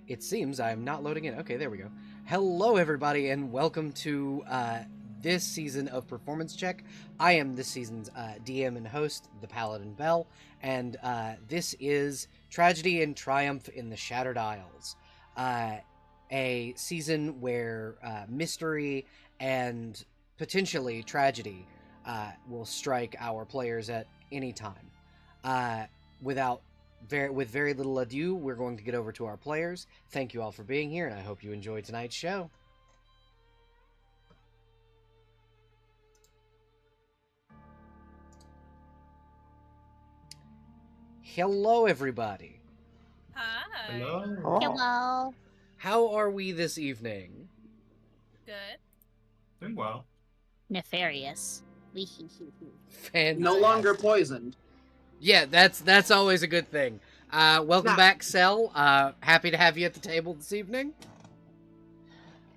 It seems I'm not loading in. Okay, there we go. Hello, everybody, and welcome to this season of Performance Check. I am this season's DM and host, the Paladin Bell, and this is Tragedy and Triumph in the Shattered Isles, a season where mystery and potentially tragedy will strike our players at any time. Without with very little ado, we're going to get over to our players. Thank you all for being here, and I hope you enjoyed tonight's show. Hello, everybody. Hi. Hello. Hello. How are we this evening? Good. Doing well. Nefarious. Fantastic. No longer poisoned. Yeah, that's always a good thing. Welcome Nah. back, Cell. Happy to have you at the table this evening.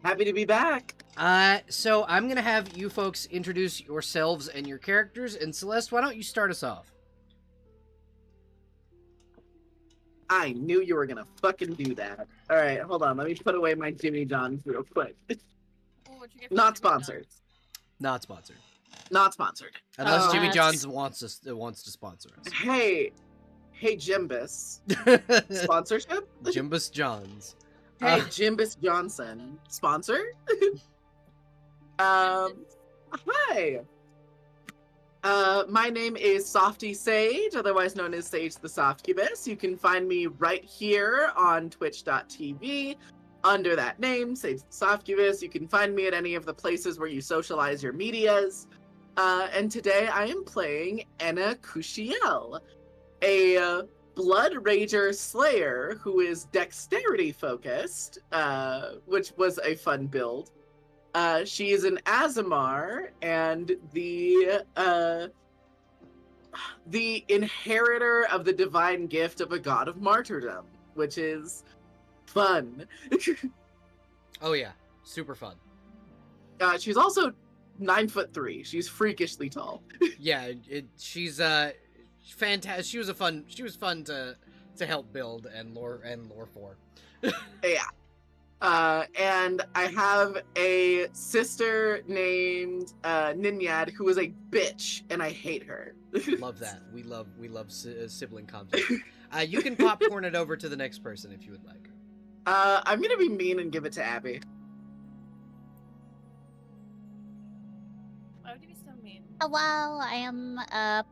Happy to be back. So I'm gonna have you folks introduce yourselves and your characters, and Celeste, why don't you start us off? I knew you were gonna fucking do that. Alright, hold on. Let me put away my Jimmy John's real quick. Oh, what'd you get for Not Jimmy sponsored. John's? Not sponsored, Not sponsored. unless Jimmy that's- John's wants to sponsor Hey Jimbus. us. Sponsorship? Jimbus Johns. Hey Jimbus Johnson. Sponsor? Hi. My name is Softy Sage, otherwise known as Sage the Softcubus. You can find me right here on twitch.tv under that name, Sage the Softcubus. You can find me at any of the places where you socialize your medias. And today I am playing Enna Kushiel, a Blood Rager Slayer who is dexterity focused, which was a fun build. She is an Azamar and the inheritor of the divine gift of a god of martyrdom, which is fun. Oh yeah, super fun. She's also 9'3". She's freakishly tall. Yeah, she's fantastic. She was fun to help build and lore for. Yeah. And I have a sister named Ninyad who is a bitch, and I hate her. Love that. We love sibling conflict. You can popcorn it over to the next person if you would like. I'm gonna be mean and give it to Abby. Why would you be so mean? Hello, I am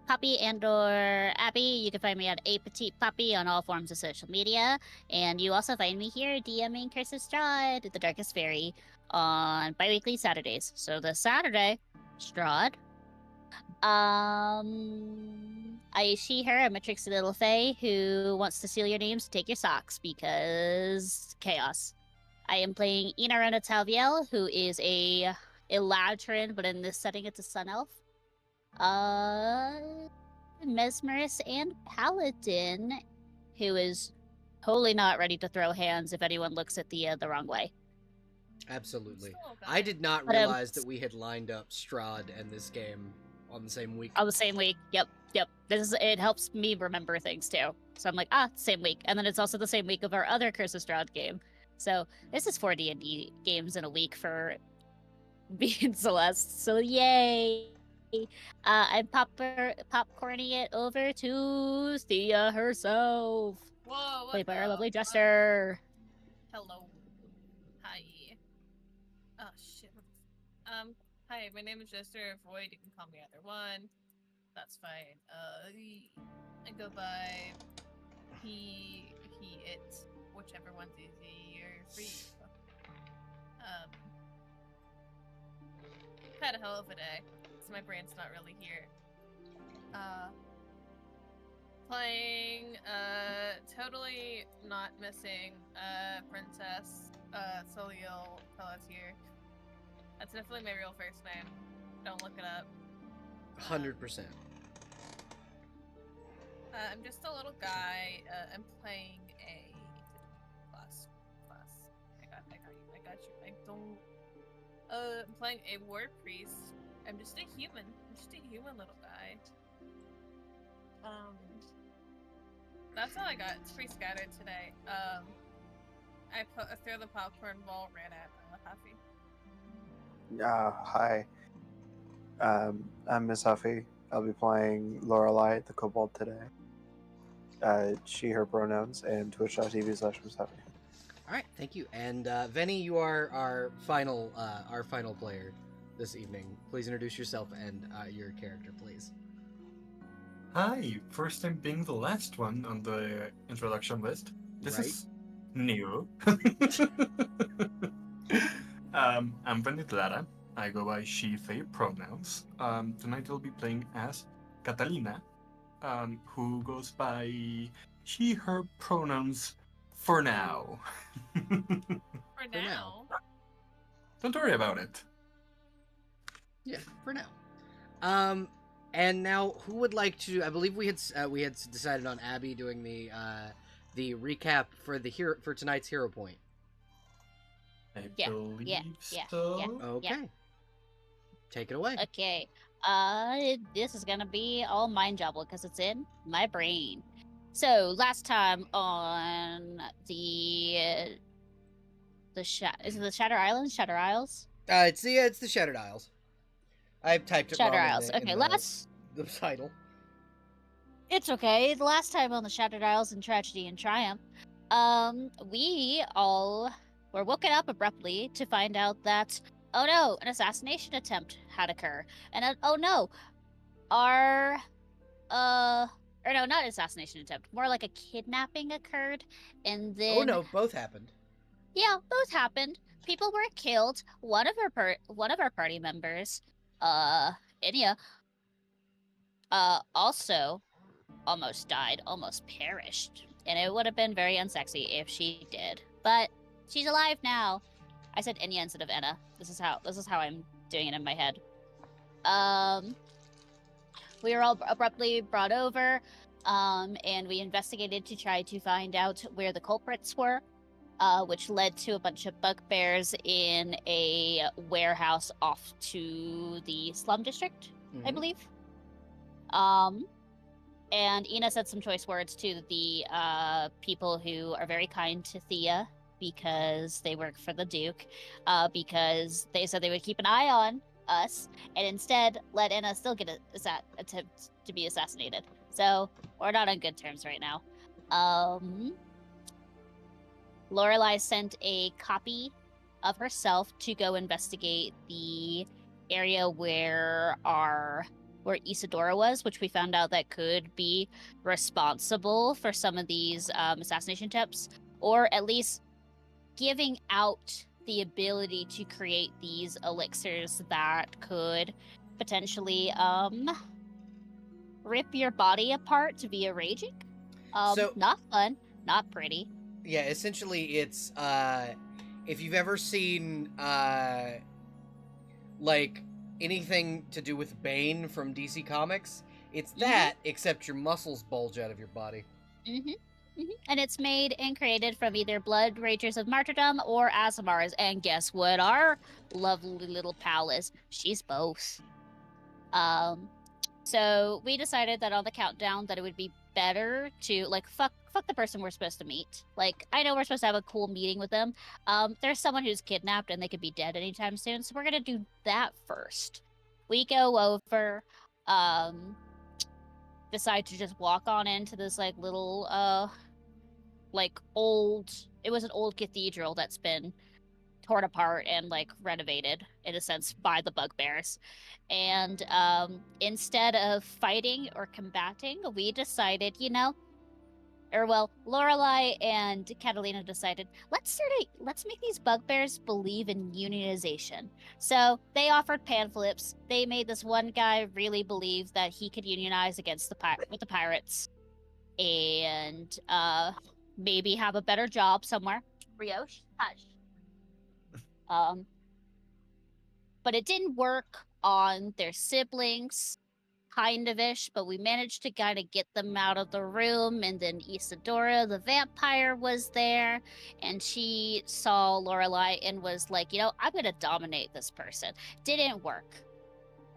Puppy and/or Abby. You can find me at A Petite Puppy on all forms of social media, and you also find me here DMing Curse of Strahd, the Darkest Fairy, on bi-weekly Saturdays. So this Saturday, Strahd. She/her. I'm a tricksy little fae who wants to steal your names, take your socks because chaos. I am playing Inarena Talviel, who is a Eladrin, but in this setting, it's a sun elf. Mesmerist and Paladin, who is totally not ready to throw hands if anyone looks at the wrong way. Absolutely. Still got I it. did not But, realize that we had lined up Strahd and this game on the same week. On the same week, yep. It helps me remember things too. So I'm like, same week, and then it's also the same week of our other Curse of Strahd game. So this is 4 D&D games in a week for me and Celeste. So yay! I'm popcorning it over to Thea herself, Whoa, what played by our the lovely fuck? Jester. Hello. Hi. Oh, shit. Hi, my name is Jester Void. You can call me either one. That's fine. I go by he, it, whichever one's easier for you. Had a hell of a day, so my brain's not really here. Playing, totally not missing, Princess, Soliel Pelletier. That's definitely my real first name. Don't look it up. 100%. I'm just a little guy. I'm playing a class. I got you. I don't. I'm playing a war priest. I'm just a human. I'm just a human little guy. That's all I got. It's pretty scattered today. I threw the popcorn ball, ran at Huffy. Hi. I'm Miss Huffy. I'll be playing Lorelei, the Kobold today. She, her pronouns, and twitch.tv/Miss Huffy. All right, thank you. And Venny, you are our final player this evening. Please introduce yourself and your character, please. Hi, first time being the last one on the introduction list. This Right. is new. I'm Venitlara. I go by she, they pronouns. Tonight I'll be playing as Catalina, who goes by she, her pronouns for now. For now. Don't worry about it. Yeah, for now. And now who would like to? I believe we had decided on Abby doing the recap for tonight's hero point. I Yeah, believe yeah, so. yeah. Okay. Take it away. Okay. This is gonna be all mind jobble because it's in my brain. So last time on is it the Shatter Islands? Shatter Isles? It's the Shattered Isles. I typed it Shatter wrong Isles. in Okay, the title. It's okay. The last time on the Shattered Isles in Tragedy and Triumph, we all were woken up abruptly to find out that, oh no, an assassination attempt had occurred. And oh no, our, or no, not assassination attempt, more like a kidnapping occurred. And then, Oh no, both happened. yeah, both happened. People were killed. One of our party members, Inya, also almost died, almost perished. And it would have been very unsexy if she did. But she's alive now. I said Enya instead of Enna. This is how I'm doing it in my head. We were all abruptly brought over, and we investigated to try to find out where the culprits were, which led to a bunch of bugbears in a warehouse off to the slum district, I believe. And Ina said some choice words to the people who are very kind to Thea because they work for the Duke, because they said they would keep an eye on us and instead let Ina still get attempt to be assassinated. So we're not on good terms right now. Lorelei sent a copy of herself to go investigate the area where Isadora was, which we found out that could be responsible for some of these assassination attempts, or at least giving out the ability to create these elixirs that could potentially rip your body apart via raging. So- not fun, not pretty. Yeah, essentially it's if you've ever seen like anything to do with Bane from DC Comics, it's that except your muscles bulge out of your body. And it's made and created from either Blood Ragers of Martyrdom or Asimars. And guess what our lovely little pal is? She's both. So we decided that on the countdown that it would be better to fuck the person we're supposed to meet. Like, I know we're supposed to have a cool meeting with them. There's someone who's kidnapped and they could be dead anytime soon, so we're gonna do that first. We go over, decide to just walk on into this little it was an old cathedral that's been torn apart and renovated in a sense by the bugbears. And instead of fighting or combating, we decided, Lorelei and Catalina decided, let's make these bugbears believe in unionization. So they offered pan flips. They made this one guy really believe that he could unionize against with the pirates, and maybe have a better job somewhere. Brioche, hush. But it didn't work on their siblings, kind of ish, but we managed to kind of get them out of the room. And then Isadora, the vampire, was there, and she saw Lorelei and was like, I'm gonna dominate this person. Didn't work.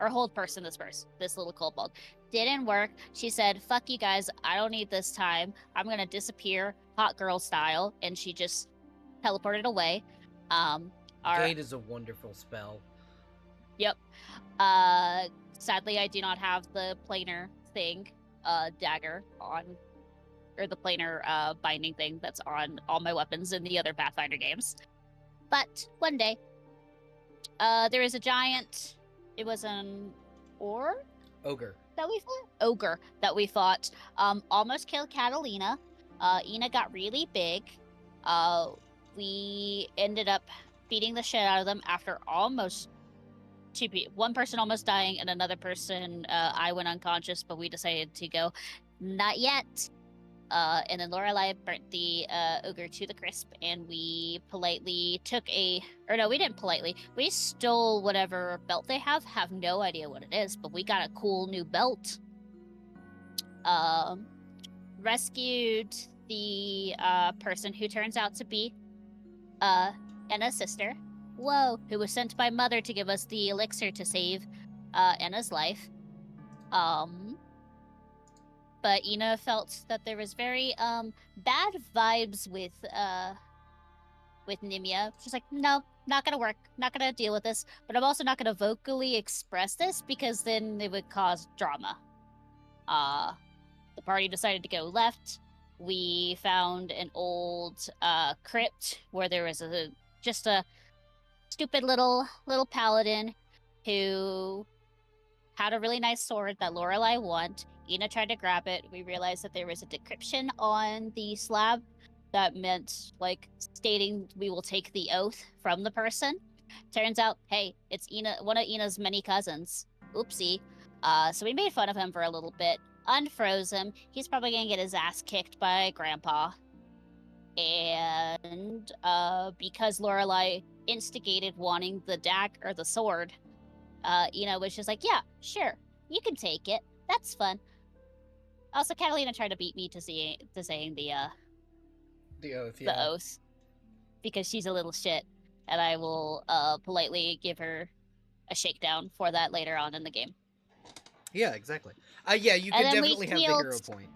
Or hold person, this little kobold. Didn't work. She said, fuck you guys, I don't need this time. I'm gonna disappear, hot girl style. And she just teleported away. Our Gate is a wonderful spell. Yep. Sadly, I do not have the planar thing, dagger on, or the planar binding thing that's on all my weapons in the other Pathfinder games. But one day, there is a giant. It was an orc Ogre. that we fought. Ogre that we fought. Almost killed Catalina. Ina got really big. We ended up beating the shit out of them after almost one person almost dying and another person I went unconscious, but we decided to go not yet. And then Lorelai burnt the ogre to the crisp, and we politely took we didn't politely. We stole whatever belt they have. Have no idea what it is, but we got a cool new belt. Rescued the person who turns out to be Anna's sister. Whoa, who was sent by Mother to give us the elixir to save Anna's life. But Ina felt that there was very bad vibes with Nimia. She's like, no, not gonna work. Not gonna deal with this. But I'm also not gonna vocally express this because then it would cause drama. The party decided to go left. We found an old crypt where there was just a stupid little paladin who had a really nice sword that Lorelai wanted. Ina tried to grab it. We realized that there was a decryption on the slab that meant, like, stating we will take the oath from the person. Turns out, hey, it's one of Ina's many cousins. Oopsie. So we made fun of him for a little bit, unfroze him. He's probably gonna get his ass kicked by Grandpa. And because Lorelai instigated wanting the the sword, Ina was just like, yeah, sure, you can take it. That's fun. Also, Catalina tried to beat me to saying the oath, yeah. the oath because she's a little shit, and I will politely give her a shakedown for that later on in the game. Yeah, exactly. Yeah, you could definitely have the hero point.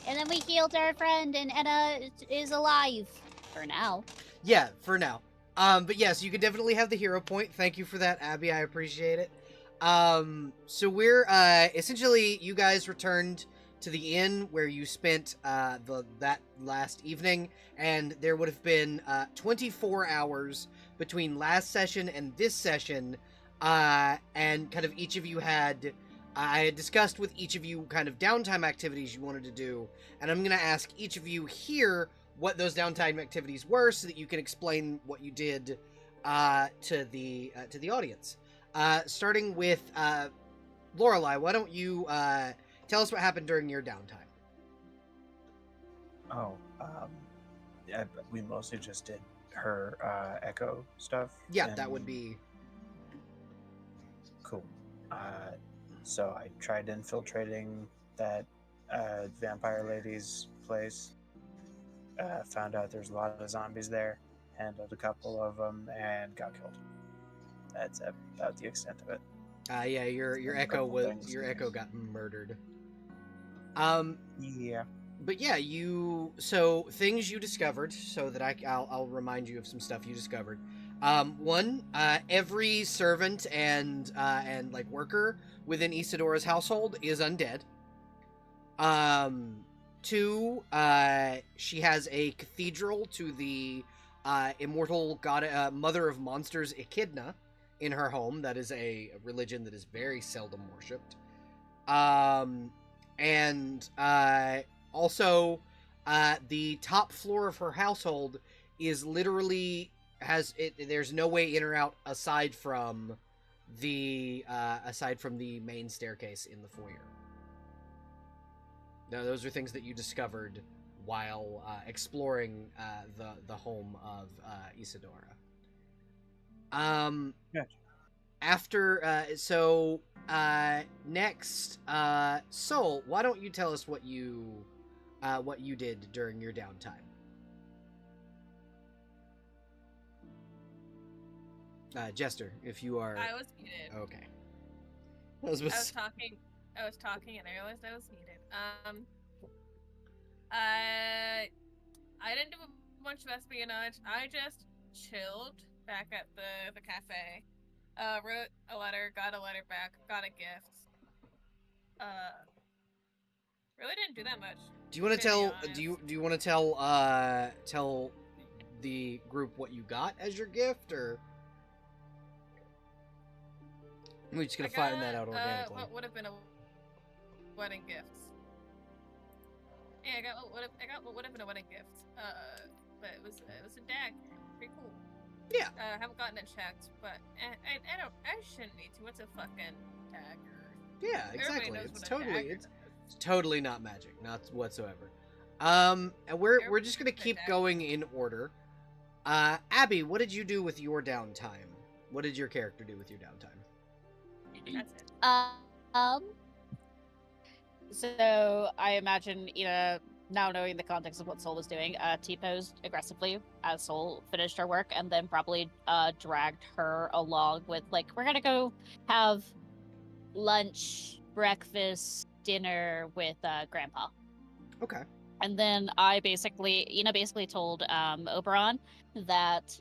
And then we healed our friend, and Anna is alive for now. Yeah, for now. But yes, you could definitely have the hero point. Thank you for that, Abby. I appreciate it. So we're essentially, you guys returned to the inn where you spent that last evening, and there would have been 24 hours between last session and this session, and kind of each of you had I had discussed with each of you kind of downtime activities you wanted to do, and I'm going to ask each of you here what those downtime activities were so that you can explain what you did to the audience. Starting with Lorelai, why don't you tell us what happened during your downtime? Yeah, we mostly just did her echo stuff. Yeah, that would be cool. So I tried infiltrating that vampire lady's place. Found out there's a lot of zombies there. Handled a couple of them and got killed. That's about the extent of it. Yeah, your echo got murdered. Yeah. But yeah, so things you discovered, so that I'll remind you of some stuff you discovered. One, every servant and like worker within Isidora's household is undead. Two, she has a cathedral to the immortal god, mother of monsters, Echidna, in her home. That is a religion that is very seldom worshipped. And also, the top floor of her household is literally there's no way in or out aside from the main staircase in the foyer. Now, those are things that you discovered while exploring the home of Isadora. Gotcha. After next, Soul, why don't you tell us what you did during your downtime? Jester, if you are. I was muted. Okay. I was talking and I realized I was muted. I didn't do much of espionage. I just chilled back at the cafe. Wrote a letter, got a letter back, got a gift. Really didn't do that much. Do you want to to be tell? honest. Do you want to tell the group what you got as your gift, or we're just gonna find that out organically? What would have been a wedding gift? Yeah, I got what would have been a wedding gift. But it was a dagger. Pretty cool. Yeah. Haven't gotten it checked, but I shouldn't need to. It's a fucking dagger. Yeah, Everybody exactly. knows It's what a totally dagger it's does. totally not magic, not whatsoever. And we're just gonna Everybody's keep dagger. going in order. Abby, what did you do with your downtime? What did your character do with your downtime? That's it. So I imagine, now knowing the context of what Soul was doing, T-posed aggressively as Soul finished her work, and then probably dragged her along with, like, we're gonna go have lunch, breakfast, dinner with Grandpa. Okay. And then I basically told Oberon that,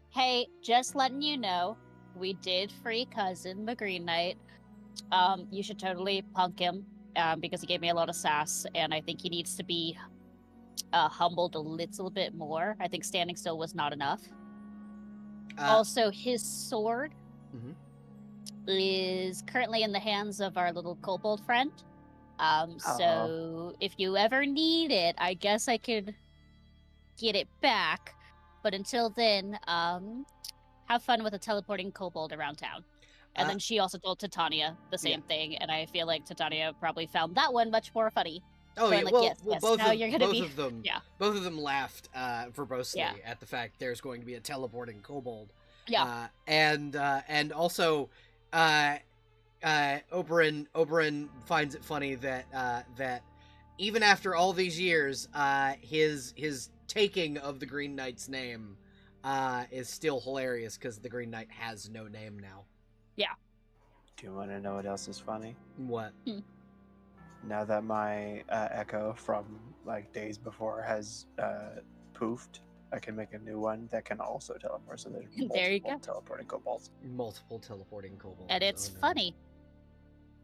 hey, just letting you know, we did free Cousin, the Green Knight. You should totally punk him, because he gave me a lot of sass, and I think he needs to be humbled a little bit more. I think standing still was not enough. Also, his sword Mhm. is currently in the hands of our little kobold friend. So if you ever need it, I guess I could get it back. But until then, have fun with a teleporting kobold around town. And then she also told Titania the same thing, and I feel like Titania probably found that one much more funny. Oh So yeah, I'm like, well, yes, both now of you're gonna both be... of them, Yeah. both of them laughed verbosely Yeah. at the fact there's going to be a teleporting kobold. Yeah. And also, Oberon finds it funny that even after all these years, his taking of the Green Knight's name is still hilarious because the Green Knight has no name now. Do you want to know what else is funny? What? Now that my echo from like days before has poofed, I can make a new one that can also teleport. So there's multiple There you go. teleporting kobolds. Multiple teleporting kobolds. And it's Oh, no. funny.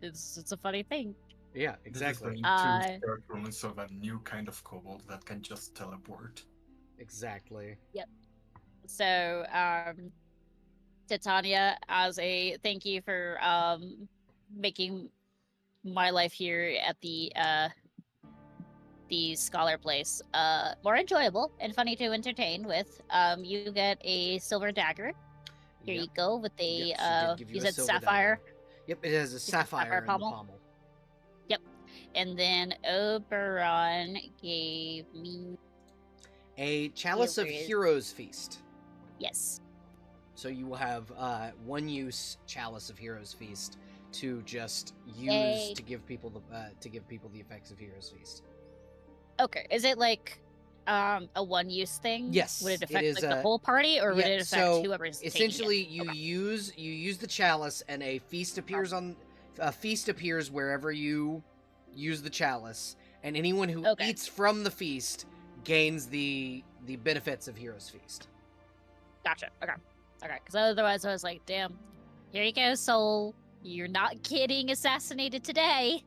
It's a funny thing. Yeah, This is exactly. going to start rumors of a new kind of kobold that can just teleport. Exactly. So, Titania, as a thank you for making my life here at the scholar place more enjoyable and funny to entertain with, you get a silver dagger. Here Yep. you go with the Yep, she did give you a said silver sapphire. dagger. Yep, it has a sapphire in the pommel? pommel. And then Oberon gave me A chalice of Here it is. Heroes Feast. yes. So you will have one use chalice of Heroes Feast to just use Yay. to give people the effects of Heroes Feast. Okay. Is it like a one-use thing? Yes, Would it it affect is, like the whole party, or would yeah, it affect so whoever's essentially taking it? you use the chalice and a feast appears wherever you use the chalice, and anyone who Okay. eats from the feast gains the benefits of Heroes Feast. Gotcha. Okay. Because otherwise, I was like, "Damn, here you go, Soul. You're not getting assassinated today."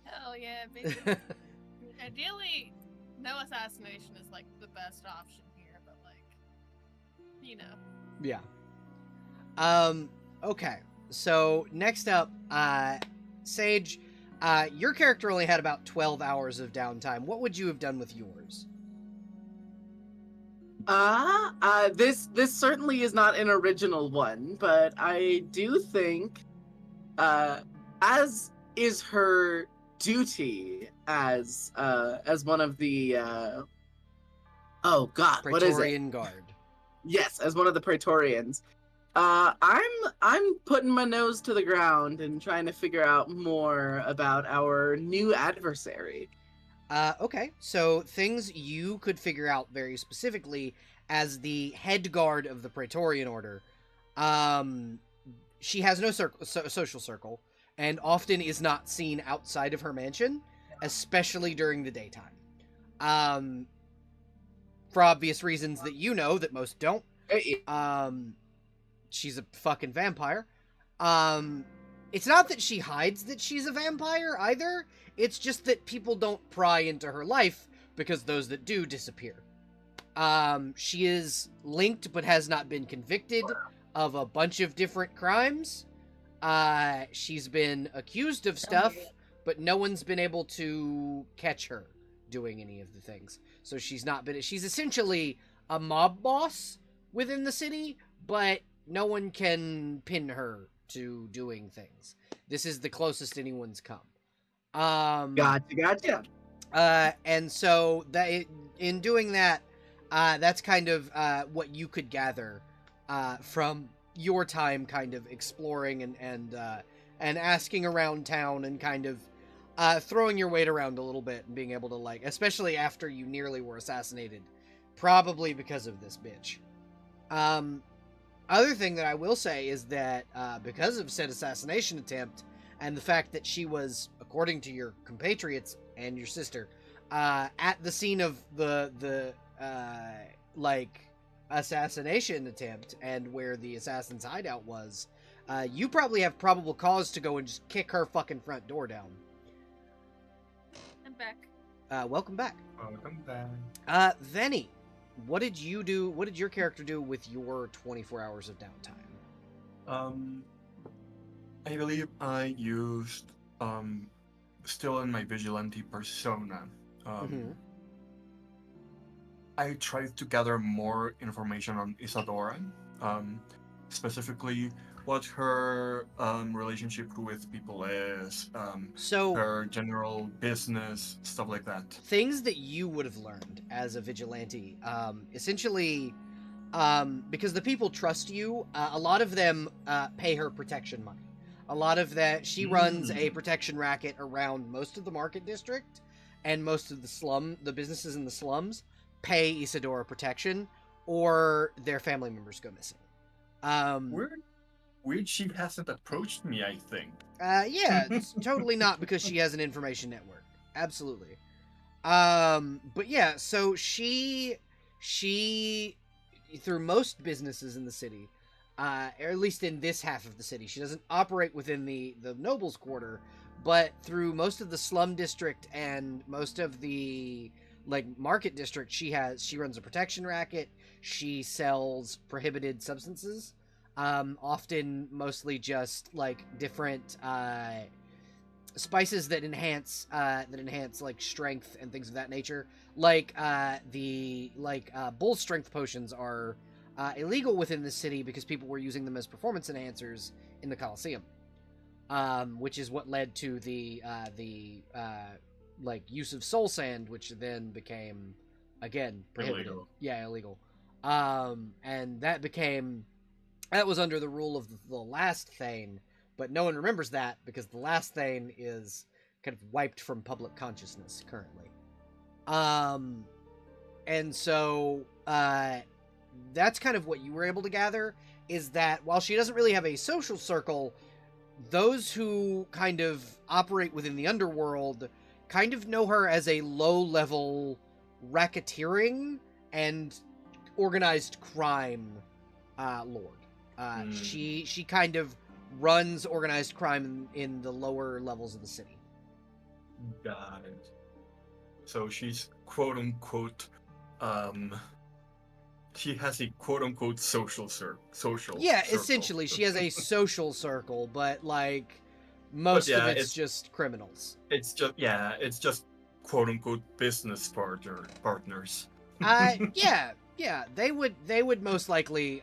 Hell yeah, baby. Ideally, no assassination is like the best option here, but like, you know. Yeah. Okay. So next up, Sage, your character only had about 12 hours of downtime. What would you have done with yours? This certainly is not an original one, but I do think, as is her duty as one of the oh god, what is it? Praetorian Guard. Yes, as one of the Praetorians. I'm putting my nose to the ground and trying to figure out more about our new adversary. Okay, so things you could figure out very specifically as the head guard of the Praetorian Order. She has no social circle, and often is not seen outside of her mansion, especially during the daytime. for obvious reasons that you know that most don't. Hey, She's a fucking vampire. It's not that she hides that she's a vampire either. It's just that people don't pry into her life because those that do disappear. She is linked but has not been convicted of a bunch of different crimes. She's been accused of stuff, but no one's been able to catch her doing any of the things. So she's essentially a mob boss within the city, but no one can pin her to doing things. This is the closest anyone's come. gotcha. And so in doing that, that's kind of what you could gather from your time, kind of exploring and asking around town and kind of throwing your weight around a little bit and being able to, like, especially after you nearly were assassinated, probably because of this bitch. Other thing that I will say is that because of said assassination attempt and the fact that she was, according to your compatriots and your sister, at the scene of the assassination attempt and where the assassin's hideout was, you probably have probable cause to go and just kick her fucking front door down. I'm back. Welcome back. Welcome back. Venny, what did you do? What did your character do with your 24 hours of downtime? I believe I used still in my vigilante persona. I tried to gather more information on Isadora, specifically what her relationship with people is, So her general business, stuff like that. things that you would have learned as a vigilante, essentially, because the people trust you, a lot of them pay her protection money. A lot of that, she runs a protection racket around most of the market district, and most of the businesses in the slums pay Isadora protection, or their family members go missing. Weird she hasn't approached me, I think. Yeah, it's totally not because she has an information network. Absolutely. But yeah, so she through most businesses in the city, or at least in this half of the city, she doesn't operate within the nobles quarter, but through most of the slum district and most of the market district, she runs a protection racket. She sells prohibited substances. Often mostly just different spices that enhance strength and things of that nature. Bull strength potions are illegal within the city because people were using them as performance enhancers in the Colosseum, which is what led to the use of soul sand, which then became again prohibited. Illegal. Yeah, illegal. And that was under the rule of the last Thane, but no one remembers that because the last Thane is kind of wiped from public consciousness currently. And so that's kind of what you were able to gather, is that while she doesn't really have a social circle, those who kind of operate within the underworld kind of know her as a low-level racketeering and organized crime lord. She kind of runs organized crime in the lower levels of the city. Got it. So she's quote unquote she has a quote unquote social Yeah, circle. essentially she has a social circle, but most of it's just criminals. It's just quote unquote business partners. Yeah, they would most likely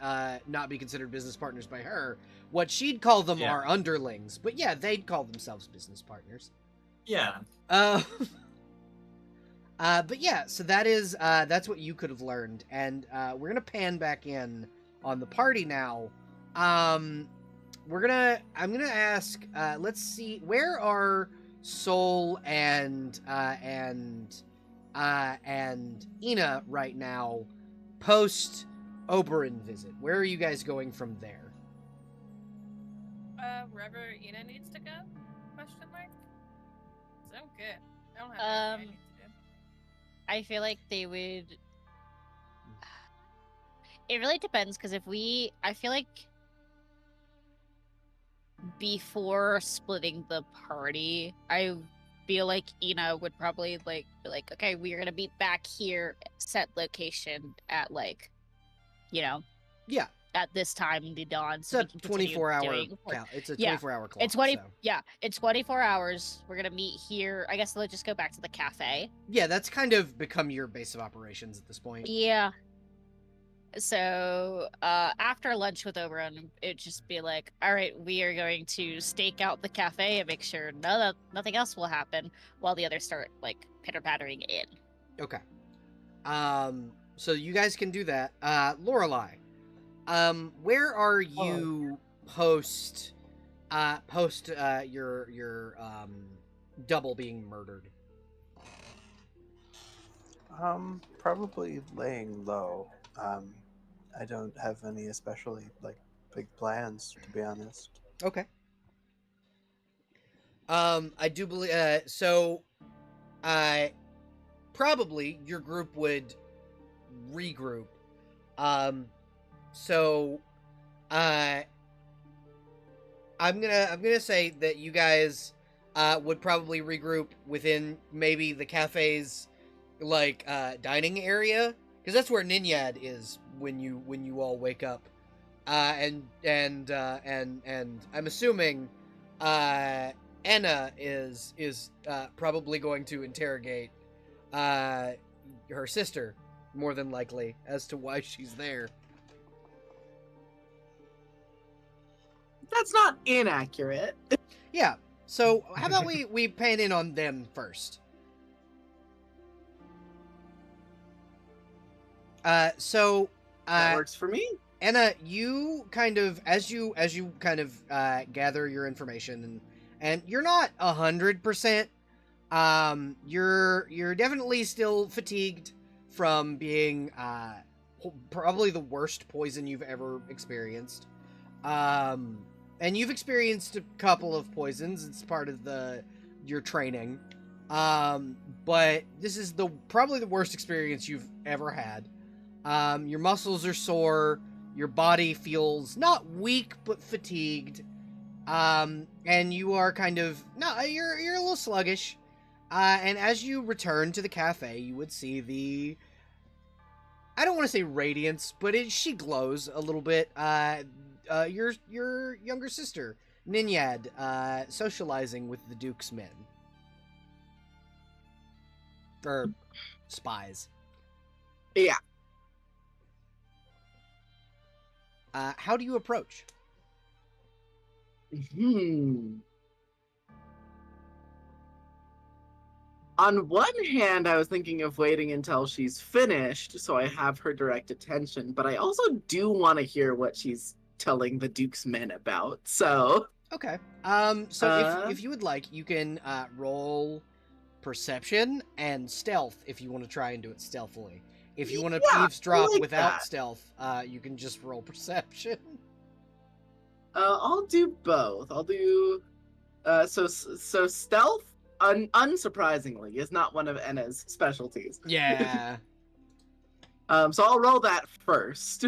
not be considered business partners by her. What she'd call them are underlings, but yeah, they'd call themselves business partners. Yeah. But yeah, so that's what you could have learned, and we're gonna pan back in on the party now. I'm gonna ask. Let's see, where are Sol and Ina right now? Post Oberon visit, where are you guys going from there? Wherever Ina needs to go? Question mark. So I'm good. I don't have anything I need to do. I feel like they would it really depends, because I feel like before splitting the party, I feel like Ina would probably be like, okay, we're gonna meet back here, set location at Yeah, at this time in the dawn, it's so a we can continue 24-hour doing. It's a Yeah, 24-hour clock. it's 20. So. Yeah, it's 24 hours. We're gonna meet here. I guess let's just go back to the cafe. Yeah, that's kind of become your base of operations at this point. Yeah. So after lunch with Oberon, it'd just be like, all right, we are going to stake out the cafe and make sure nothing else will happen while the others start pitter pattering in. Okay. So you guys can do that. Lorelai, where are you post your double being murdered? Probably laying low. I don't have any especially big plans, to be honest. Okay. I do believe so. Probably your group would regroup. So, I'm gonna say that you guys would probably regroup within maybe the cafe's dining area, because that's where Ninyad is when you all wake up. And I'm assuming Enna is probably going to interrogate her sister, more than likely, as to why she's there. That's not inaccurate. Yeah. So how about we pan in on them first? That works for me. Enna, you kind of as you kind of gather your information, and you're not 100%. You're definitely still fatigued from being probably the worst poison you've ever experienced. And you've experienced a couple of poisons. It's part of your training. But this is probably the worst experience you've ever had. Your muscles are sore. Your body feels not weak but fatigued. And you are you're a little sluggish. And as you return to the cafe, you would see I don't want to say radiance, but she glows a little bit. Your younger sister, Ninyad, socializing with the Duke's men. Or spies. Yeah. How do you approach? On one hand, I was thinking of waiting until she's finished so I have her direct attention, but I also do want to hear what she's telling the Duke's men about. So Okay. If you would like, you can roll perception and stealth if you want to try and do it stealthily. If you want to eavesdrop without that. stealth, you can just roll perception. I'll do both. I'll do so stealth. Unsurprisingly, is not one of Enna's specialties. Yeah. So I'll roll that first.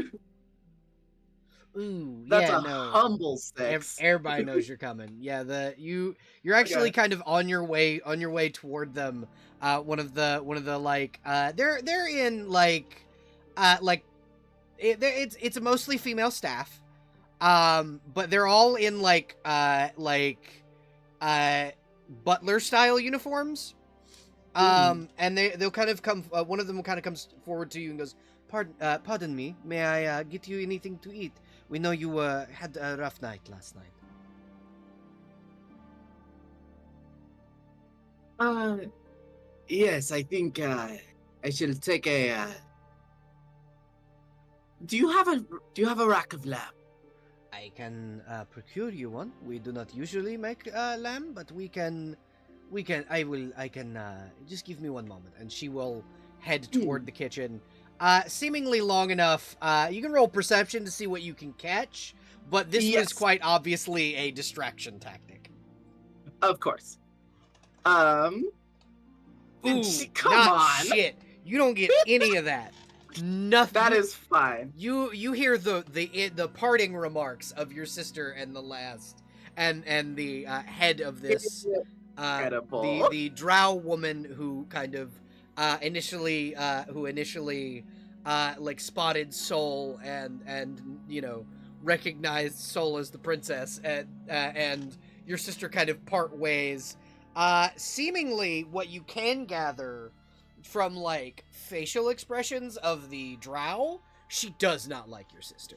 Ooh, That's yeah, a no. humble 6. Everybody knows you're coming. Yeah, you're actually kind of on your way toward them. One of the they're in it's a mostly female staff. But they're all in butler style uniforms. And they'll kind of come. One of them kind of comes forward to you and goes, "Pardon me, may I get you anything to eat? We know you had a rough night last night." Yes, I think I shall take a. Do you have a rack of lamb? I can procure you one. We do not usually make lamb, but we can. I can. Just give me one moment, and she will head toward the kitchen. Seemingly long enough. You can roll perception to see what you can catch, but this was quite obviously a distraction tactic. Of course. Ooh, come on. Shit. You don't get any of that. Nothing. That is fine. You hear the parting remarks of your sister and the last and the head of this Incredible. the drow woman who kind of initially like spotted Soul and recognized Soul as the princess and your sister kind of part ways. Seemingly, what you can gather from like facial expressions of the drow, she does not like your sister.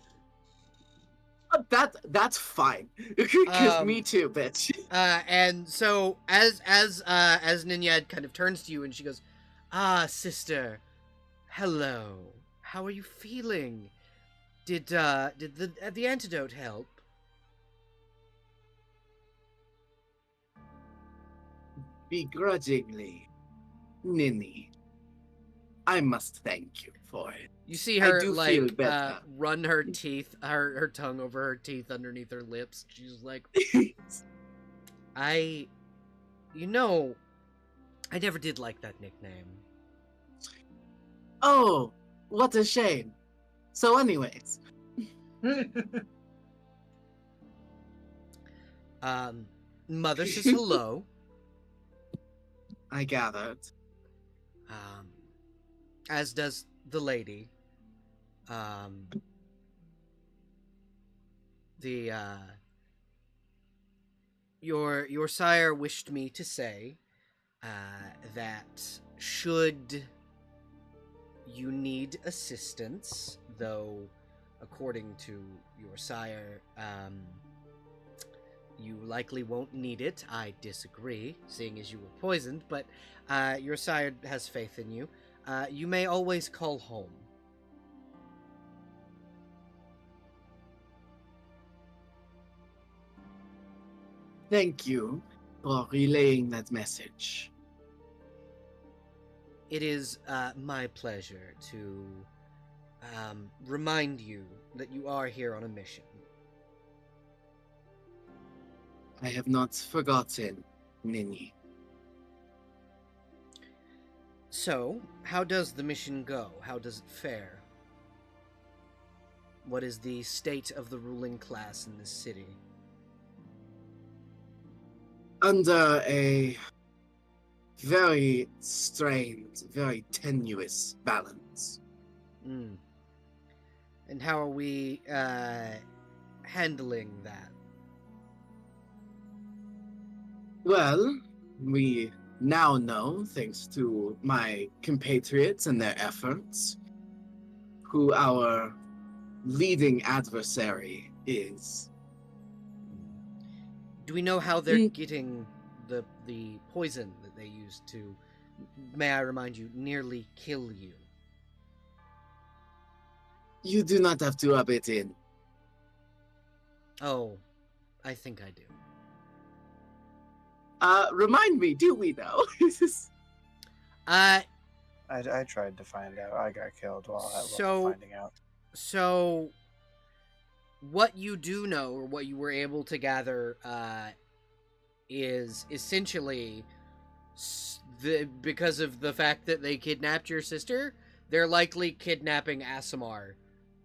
That's fine. Because me Um, too, bitch. And so as Ninyad kind of turns to you and she goes, "Ah, sister, hello. How are you feeling? Did the antidote help?" Begrudgingly, Ninny, I must thank you for it. You see I her do like feel better. run her teeth, her tongue over her teeth underneath her lips. She's like, I never did like that nickname. Oh, what a shame. So, anyways, Mother says hello. I gathered. As does the lady. The your sire wished me to say that should you need assistance, though according to your sire, you likely won't need it. I disagree, seeing as you were poisoned, but your sire has faith in you. You may always call home. Thank you for relaying that message. It is my pleasure to remind you that you are here on a mission. I have not forgotten, Ninny. So, how does the mission go? How does it fare? What is the state of the ruling class in this city? Under a very strained, very tenuous balance. Mm. And how are we handling that? Well, we now know, thanks to my compatriots and their efforts, who our leading adversary is. Do we know how they're getting the poison that they used to, may I remind you, nearly kill you? You do not have to rub it in. Oh, I think I do. Remind me, do we know? I tried to find out. I got killed while finding out. So, what you do know, or what you were able to gather, is essentially because of the fact that they kidnapped your sister, they're likely kidnapping Asimar.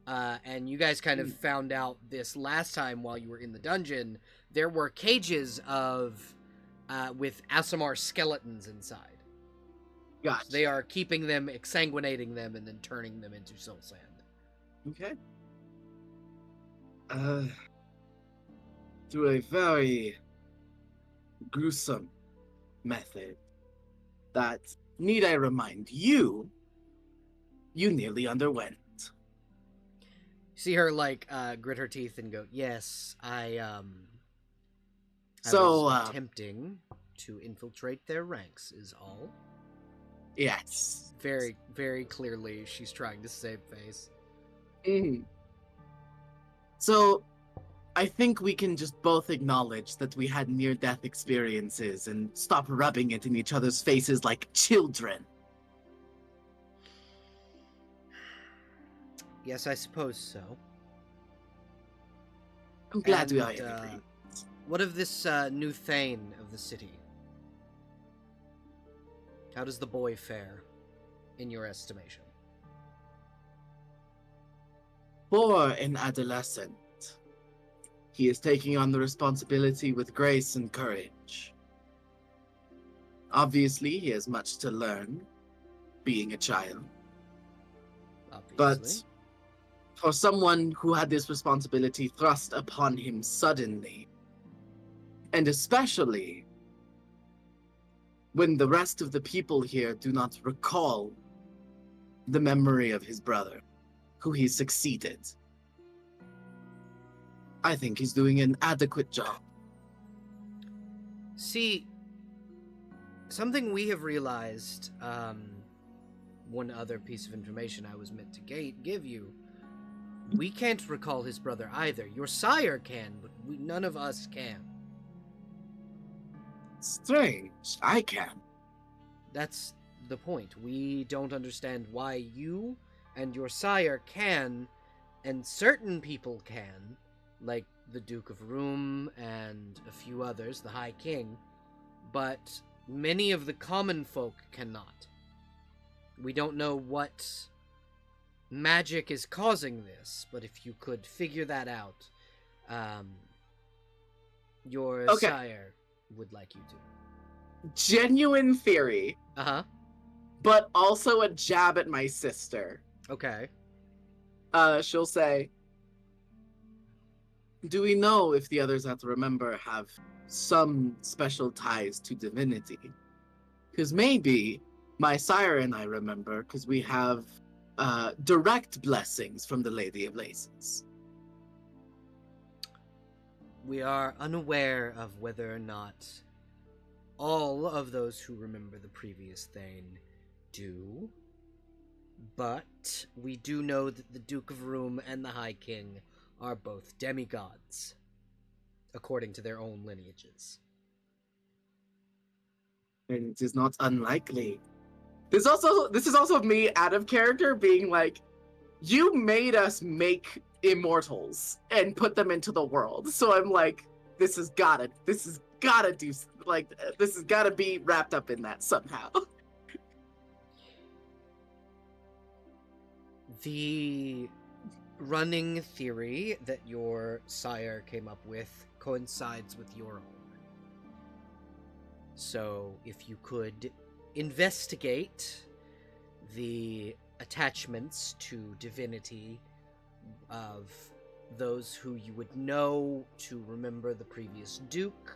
And you guys kind of found out this last time while you were in the dungeon. There were cages of with Asimar skeletons inside. Gotcha. So they are keeping them, exsanguinating them, and then turning them into soul sand. Okay. Through a very gruesome method that, need I remind you, you nearly underwent. See her like grit her teeth and go, "Yes, I So, was attempting to infiltrate their ranks is all." Yes. Very, very clearly she's trying to save face. Mhm. So, I think we can just both acknowledge that we had near-death experiences and stop rubbing it in each other's faces like children. Yes, I suppose so. I'm glad we And, are in agreement. What of this new Thane of the city? How does the boy fare, in your estimation? For an adolescent, he is taking on the responsibility with grace and courage. Obviously, he has much to learn, being a child. Obviously. But for someone who had this responsibility thrust upon him suddenly, and especially when the rest of the people here do not recall the memory of his brother, who he succeeded, I think he's doing an adequate job. See, something we have realized, one other piece of information I was meant to give you, we can't recall his brother either. Your sire can, but none of us can. Strange, I can. That's the point. We don't understand why you and your sire can, and certain people can, like the Duke of Room and a few others, the High King, but many of the common folk cannot. We don't know what magic is causing this, but if you could figure that out, your Okay. sire would like you to. Genuine theory, Uh-huh. but also a jab at my sister. Okay. She'll say, do we know if the others at Remember have some special ties to divinity? Because maybe my sire and I remember because we have direct blessings from the Lady of Laces. We are unaware of whether or not all of those who remember the previous Thane do, but we do know that the Duke of Room and the High King are both demigods, according to their own lineages. And it is not unlikely. This is also me out of character being like, you made us make immortals and put them into the world. So I'm like, this has gotta be wrapped up in that somehow. The running theory that your sire came up with coincides with your own. So if you could investigate the attachments to divinity of those who you would know to remember the previous Duke,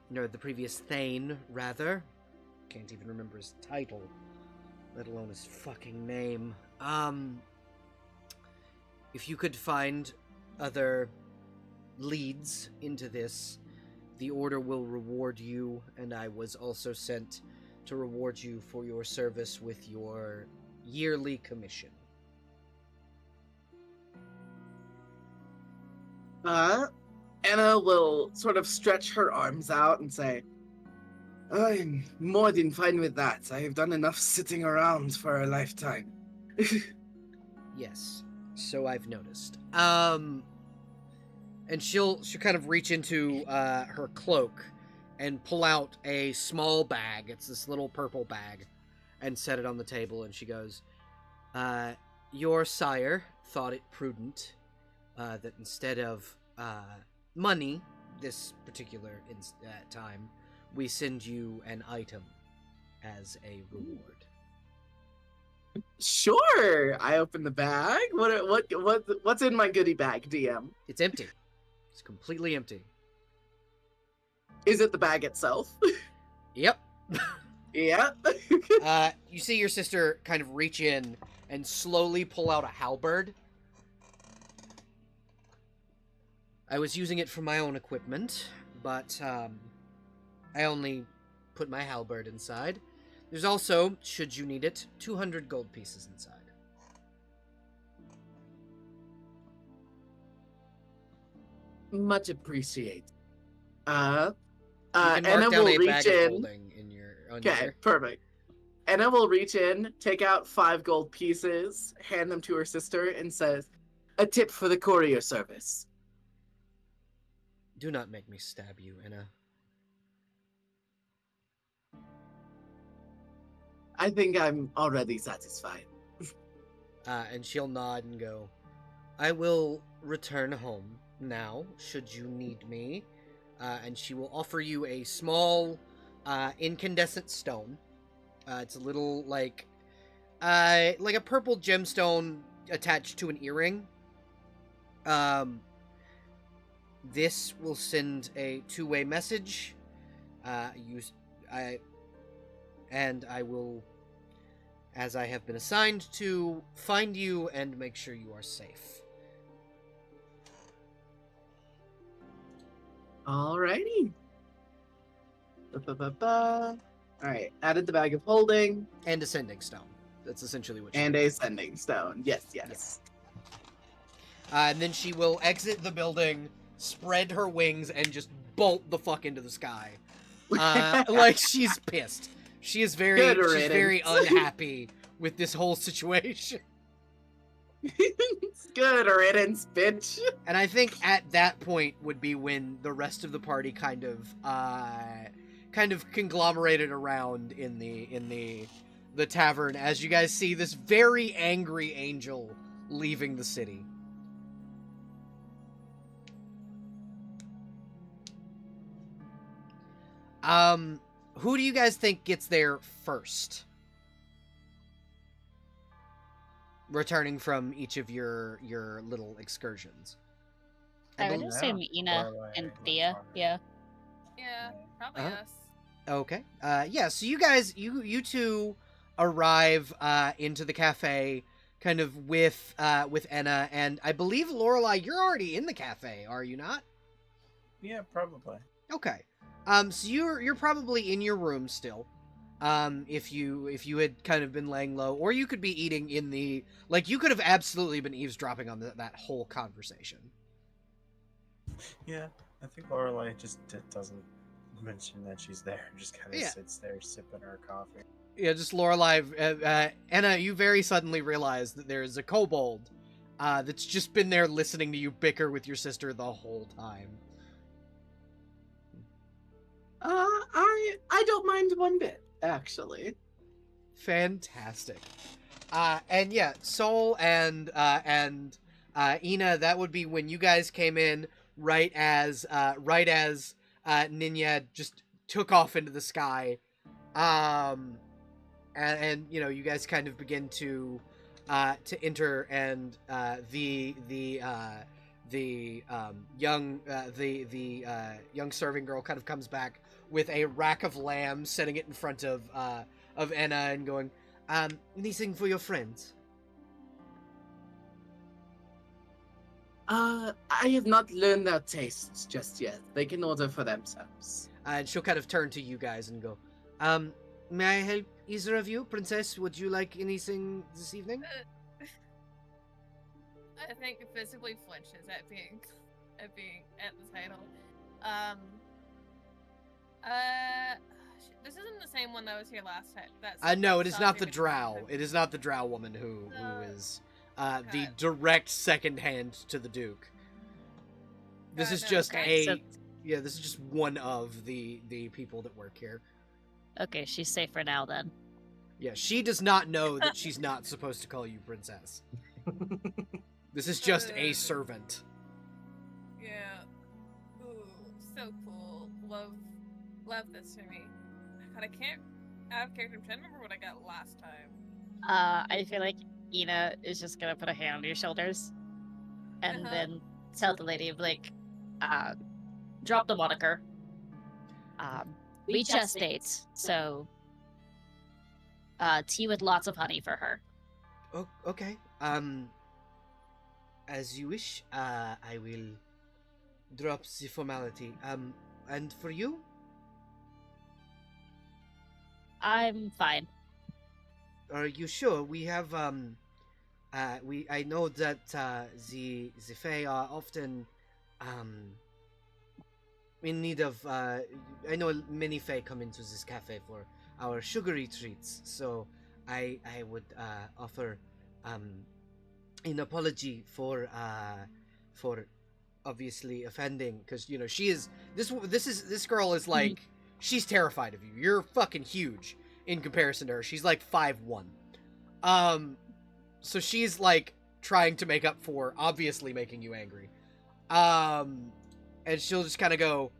no, the previous Thane, rather. Can't even remember his title, let alone his fucking name. If you could find other leads into this, the Order will reward you, and I was also sent to reward you for your service with your yearly commission. Anna will sort of stretch her arms out and say, I'm more than fine with that. I have done enough sitting around for a lifetime. Yes, so I've noticed. And she'll kind of reach into her cloak and pull out a small bag. It's this little purple bag, and set it on the table. And she goes, "Your sire thought it prudent that instead of money, this particular time, we send you an item as a reward." Sure. I open the bag. What's in my goodie bag, DM? It's empty. It's completely empty. Is it the bag itself? Yep. Yeah. You see your sister kind of reach in and slowly pull out a halberd. I was using it for my own equipment, but I only put my halberd inside. There's also, should you need it, 200 gold pieces inside. Much appreciated. You can Anna mark down will a reach bag of in. holding in your on Okay, your- perfect. Anna will reach in, take out 5 gold pieces, hand them to her sister, and says, "A tip for the courier service." Do not make me stab you, Anna. I think I'm already satisfied. and she'll nod and go, "I will return home now, should you need me." And she will offer you a small, incandescent stone. It's a little like a purple gemstone attached to an earring. This will send a two-way message. I will, as I have been assigned to, find you and make sure you are safe. Alrighty. Alright, added the bag of holding. And ascending stone. That's essentially what she And did. a sending stone. Yes. And then she will exit the building, spread her wings, and just bolt the fuck into the sky. Like she's pissed. She is very, Good she's very riddance. unhappy with this whole situation. Good riddance, bitch. And I think at that point would be when the rest of the party kind of conglomerated around in the tavern as you guys see this very angry angel leaving the city. Who do you guys think gets there first? Returning from each of your little excursions. I would believe- assume Ina Lorelei and and Thea. Margaret. Yeah. Yeah, probably Uh-huh. us. Okay. Yeah, so you guys, you two arrive into the cafe kind of with Enna, and I believe Lorelei, you're already in the cafe, are you not? Yeah, probably. Okay. So you're probably in your room still. If you had kind of been laying low, or you could be eating in the, like, you could have absolutely been eavesdropping on that whole conversation. Yeah, I think Lorelei just doesn't mention that she's there. Just kind of Yeah. sits there sipping her coffee. Yeah, just Lorelei. Enna, you very suddenly realize that there is a kobold that's just been there listening to you bicker with your sister the whole time. I don't mind one bit, actually. Fantastic. And yeah, Sol and Ina, that would be when you guys came in right as Ninya just took off into the sky. And you know, you guys kind of begin to enter, and the young serving girl kind of comes back with a rack of lamb, setting it in front of Enna and going, anything for your friends? I have not learned their tastes just yet. They can order for themselves. And she'll kind of turn to you guys and go, may I help either of you? Princess, would you like anything this evening? I think it visibly flinches at being at the title. This isn't the same one that was here last time. No, it is not the Softy drow. McCracken. It is not the drow woman who is the Okay. direct second hand to the Duke. This Got is it, just okay. So- this is just one of the people that work here. Okay, she's safe for now then. Yeah, she does not know that she's not supposed to call you princess. This is just a servant. Yeah. Ooh, so cool. Love this for me. God, I can't out of character. I'm trying to remember what I got last time. I feel like Ina is just gonna put a hand on your shoulders and Uh-huh. then tell the lady, like, drop the moniker. We just ate, so tea with lots of honey for her. Oh, okay. As you wish. I will drop the formality. And for you? I'm fine. Are you sure? We have I know that the Fae are often in need of I know many Fae come into this cafe for our sugary treats, so I would offer an apology for obviously offending, because you know she is this girl is like she's terrified of you. You're fucking huge in comparison to her. She's like 5'1". So she's like trying to make up for obviously making you angry. And she'll just kind of go,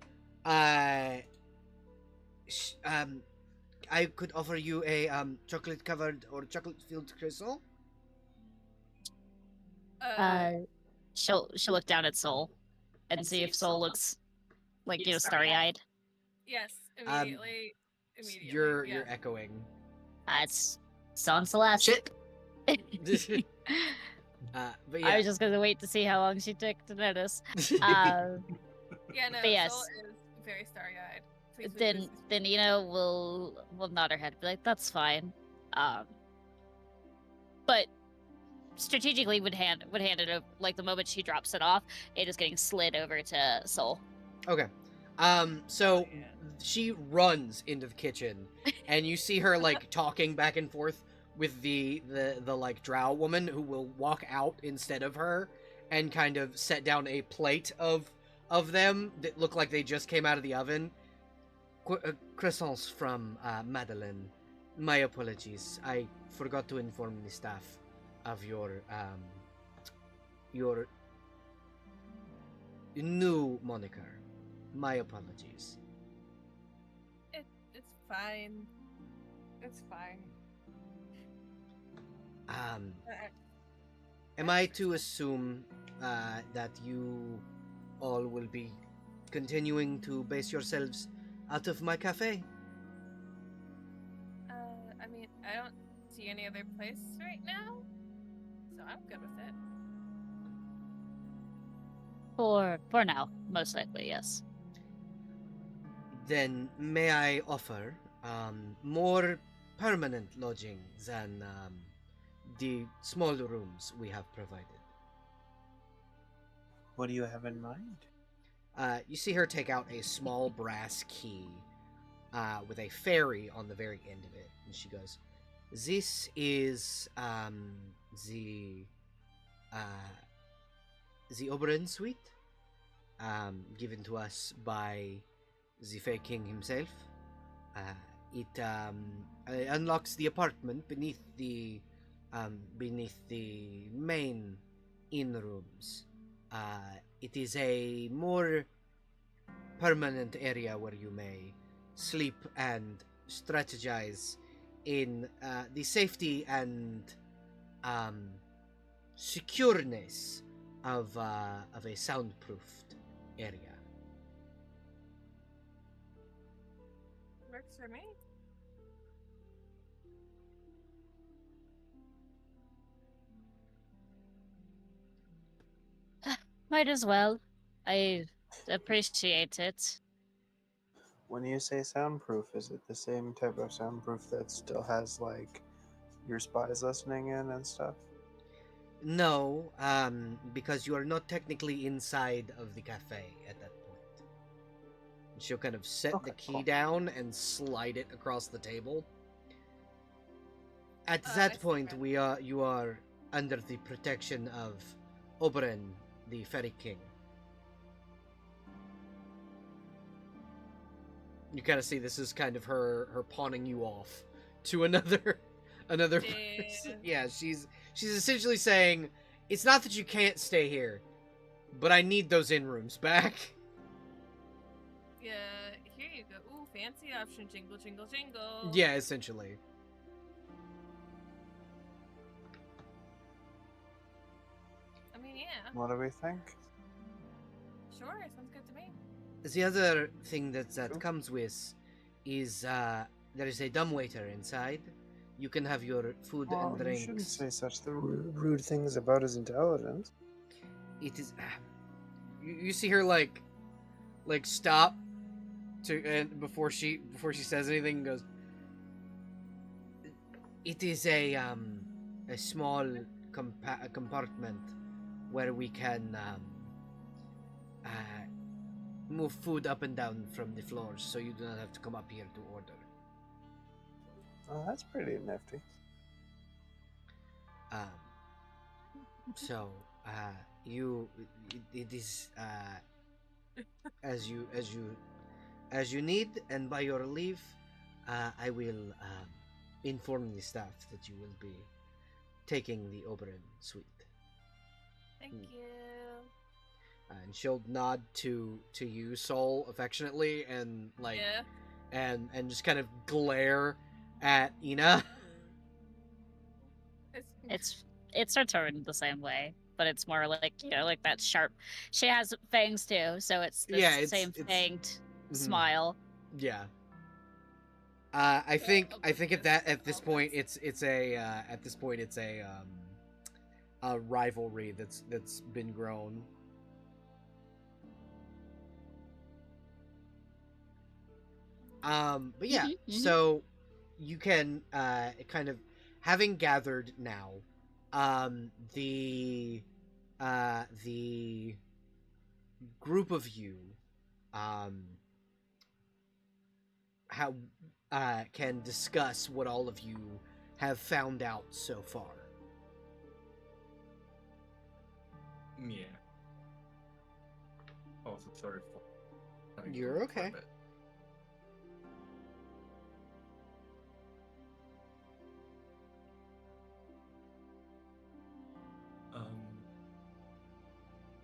sh- um, I could offer you a chocolate covered or chocolate filled croissant. Uh, she'll look down at Soul and see if Soul looks like starry eyed. Yes, Um, immediately. You're Yeah. echoing. It's Son Celeste. Shit. But I yeah. was just gonna wait to see how long she took to notice. Yeah, no, But yes. Soul is very starry-eyed. Please, Then we'll nod our head, be like, that's fine. But strategically would hand it over, like the moment she drops it off, it is getting slid over to Soul. Okay. So she runs into the kitchen, and you see her like talking back and forth with the like drow woman who will walk out instead of her and kind of set down a plate of them that look like they just came out of the oven. Croissants from Madeline. My apologies. I forgot to inform the staff of your new moniker. My apologies. It's fine. It's fine. Am I to assume that you all will be continuing to base yourselves out of my cafe? I mean, I don't see any other place right now, so I'm good with it. For now, most likely, yes. Then may I offer more permanent lodging than the small rooms we have provided. What do you have in mind? You see her take out a small brass key with a fairy on the very end of it, and she goes, "This is the Oberyn suite, given to us by the Fey King himself. It unlocks the apartment beneath the main inn rooms. It is a more permanent area where you may sleep and strategize in the safety and secureness of a soundproofed area." Works for me. Might as well. I appreciate it. When you say soundproof, is it the same type of soundproof that still has like your spies listening in and stuff? No, because you are not technically inside of the cafe at that point. She'll kind of set the Okay, key cool. down and slide it across the table. At I that see point, that. you are under the protection of Oberyn, the Fairy King. You kind of see this is kind of her pawning you off to another person. Yeah, she's essentially saying, it's not that you can't stay here, but I need those in rooms back. Yeah, here you go. Ooh, fancy option. Jingle, jingle, jingle. Yeah, essentially. I mean, yeah. What do we think? Sure, sounds good to me. The other thing that Cool. comes with is there is a dumbwaiter inside. You can have your food and You drinks. shouldn't say such rude things about his intelligence. It is. You see her like stop to and before she says anything and goes. It is a small compartment where we can move food up and down from the floors, so you do not have to come up here to order. Oh, that's pretty nifty. So it is as you need, and by your leave, I will inform the staff that you will be taking the Oberon suite. Thank Hmm. you. And she'll nod to you, Soul, affectionately, and like, Yeah. and just kind of glare at Ina. It's her turn the same way, but it's more like like that sharp. She has fangs too, so it's this Yeah, same it's fanged mhm. smile. Yeah. I think oblivious at this all point this. it's a a rivalry that's been grown. But yeah, so you can kind of having gathered now, the group of you um how can discuss what all of you have found out so far. Yeah. Oh, so sorry for having to You're wait for a okay. bit.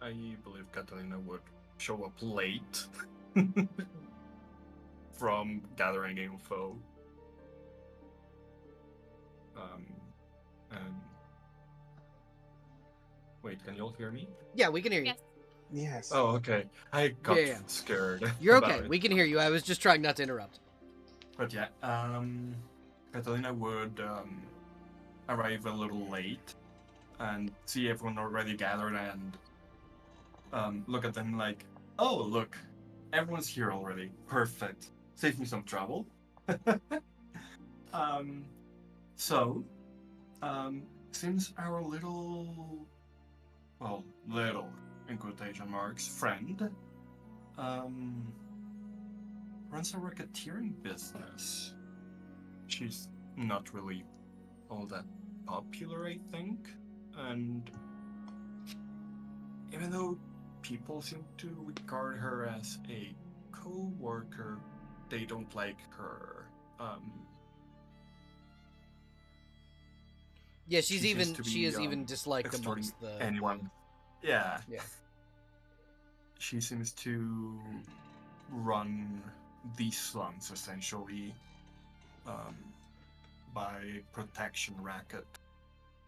I believe Catalina would show up late from gathering info. And wait, can you all hear me? Yeah, we can hear you. Yes. Yes. Oh, okay. I got Yeah. scared. You're about okay. it. We can hear you. I was just trying not to interrupt. But yeah, Catalina would arrive a little late and see everyone already gathered and look at them like, oh, look, everyone's here already. Perfect. Save me some trouble. um, so, since our little, in quotation marks, friend, runs a racketeering business, she's not really all that popular, I think. And even though people seem to regard her as a co-worker, they don't like her. Yeah, She is even disliked extorting amongst the anyone. Yeah. Yeah. She seems to run these slums essentially by protection racket,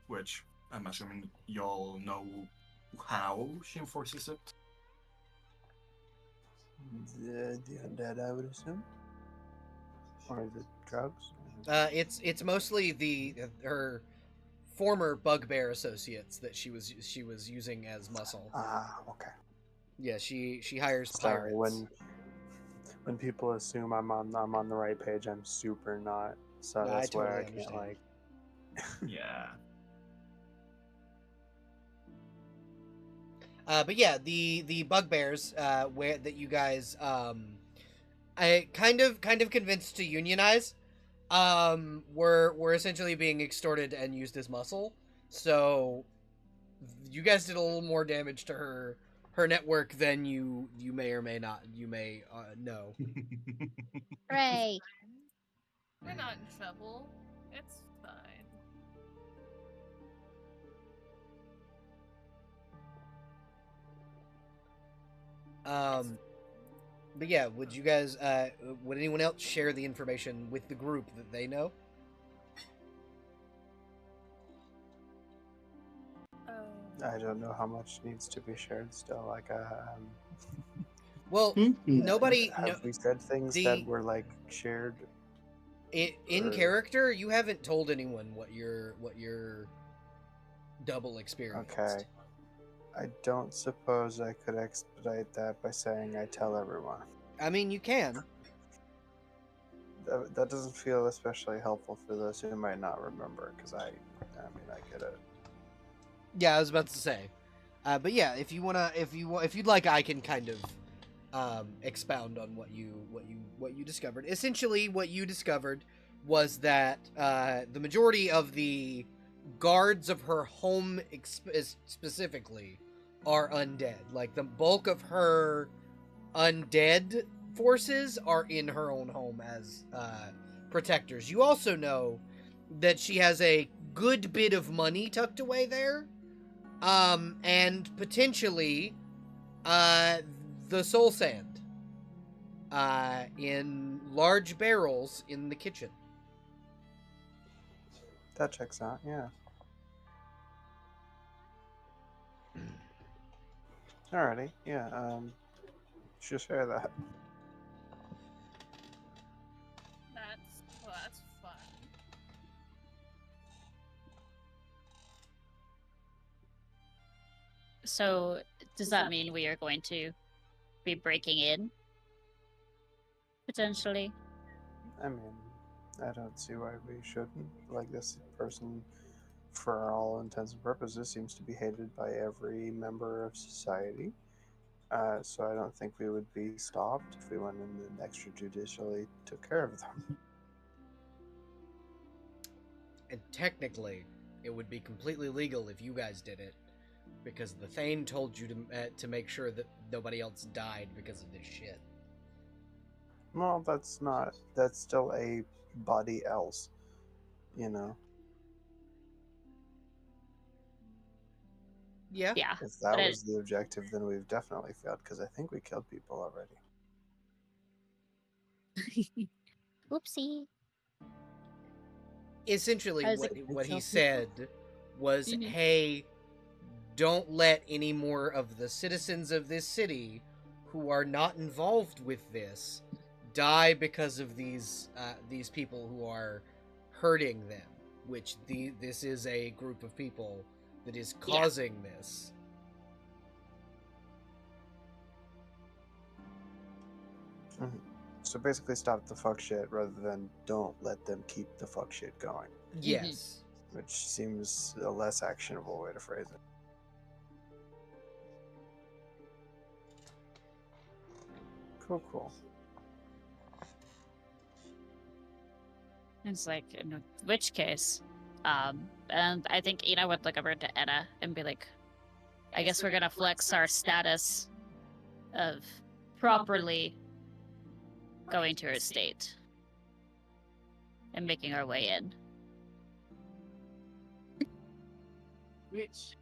which I'm assuming y'all know how she enforces it. The undead, I would assume, or the drugs. It's mostly her former bugbear associates that she was using as muscle. Ah, okay. Yeah, she hires Sorry, pirates. when people assume I'm on the right page, I'm super not. So No, I that's why totally I can't understand. Yeah. But yeah, the bugbears where that you guys I kind of convinced to unionize were essentially being extorted and used as muscle. So you guys did a little more damage to her network than you may or may not know. Hooray! We're not in trouble. It's fine. But yeah, would you guys would anyone else share the information with the group that they know? I don't know how much needs to be shared still. Like, Well, nobody. have we said things the- that were like shared? In Or- character, you haven't told anyone what your double experienced. Okay. I don't suppose I could expedite that by saying I tell everyone. I mean, you can. That doesn't feel especially helpful for those who might not remember, because I get it. Yeah, I was about to say. But yeah, if you'd like, I can kind of expound on what you discovered. Essentially, what you discovered was that the majority of the guards of her home specifically are undead. Like the bulk of her undead forces are in her own home as protectors. You also know that she has a good bit of money tucked away there, and potentially the soul sand in large barrels in the kitchen. That checks out, yeah. Alrighty, yeah, should share that. That's fun. So, does that mean we are going to be breaking in? Potentially. I mean, I don't see why we shouldn't. Like, this person, for all intents and purposes, seems to be hated by every member of society. So I don't think we would be stopped if we went in and extrajudicially took care of them. And technically, it would be completely legal if you guys did it, because the Thane told you to make sure that nobody else died because of this shit. Well, that's still a body else, you know? Yeah. Yeah. If that But was the objective, then we've definitely failed, because I think we killed people already. Oopsie. Essentially, I was what he like- said was, Mhm. hey, don't let any more of the citizens of this city who are not involved with this die because of these people who are hurting them, which this is a group of people that is causing this. So basically, stop the fuck shit rather than don't let them keep the fuck shit going, Yes. which seems a less actionable way to phrase it. Cool. It's like, in which case, and I think Ina would look over to Enna and be like, I guess we're gonna flex our status of properly going to her estate and making our way in. Which.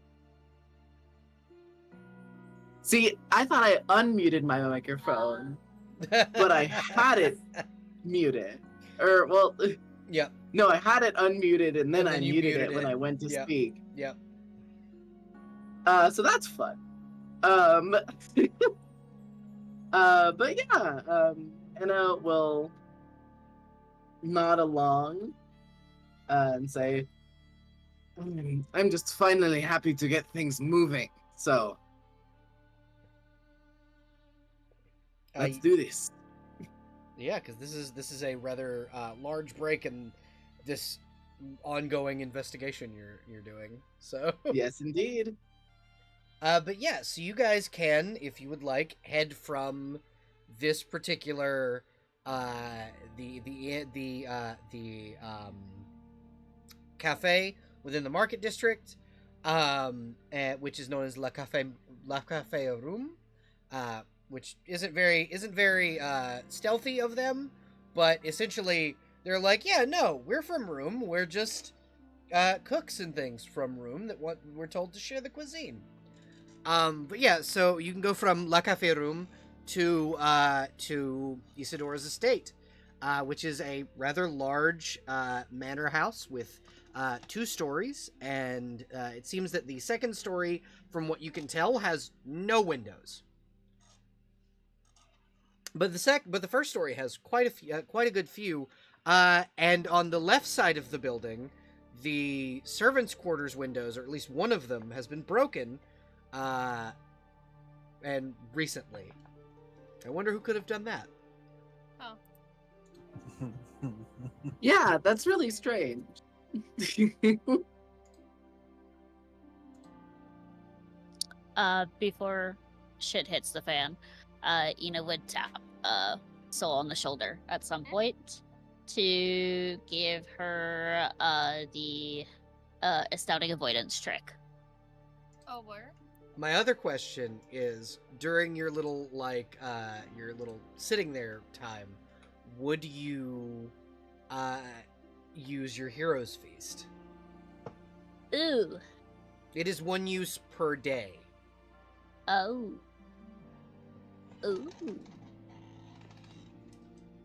See, I thought I unmuted my microphone, but I had it muted. Or, well, Yep. no, I had it unmuted and then And then I you muted muted it when it. I went to Yep. speak. Yep. So that's fun. But yeah, Anna will nod along and say, I'm just finally happy to get things moving. So let's do this. Yeah, because this is a rather large break in this ongoing investigation you're doing. So Yes, indeed. but yeah, so you guys can, if you would like, head from this particular the cafe within the market district, which is known as La Cafe Room, which isn't very stealthy of them, but essentially they're like, yeah, no, we're from Room, we're just cooks and things from Room that we're told to share the cuisine. But yeah, so you can go from La Cafe Room to Isidora's estate, which is a rather large manor house with 2 stories, and it seems that the second story, from what you can tell, has no windows. But the first story has quite a good few, and on the left side of the building, the servants' quarters windows, or at least one of them, has been broken. And recently. I wonder who could have done that. Oh. Yeah, that's really strange. Before shit hits the fan, Ina would tap Soul on the shoulder at some point to give her the astounding avoidance trick. Oh, where? My other question is, during your little sitting there time, would you use your hero's feast? Ooh. It is 1 use per day. Oh. Ooh.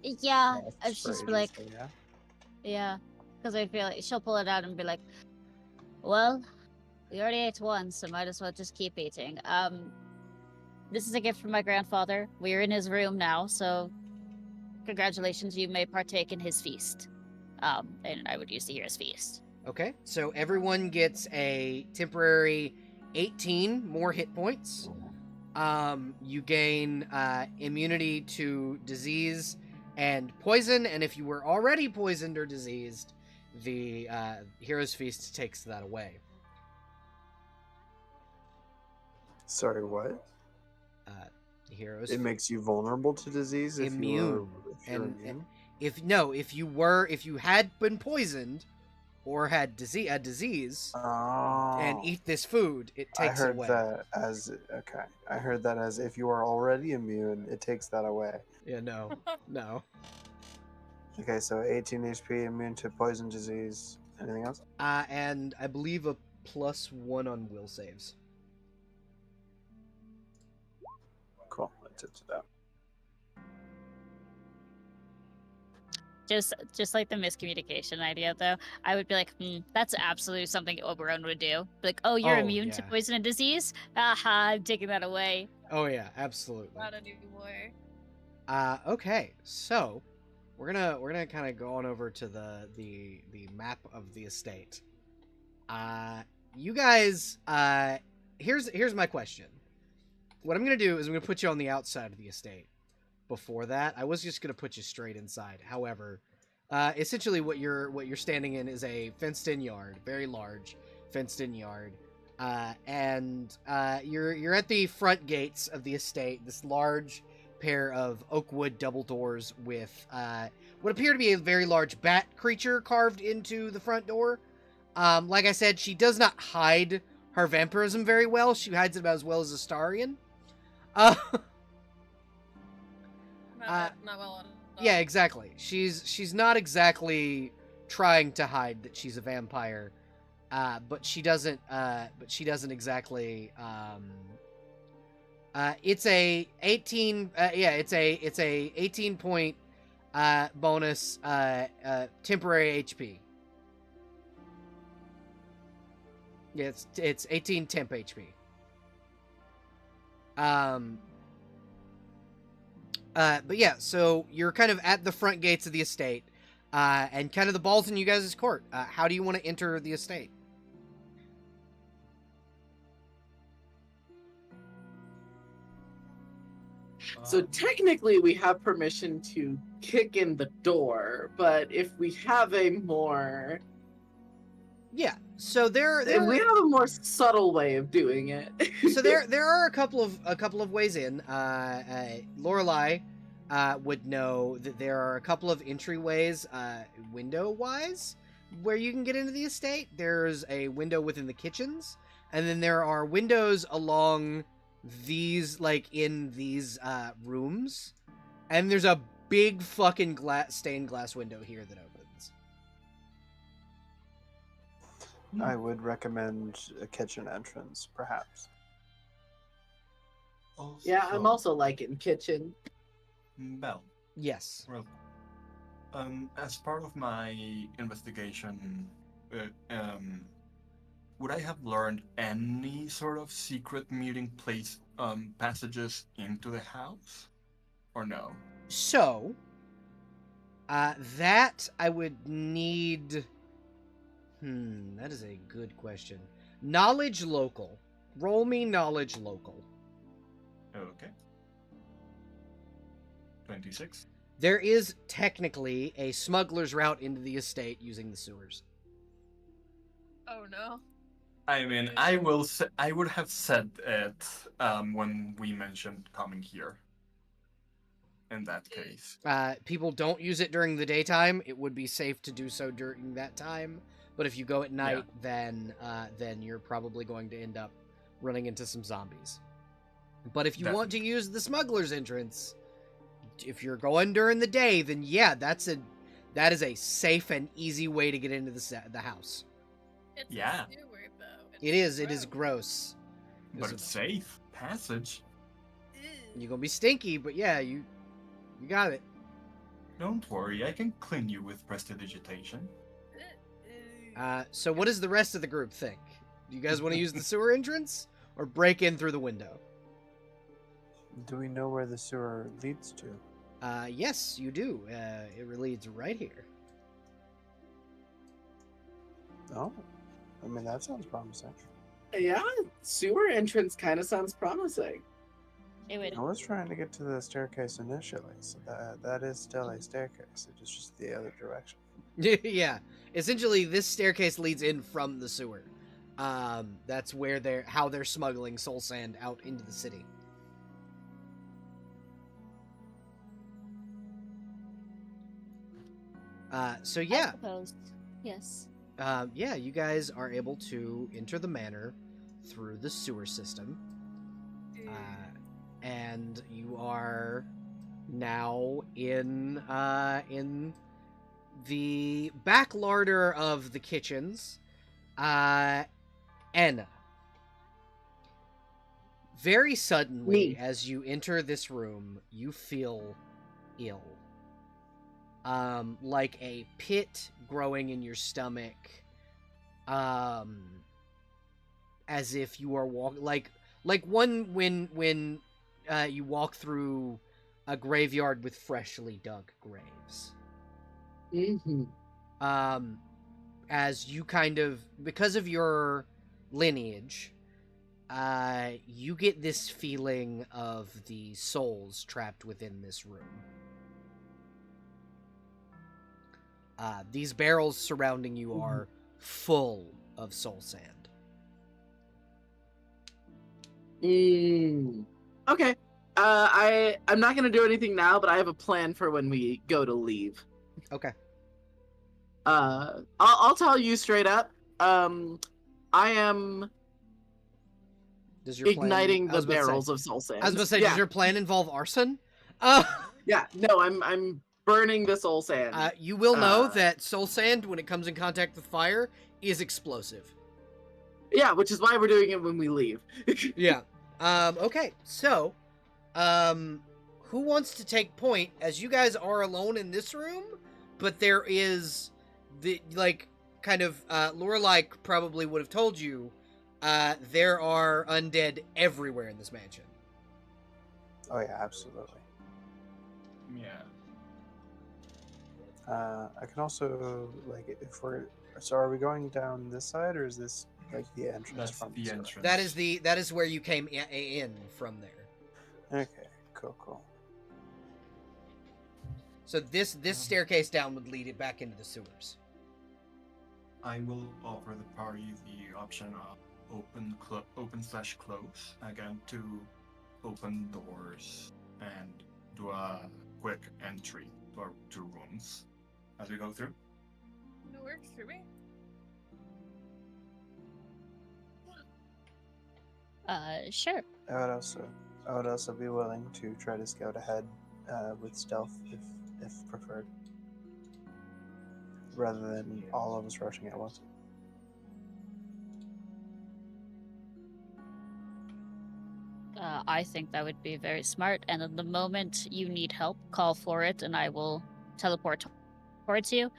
Yeah, Lasts it's for just ages, like, so yeah. yeah. Because I feel like she'll pull it out and be like, well, we already ate once, so might as well just keep eating. This is a gift from my grandfather. We're in his room now, so congratulations, you may partake in his feast. And I would use the year's feast. Okay, so everyone gets a temporary 18 more hit points. You gain immunity to disease and poison, and if you were already poisoned or diseased, the Hero's Feast takes that away. Sorry, what? Hero's It makes you vulnerable to disease if Immune. you're And immune. if you had been poisoned or had a disease and Oh, eat this food, it I takes it heard away. that as okay. I heard that as if you are already immune, it takes that away. Yeah, no. Okay, so 18 HP, immune to poison, disease. Anything else? And I believe a +1 on will saves. Cool. That's it to that. Just like the miscommunication idea, though, I would be like, that's absolutely something Oberon would do. Like, oh, you're Oh, immune to yeah. poison and disease? Aha, I'm taking that away. Oh yeah, absolutely. Not anymore. Okay, so we're gonna kind of go on over to the map of the estate. You guys, here's my question. What I'm gonna do is I'm gonna put you on the outside of the estate. Before that, I was just gonna put you straight inside. However, essentially what you're standing in is a fenced-in yard, very large fenced-in yard, and you're at the front gates of the estate. This large pair of oak wood double doors with what appear to be a very large bat creature carved into the front door. Like I said, she does not hide her vampirism very well. She hides it about as well as Astarion. Not well at all. Yeah, exactly. She's not exactly trying to hide that she's a vampire, but she doesn't. But she doesn't exactly. It's a 18. It's a 18 point bonus temporary HP. Yeah, it's 18 temp HP. But yeah, so you're kind of at the front gates of the estate, and kind of the ball's in you guys' court. How do you want to enter the estate? So technically, we have permission to kick in the door, but if we have a more, Yeah, so if we have a more subtle way of doing it. so there are a couple of ways in. Lorelai would know that there are a couple of entryways, window wise, where you can get into the estate. There's a window within the kitchens, and then there are windows along these, like in these rooms, and there's a big fucking stained glass window here that opens. I would recommend a kitchen entrance, perhaps. Yeah, I'm also liking kitchen. Bell. Yes. Well, as part of my investigation, would I have learned any sort of secret meeting place passages into the house, or no? So, that I would need. That is a good question. Knowledge local. Roll me knowledge local. Okay. 26. There is technically a smuggler's route into the estate using the sewers. Oh no. I mean, I would have said it when we mentioned coming here. In that case. People don't use it during the daytime. It would be safe to do so during that time. But if you go at night, then you're probably going to end up running into some zombies. But if you want to use the smuggler's entrance, if you're going during the day, then yeah, that is a safe and easy way to get into the house. It's Yeah. a sewer. It is. It is gross. But it's safe. Passage. You're gonna be stinky, but yeah, you got it. Don't worry, I can clean you with prestidigitation. So what does the rest of the group think? Do you guys want to use the sewer entrance or break in through the window? Do we know where the sewer leads to? Yes, you do. It leads right here. Oh, I mean, that sounds promising. Yeah, sewer entrance kind of sounds promising. It would. I was trying to get to the staircase initially, so that is still a staircase. It's just the other direction. Yeah. Essentially, this staircase leads in from the sewer. That's where how they're smuggling soul sand out into the city. So I yeah, suppose. Yes. yeah, you guys are able to enter the manor through the sewer system, and you are now in the back larder of the kitchens. Anna. Very suddenly, Me. as you enter this room, you feel ill. Like a pit growing in your stomach. As if you are like when you walk through a graveyard with freshly dug graves. Mm-hmm. As you kind of, because of your lineage, you get this feeling of the souls trapped within this room. These barrels surrounding you are full of soul sand. Okay. I'm not gonna do anything now, but I have a plan for when we go to leave. Okay. I'll tell you straight up. I am Does your igniting plan, the barrels of soul sand. I was about to say, yeah. does your plan involve arson? Yeah. No, I'm burning the soul sand. You will know that soul sand, when it comes in contact with fire, is explosive. Yeah, which is why we're doing it when we leave. Yeah. Okay, so, who wants to take point, as you guys are alone in this room, but there is Lorelai probably would have told you, there are undead everywhere in this mansion. Oh yeah, absolutely. Yeah. I can also, like, so are we going down this side, or is this like the entrance That's from the sewer? entrance. That is where you came in from there. Okay, cool. So this staircase down would lead it back into the sewers. I will offer the party the option of open/close again to open doors and do a quick entry to our 2 rooms as we go through. It works for me. Sure. I would also be willing to try to scout ahead with stealth if preferred, rather than all of us rushing at once. I think that would be very smart. And at the moment you need help, call for it, and I will teleport towards you,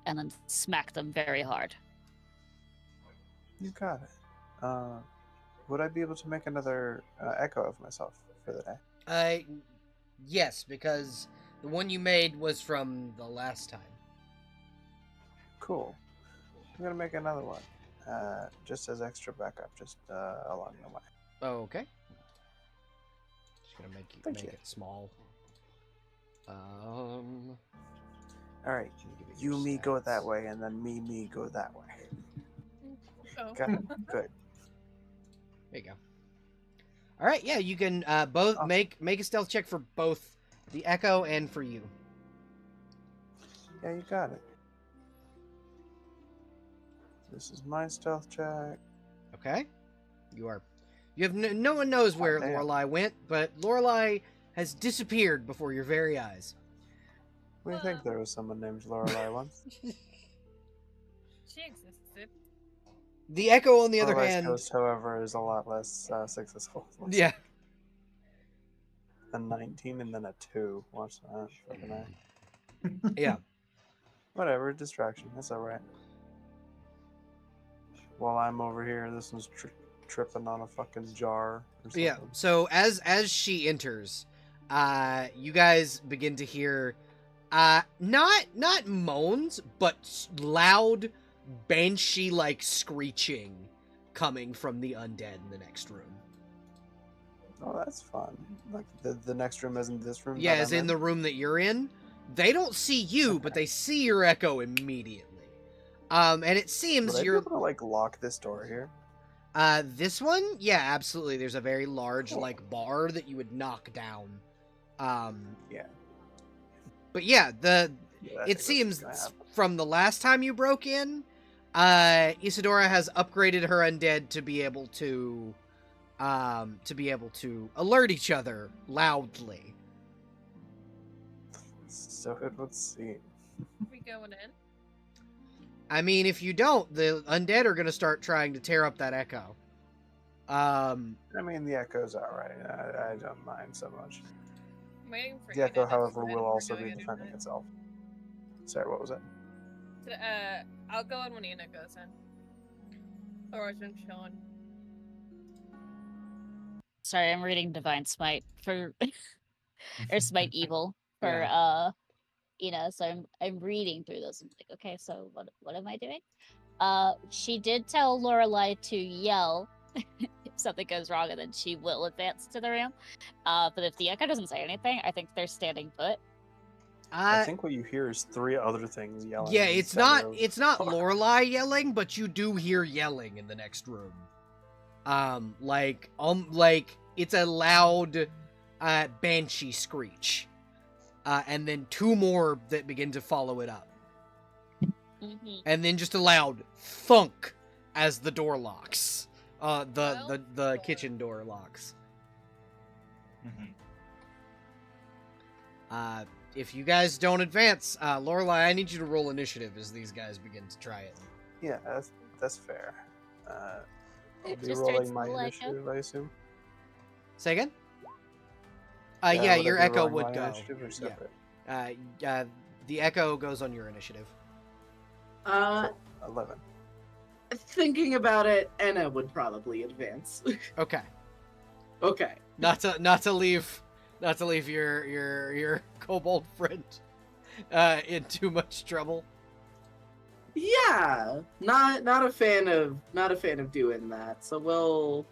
and then smack them very hard. You got it. Would I be able to make another echo of myself for the day? Yes, because the one you made was from the last time. Cool. I'm gonna make another one, just as extra backup, just along the way. Okay. Just gonna make Thank you. it small. All right, Can you give it you your me go that stats? way, and then me go that way. Oh. Got it. Good. There you go. All right, yeah, you can both Awesome. make a stealth check for both the Echo and for you. Yeah, you got it. This is my stealth check. Okay. You have no one knows where damn. Lorelai went, but Lorelai has disappeared before your very eyes. We think there was someone named Lorelai once. She existed. The echo, on the other Otherwise hand, Ghost, however, is a lot less successful. Looks yeah. like a 19 and then a 2. Watch that. Fucking A. Yeah. Whatever, distraction. That's alright. While I'm over here, this one's tripping on a fucking jar or something. Yeah. So as she enters, you guys begin to hear, not moans, but loud, banshee-like screeching coming from the undead in the next room. Oh, that's fun. Like the next room isn't this room. Yeah, that as I'm in the room that you're in. They don't see you, but they see your echo immediately. And it seems Would I be you're able to like lock this door here? this one, yeah, absolutely. There's a very large Cool. like bar that you would knock down. Yeah. But yeah, Yeah, I think it that's seems what's gonna happen. from the last time you broke in, Isadora has upgraded her undead to be able to alert each other loudly. So it would seem. We going in? I mean, if you don't, the undead are gonna start trying to tear up that echo. I mean, the echo's alright. I don't mind so much. I'm waiting for The Ina echo, to however, decide if will we're also going be in or defending not. itself. Sorry, what was it? I'll go in when Ina goes in. Otherwise, I'm chilling. Sorry, I'm reading Divine Smite for or Smite Evil for Yeah. so I'm reading through this. I'm like, okay, so what am I doing? She did tell Lorelai to yell if something goes wrong, and then she will advance to the room. But if the echo doesn't say anything, I think they're standing put. I think what you hear is 3 other things yelling. Yeah, in it's the center of it's not the door. Lorelai yelling, but you do hear yelling in the next room. Like it's a loud banshee screech. And then 2 more that begin to follow it up. Mm-hmm. And then just a loud thunk as the door locks. The kitchen door locks. If you guys don't advance, Lorelai, I need you to roll initiative as these guys begin to try it. Yeah, that's fair. I'll It be just rolling turns my to like initiative, I assume. Say again? Would Yeah, I your be echo rolling would my go. initiative or separate? The echo goes on your initiative. 11. Thinking about it, Anna would probably advance. Okay. Okay. Not to leave your kobold friend in too much trouble. Yeah, not a fan of doing that. So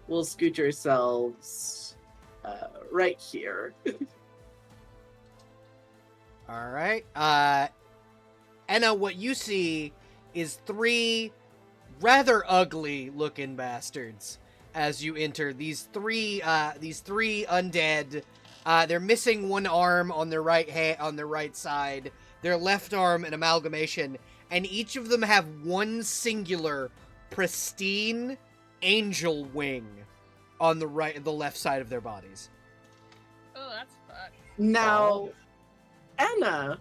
we'll scoot ourselves right here. All right. Anna, what you see is 3 rather ugly looking bastards as you enter. These three undead. They're missing one arm on their right side. Their left arm an amalgamation, and each of them have one singular, pristine angel wing on the left side of their bodies. Oh, that's fucked. Now, Anna,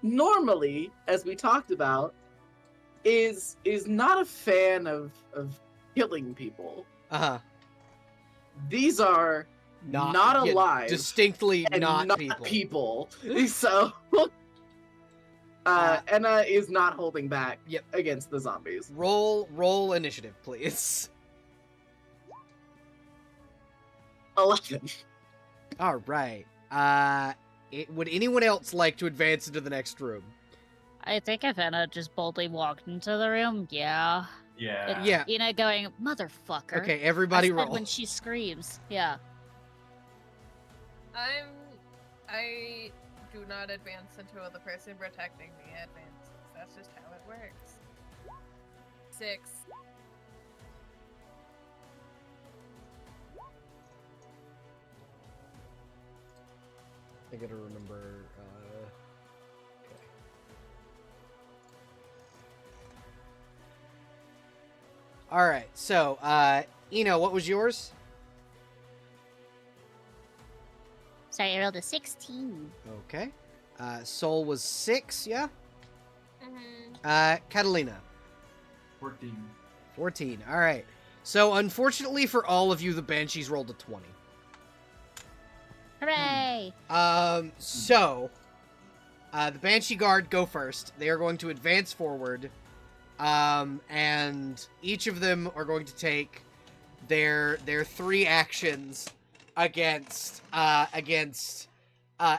normally, as we talked about, is not a fan of killing people. Uh-huh. These are not alive, distinctly and not people. So Anna is not holding back against the zombies. Roll initiative, please. 11. All right. Would anyone else like to advance into the next room? I think if Anna just boldly walked into the room, yeah. Yeah. Yeah. Going, motherfucker. Okay, everybody I said roll. when she screams. Yeah. I do not advance until the person protecting me advances. That's just how it works. 6. I gotta remember. Okay. All right. So, Eno, what was yours? Sorry, I rolled a 16. Okay. Soul was 6. Yeah. Mm-hmm. Catalina. 14. 14. All right. So unfortunately for all of you, the Banshees rolled a 20. Hooray! So the Banshee Guard go first. They are going to advance forward, and each of them are going to take their 3 actions against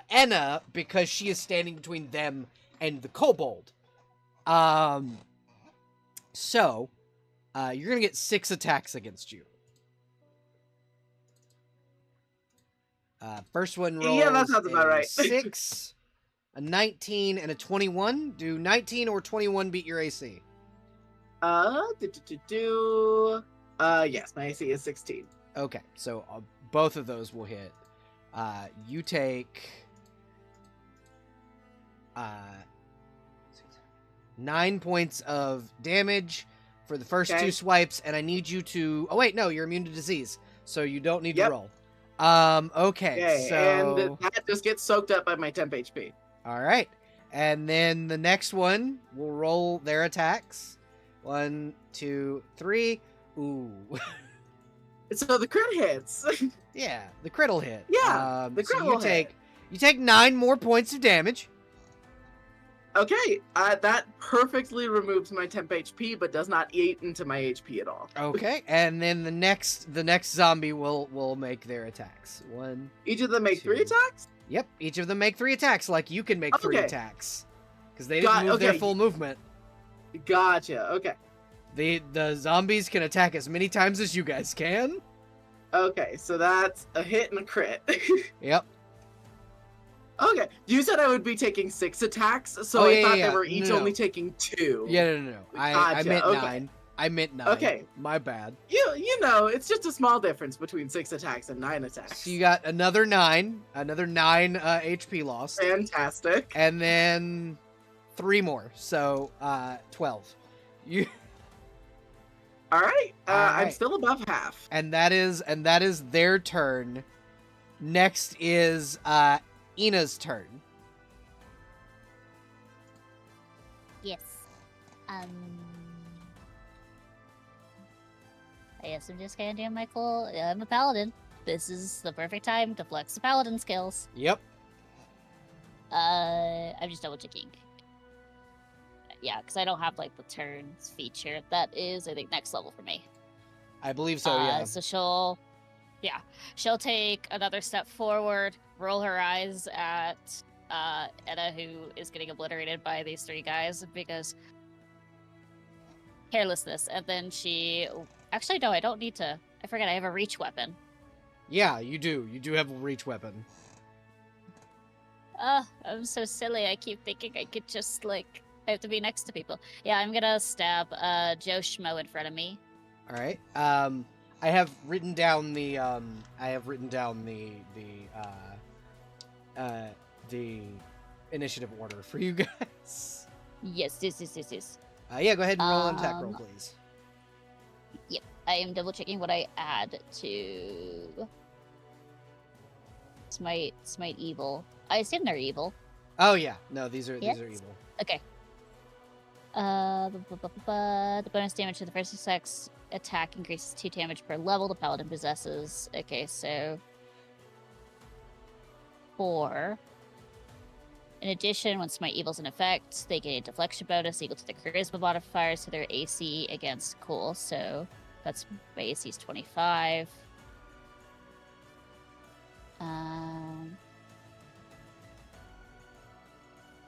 Enna, because she is standing between them and the kobold. So you're gonna get 6 attacks against you. First one rolls Yeah, that sounds about a right. 6, a 19, and a 21. Do 19 or 21 beat your AC? Yes, my AC is 16. Okay, so both of those will hit. You take 9 points of damage for the first 2 swipes, and I need you to... Oh, wait, no, you're immune to disease, so you don't need to roll. Okay, so... And that just gets soaked up by my temp HP. All right. And then the next one will roll their attacks. 1, 2, 3. Ooh. So the crit hits. Yeah, the crit will hit. Yeah, the crit will hit. You take 9 more points of damage. Okay, that perfectly removes my temp HP, but does not eat into my HP at all. Okay, and then the next zombie will make their attacks. 1. Each of them make 3 attacks? Yep, each of them make 3 attacks, like you can make 3 Okay. attacks. Because they didn't move their full movement. Gotcha, okay. The zombies can attack as many times as you guys can. Okay, so that's a hit and a crit. Yep. Okay, you said I would be taking 6 attacks, so Oh, I yeah, thought yeah, they were no, each no. only taking 2. Yeah, no. I Gotcha, meant okay. 9. I meant 9. Okay. My bad. You know, it's just a small difference between 6 attacks and 9 attacks. So you got another 9 HP lost. Fantastic. And then 3 more. So 12. You All right, All I'm right. still above half. and that is their turn. Next is Ina's turn. Yes. I guess I'm just gonna do my cool. I'm a paladin. This is the perfect time to flex the paladin skills. Yep. I'm just double checking. Yeah, because I don't have like the turns feature. That is, I think, next level for me. I believe so, yeah. So she'll take another step forward, roll her eyes at Edda, who is getting obliterated by these 3 guys because carelessness, and then she. Actually, no, I don't need to. I forget I have a reach weapon. Yeah, you do. You do have a reach weapon. I'm so silly. I keep thinking I could just like I have to be next to people. Yeah, I'm gonna stab Joe Schmo in front of me. All right. I have written down the initiative order for you guys. Yes. Yeah, go ahead and roll an attack roll, please. Yep, I am double checking what I add to Smite evil. I assume they're evil. Oh yeah, no, these are Yes? evil. Okay. The bonus damage to the first attack increases 2 damage per level the paladin possesses. Okay, so 4. In addition, when Smite Evil's in effect, they gain a deflection bonus equal to the charisma modifiers to their AC against cool. So that's my AC is 25.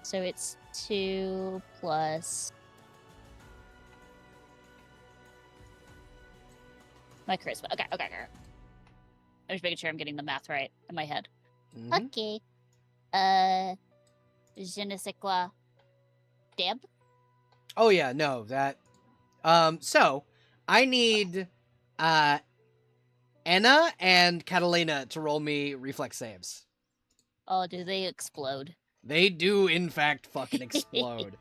So it's 2 plus my charisma. Okay. I'm just making sure I'm getting the math right in my head. Mhm. Okay. Je ne sais quoi. Deb? Oh yeah, no, that. So I need Anna and Catalina to roll me reflex saves. Oh, do they explode? They do, in fact, fucking explode.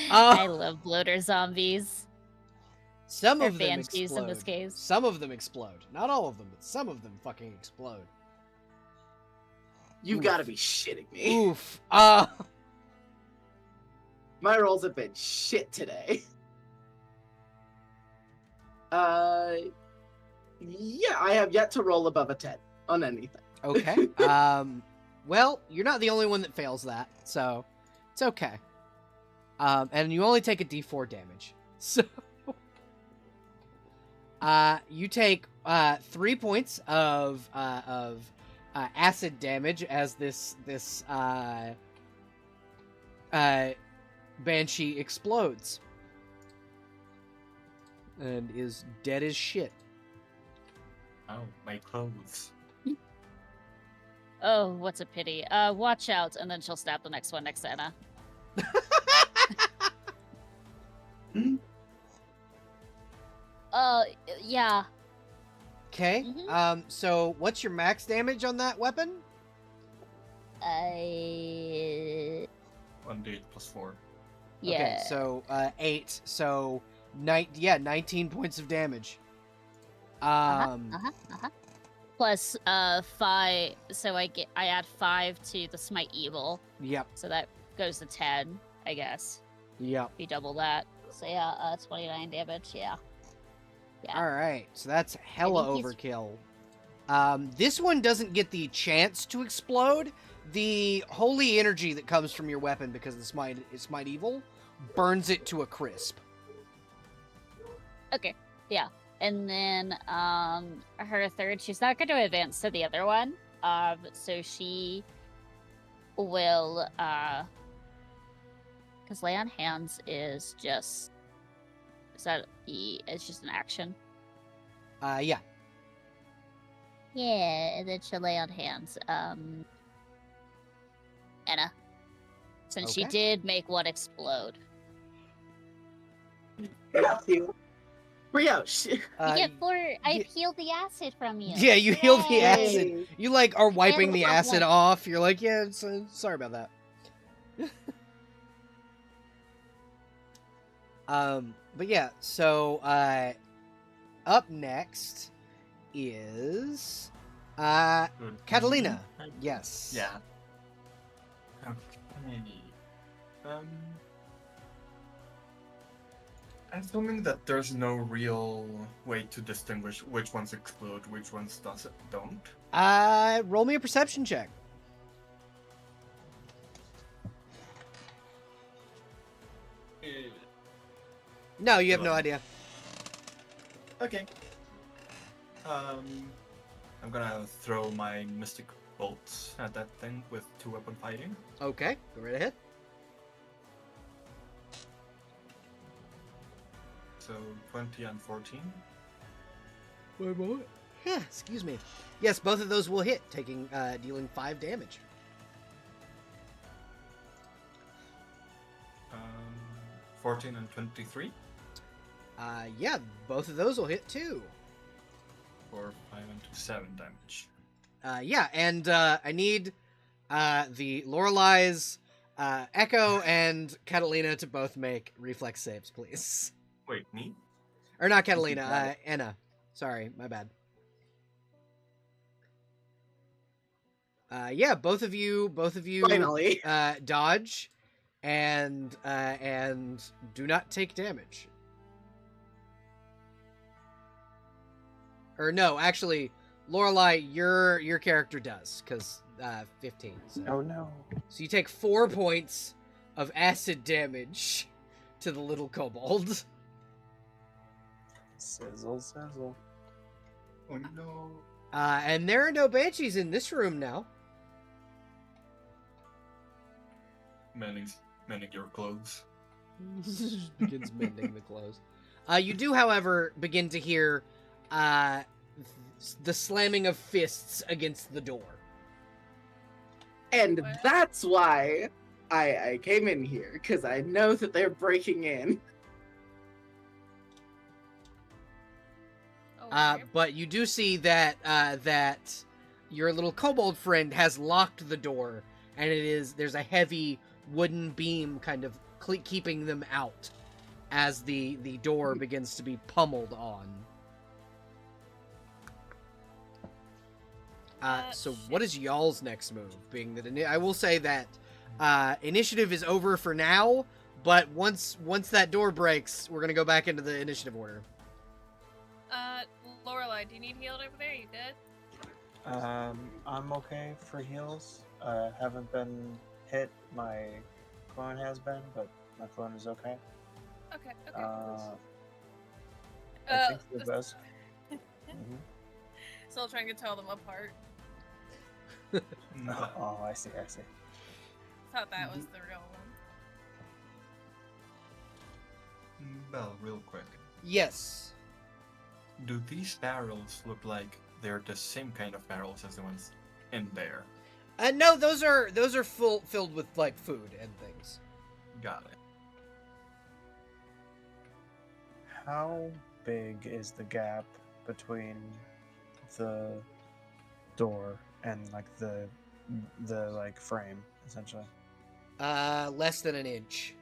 I love bloater zombies. Some Or of them banshees explode. in this case. Some of them explode. Not all of them, but some of them fucking explode. You've Oof. got to be shitting me. Oof. My rolls have been shit today. Yeah, I have yet to roll above a 10 on anything. Okay. Well, you're not the only one that fails that, so it's okay. And you only take a D4 damage. So, you take 3 points of acid damage as this banshee explodes and is dead as shit. Oh, my clothes. Oh, what's a pity. Watch out, and then she'll stab the next one next to Anna. Yeah. Okay. Mhm. So what's your max damage on that weapon? 1d8 plus 4. Yeah. Okay, so 8. So 19 points of damage. Plus 5, so I add 5 to the smite evil, Yep. so that goes to 10, I guess. Yep. We double that. So yeah, 29 damage, yeah. Yeah. All right. So that's hella think he's- overkill. This one doesn't get the chance to explode. The holy energy that comes from your weapon because the smite evil burns it to a crisp. Okay, yeah. And then her third, she's not going to advance to the other one. So she will because lay on hands is just it's just an action. Yeah. Yeah, and then she'll lay on hands. Anna. Since she Okay. did make one explode. Thank you. Brioche. You get 4. I y- peeled the acid from you. Yeah, you healed the Yay. acid. Yay. You like are wiping And the one acid point. off. You're like, yeah, sorry about that. But yeah, so up next is Good. Catalina. Mhm. Yes. Yeah. Okay. Assuming that there's no real way to distinguish which ones explode, which ones don't. Roll me a perception check. No, you have no idea. Okay. I'm gonna throw my mystic bolts at that thing with 2-weapon fighting. Okay, go right ahead. So 20 and 14. Wait a moment. Yeah, excuse me. Yes, both of those will hit, dealing 5 damage. 14 and 23 Yeah, both of those will hit too. for 5 and 7 damage. Yeah, and I need the Lorelei's, Echo, and Catalina to both make reflex saves, please. Wait, me? Or not Catalina, Got it. Anna. Sorry, my bad. Yeah, both of you Finally. dodge and do not take damage. Or no, actually, Lorelei, your character does, because 15. So. Oh no. So you take 4 points of acid damage to the little kobold. Sizzle, sizzle. Oh no. And there are no banshees in this room now. Mending your clothes. Just begins mending the clothes. You do, however, begin to hear the slamming of fists against the door. And What? that's why I came in here, because I know that they're breaking in. Okay. But you do see that that your little kobold friend has locked the door, and there's a heavy wooden beam kind of keeping them out as the door begins to be pummeled on. So what is y'all's next move? Being that I will say that initiative is over for now, but once that door breaks, we're gonna go back into the initiative order. Lorelai, do you need healed over there? You good? I'm okay for heals. Haven't been hit. My clone has been, but my clone is okay. Okay. I think the best. Still trying to tell them apart. Oh, I see. Thought that was the real one. Bell, real quick. Yes. Do these barrels look like they're the same kind of barrels as the ones in there? No, those are filled with like food and things. Got it. How big is the gap between the door and like the like frame essentially? Less than an inch.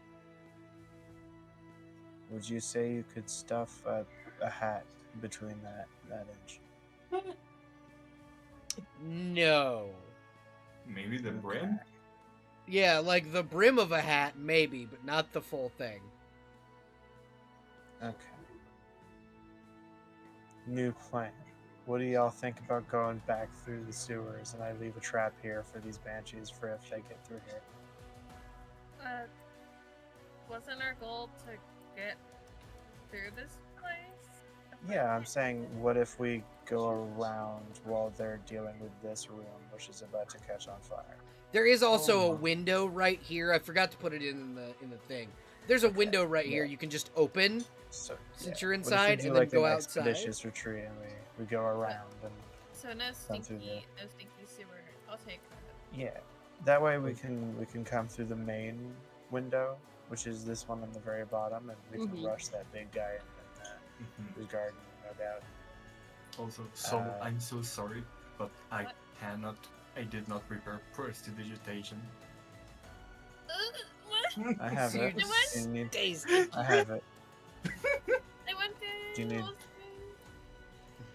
Would you say you could stuff a hat between that inch? No. Maybe the brim? Yeah, like the brim of a hat, maybe, but not the full thing. Okay. New plan. What do y'all think about going back through the sewers and I leave a trap here for these banshees for if they get through here? Wasn't our goal to get through this place? Yeah, I'm saying, what if we go around while they're dealing with this room, which is about to catch on fire? There is also Oh a my. window right here. I forgot to put it in the thing. There's a window right here yeah. you can just open So, since yeah. you're What if we inside do, and like then go an outside. expeditious retreat and we go around and So no Down through stinky sewer. I'll take that. yeah. That way we can come through the main window, which is this one on the very bottom, and we can rush that big guy who's guarding, no doubt. Also, so Uh, I'm so sorry, but I did not prepare prestidigitation. What? I have So it. you just You need- Tasty. I have it. I went to. Do you need-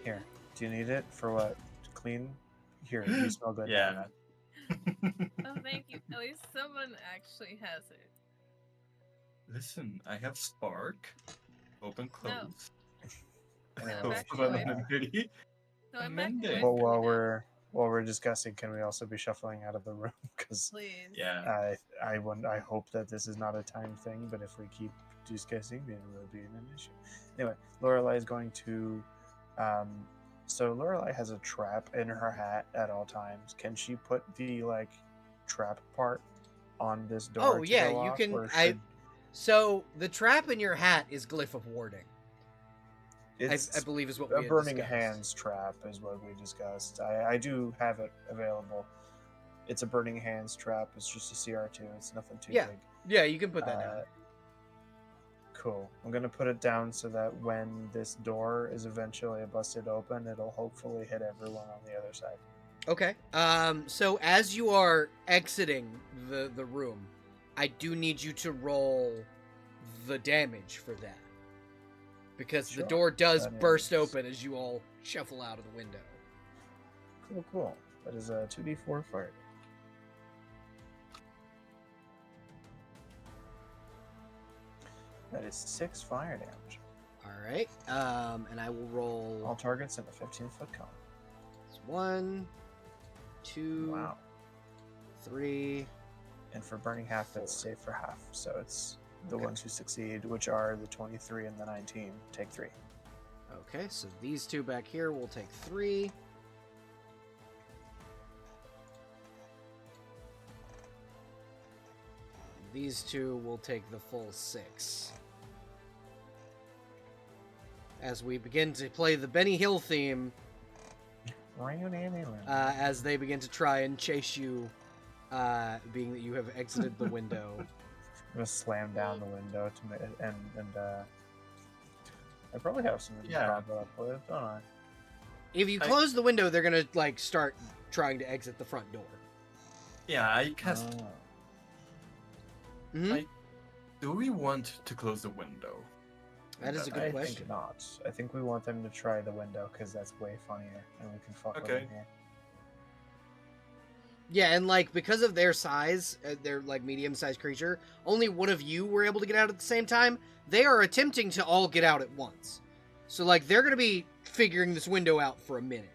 Here. Do you need it for what? Clean? Here, you smell good. Yeah. Oh, thank you. At least someone actually has it. Listen, I have Spark. Open close. Anyway, No, back Open away. amenity. So I'm back Amended. away But from while you now. we're discussing, can we also be shuffling out of the room? Because Please. Yeah. I hope that this is not a time thing. But if we keep discussing, then it will be an issue. Anyway, Lorelai is going to. So Lorelai has a trap in her hat at all times. Can she put the like trap part on this door? Oh to yeah, go you off, can. or I. should- So the trap in your hat is glyph of warding. It's I believe is what a we had burning discussed. hands trap is what we discussed. I do have it available. It's a burning hands trap. It's just a CR2. It's nothing too Yeah. big. Yeah, you can put that down. Cool. I'm gonna put it down so that when this door is eventually busted open, it'll hopefully hit everyone on the other side. Okay. So as you are exiting the room, I do need you to roll the damage for that. Because the Sure. door does That burst is- open as you all shuffle out of the window. Cool. That is a 2d4 fire. That is 6 fire damage. Alright. And I will roll All targets in a 15-foot cone. 1, 2, Wow. 3. And for burning half, it's safe for half. So it's the ones who succeed, which are the 23 and the 19, take 3. Okay, so these two back here will take 3. These two will take the full 6. As we begin to play the Benny Hill theme, as they begin to try and chase you, being that you have exited the window. I'm gonna slam down the window to and I probably have some to Yeah. prop it up with, don't I? If you close the window, they're gonna like start trying to exit the front door. Yeah, I cast. Oh. Mhm. Do we want to close the window? That is a I good question. think not. I think we want them to try the window because that's way funnier, and we can fuck with Okay. them here. Yeah, and like because of their size, they're like medium-sized creature. Only one of you were able to get out at the same time. They are attempting to all get out at once. So like they're gonna be figuring this window out for a minute.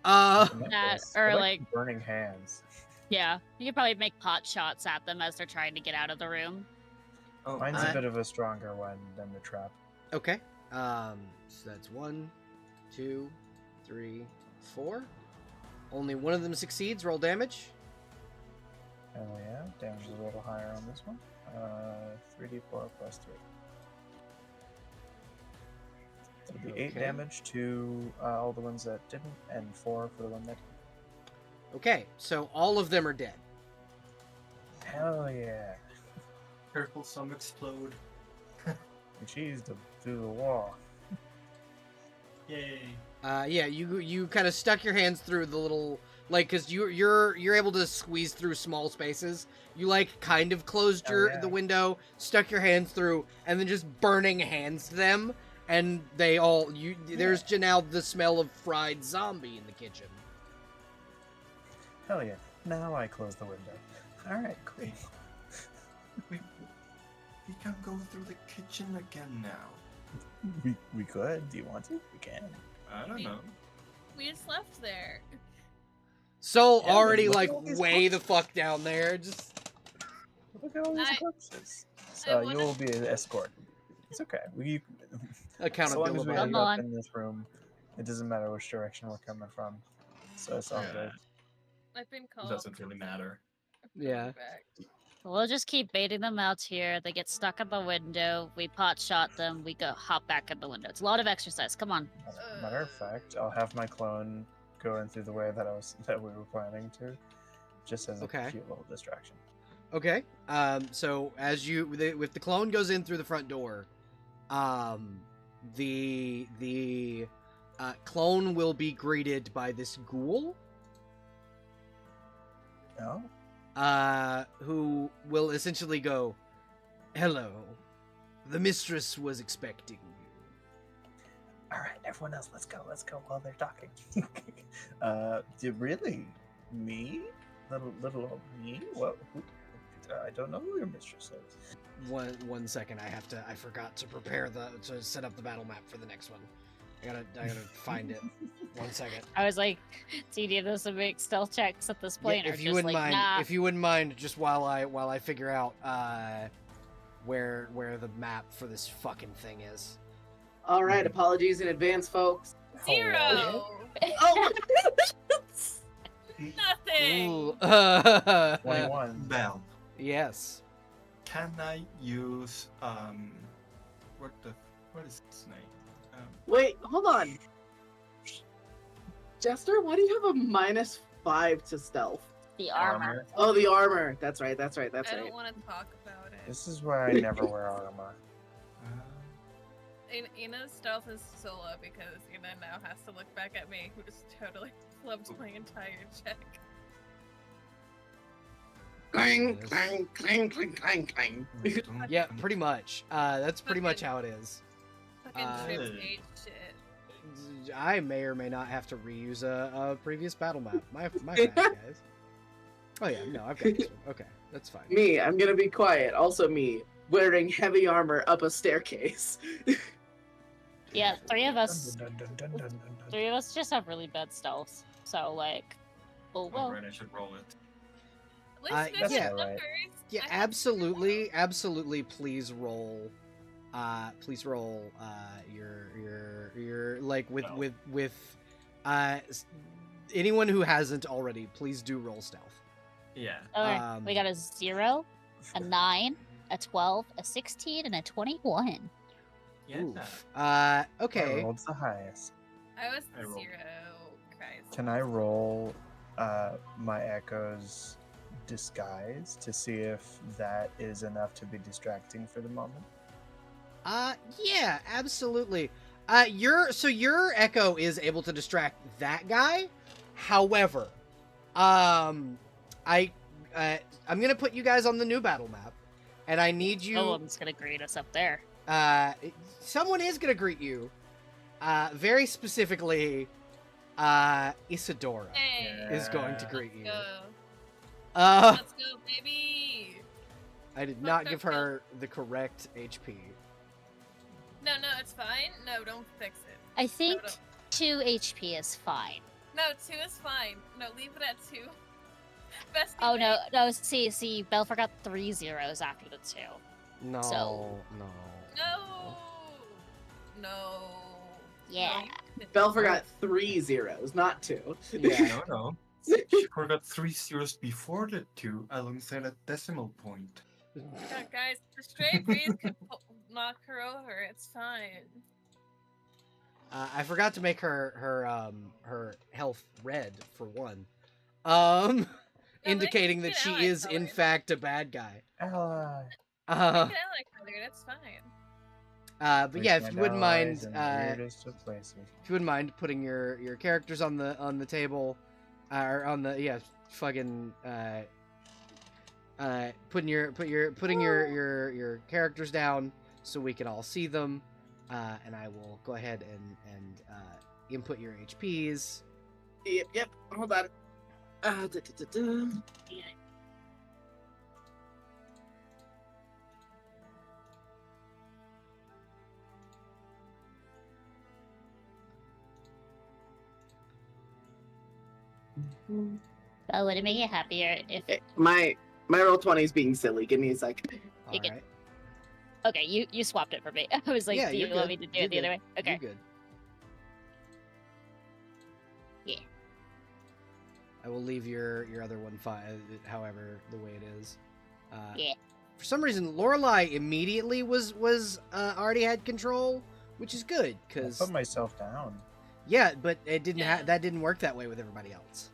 That, Nice. or I like, burning hands. yeah, you could probably make pot shots at them as they're trying to get out of the room. Oh, Mine's I- a bit of a stronger one than the trap. Okay. So that's 1, 2, 3, 4. Only one of them succeeds. Roll damage. Hell yeah. Damage is a little higher on this one. 3d4 plus 3. It'll be 8 Okay. damage to all the ones that didn't, and 4 for the one that. Okay, so all of them are dead. Hell yeah. careful, some explode. We cheesed them through the wall. Yay. Yeah, you kind of stuck your hands through the little like because you're able to squeeze through small spaces. You like kind of closed the window, stuck your hands through, and then just burning hands to them, and they all there's now the smell of fried zombie in the kitchen. Hell yeah. Now I close the window. Alright, cool. We can go through the kitchen again now. We could. Do you want to? We can. I don't know. We just left there. Soul Yeah, already look like at all these way the fuck down there. Just Look at all these I- corpses. I So wanna- you will be an escort. It's okay. So long as we accountability. end Come up on. in this room, it doesn't matter which direction we're coming from. So it's all Yeah. good. I've been It called. doesn't really matter. Yeah. Back. We'll just keep baiting them out here. They get stuck at the window. We pot shot them. We go hop back at the window. It's a lot of exercise. Come on. Matter of fact, I'll have my clone go in through the way that we were planning to, just as a Okay. cute little distraction. Okay. So as if the clone goes in through the front door, the clone will be greeted by this ghoul, No. who will essentially go, "Hello, the mistress was expecting you." All right, everyone else, let's go while they're talking. Really, me, little old me? What? I don't know who your mistress is. One second, I forgot to to set up the battle map for the next one. I gotta find it. 1 second. I was like, do you need us to make stealth checks at this point? Yeah, or if you just wouldn't like, mind, nah. if you wouldn't mind, just while I figure out where the map for this fucking thing is. All right, apologies in advance, folks. Zero. Oh, Nothing. Ooh. 21. Bell, Yes. can I use what is his name? wait, hold on. Jester, why do you have a -5 to stealth? The armor. Oh, the armor. That's right. That's I right. don't want to talk about it. This is why I never wear armor. Ina's stealth is so low because Ina now has to look back at me, who just totally flubbed my entire check. Clang, Yes. clang, clang, clang, clang, clang. Yeah, pretty much. That's pretty much how it is. Fucking trips Hey. ate shit. I may or may not have to reuse a previous battle map. My bad, guys. Oh yeah, no, I've got this one. Okay, that's fine. Me, I'm gonna be quiet. Also, me wearing heavy armor up a staircase. Yeah, three of us. Dun, dun, dun, dun, dun, dun, dun. Three of us just have really bad stealth. So like, oh well. Alright, I should roll it. At least yeah. there's numbers. Yeah, I have absolutely. Please roll. Your like with No. with anyone who hasn't already. Please do roll stealth. Yeah. Okay, we got a 0, a 9, a 12, a 16, and a 21. Yeah. Oof. I Okay. rolled the highest. I was I rolled. 0. Christ. Can I roll my Echo's disguise to see if that is enough to be distracting for the moment? Yeah, absolutely. Your echo is able to distract that guy. However, I'm gonna put you guys on the new battle map, and I need you. No one's gonna greet us up there. Someone is gonna greet you. Very specifically, Isadora Hey, is going to Yeah. greet you. go. Uh, Let's go, baby. I did not give her the correct HP. No, it's fine. No, don't fix it. I think no. 2 HP is fine. No, 2 is fine. No, leave it at 2. Best Oh no, see, Belle forgot 3 zeros after the 2. No, So- no. No. Yeah. Belle forgot 3 zeros, not 2. Yeah. No. She forgot 3 zeros before the 2 alongside a decimal point. Yeah, guys, the stray breeze could knock her over. It's fine. I forgot to make her health red for one, No, indicating make that it she ally is in colored. fact a bad guy. Ally. Make it ally colored. It's fine. But yeah, if We you find wouldn't allies mind, in the weirdest of places. if you wouldn't mind putting your characters on the table, or on the fucking putting your characters down so we can all see them, and I will go ahead and input your HPs. Yep. Hold on. Belle, would it make you happier if... My roll 20 is being silly. Give me a second. All You can- right, Okay, you swapped it for me. I was like, Yeah, do you you're want good. me to do You're it the other way? you're Okay. good. Yeah. I will leave your other one however the way it is. Yeah. For some reason, Lorelai immediately was already had control, which is good I because put myself down. yeah, but it didn't Yeah. that didn't work that way with everybody else.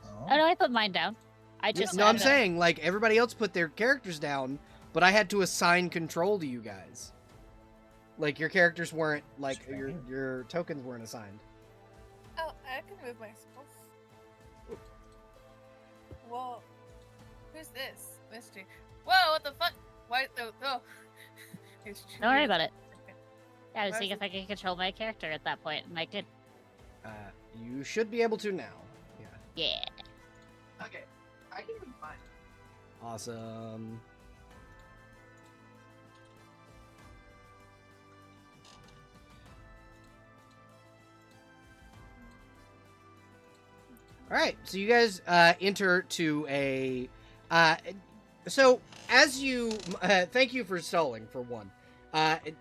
Oh. Oh no, I put mine down. I just No, I'm added a- saying like everybody else put their characters down, but I had to assign control to you guys. Like your characters weren't like Strange. your tokens weren't assigned. Oh, I can move myself. Whoa. Who's this? Mystery. Whoa, what the fuck? Why? Oh. It's Don't worry about it. Yeah, I was Why seeing is if I could control my character at that point, and I could. You should be able to now. Yeah. Yeah. Okay. I can move mine. Awesome. All right, so you guys enter to a. So as you, thank you for stalling for one.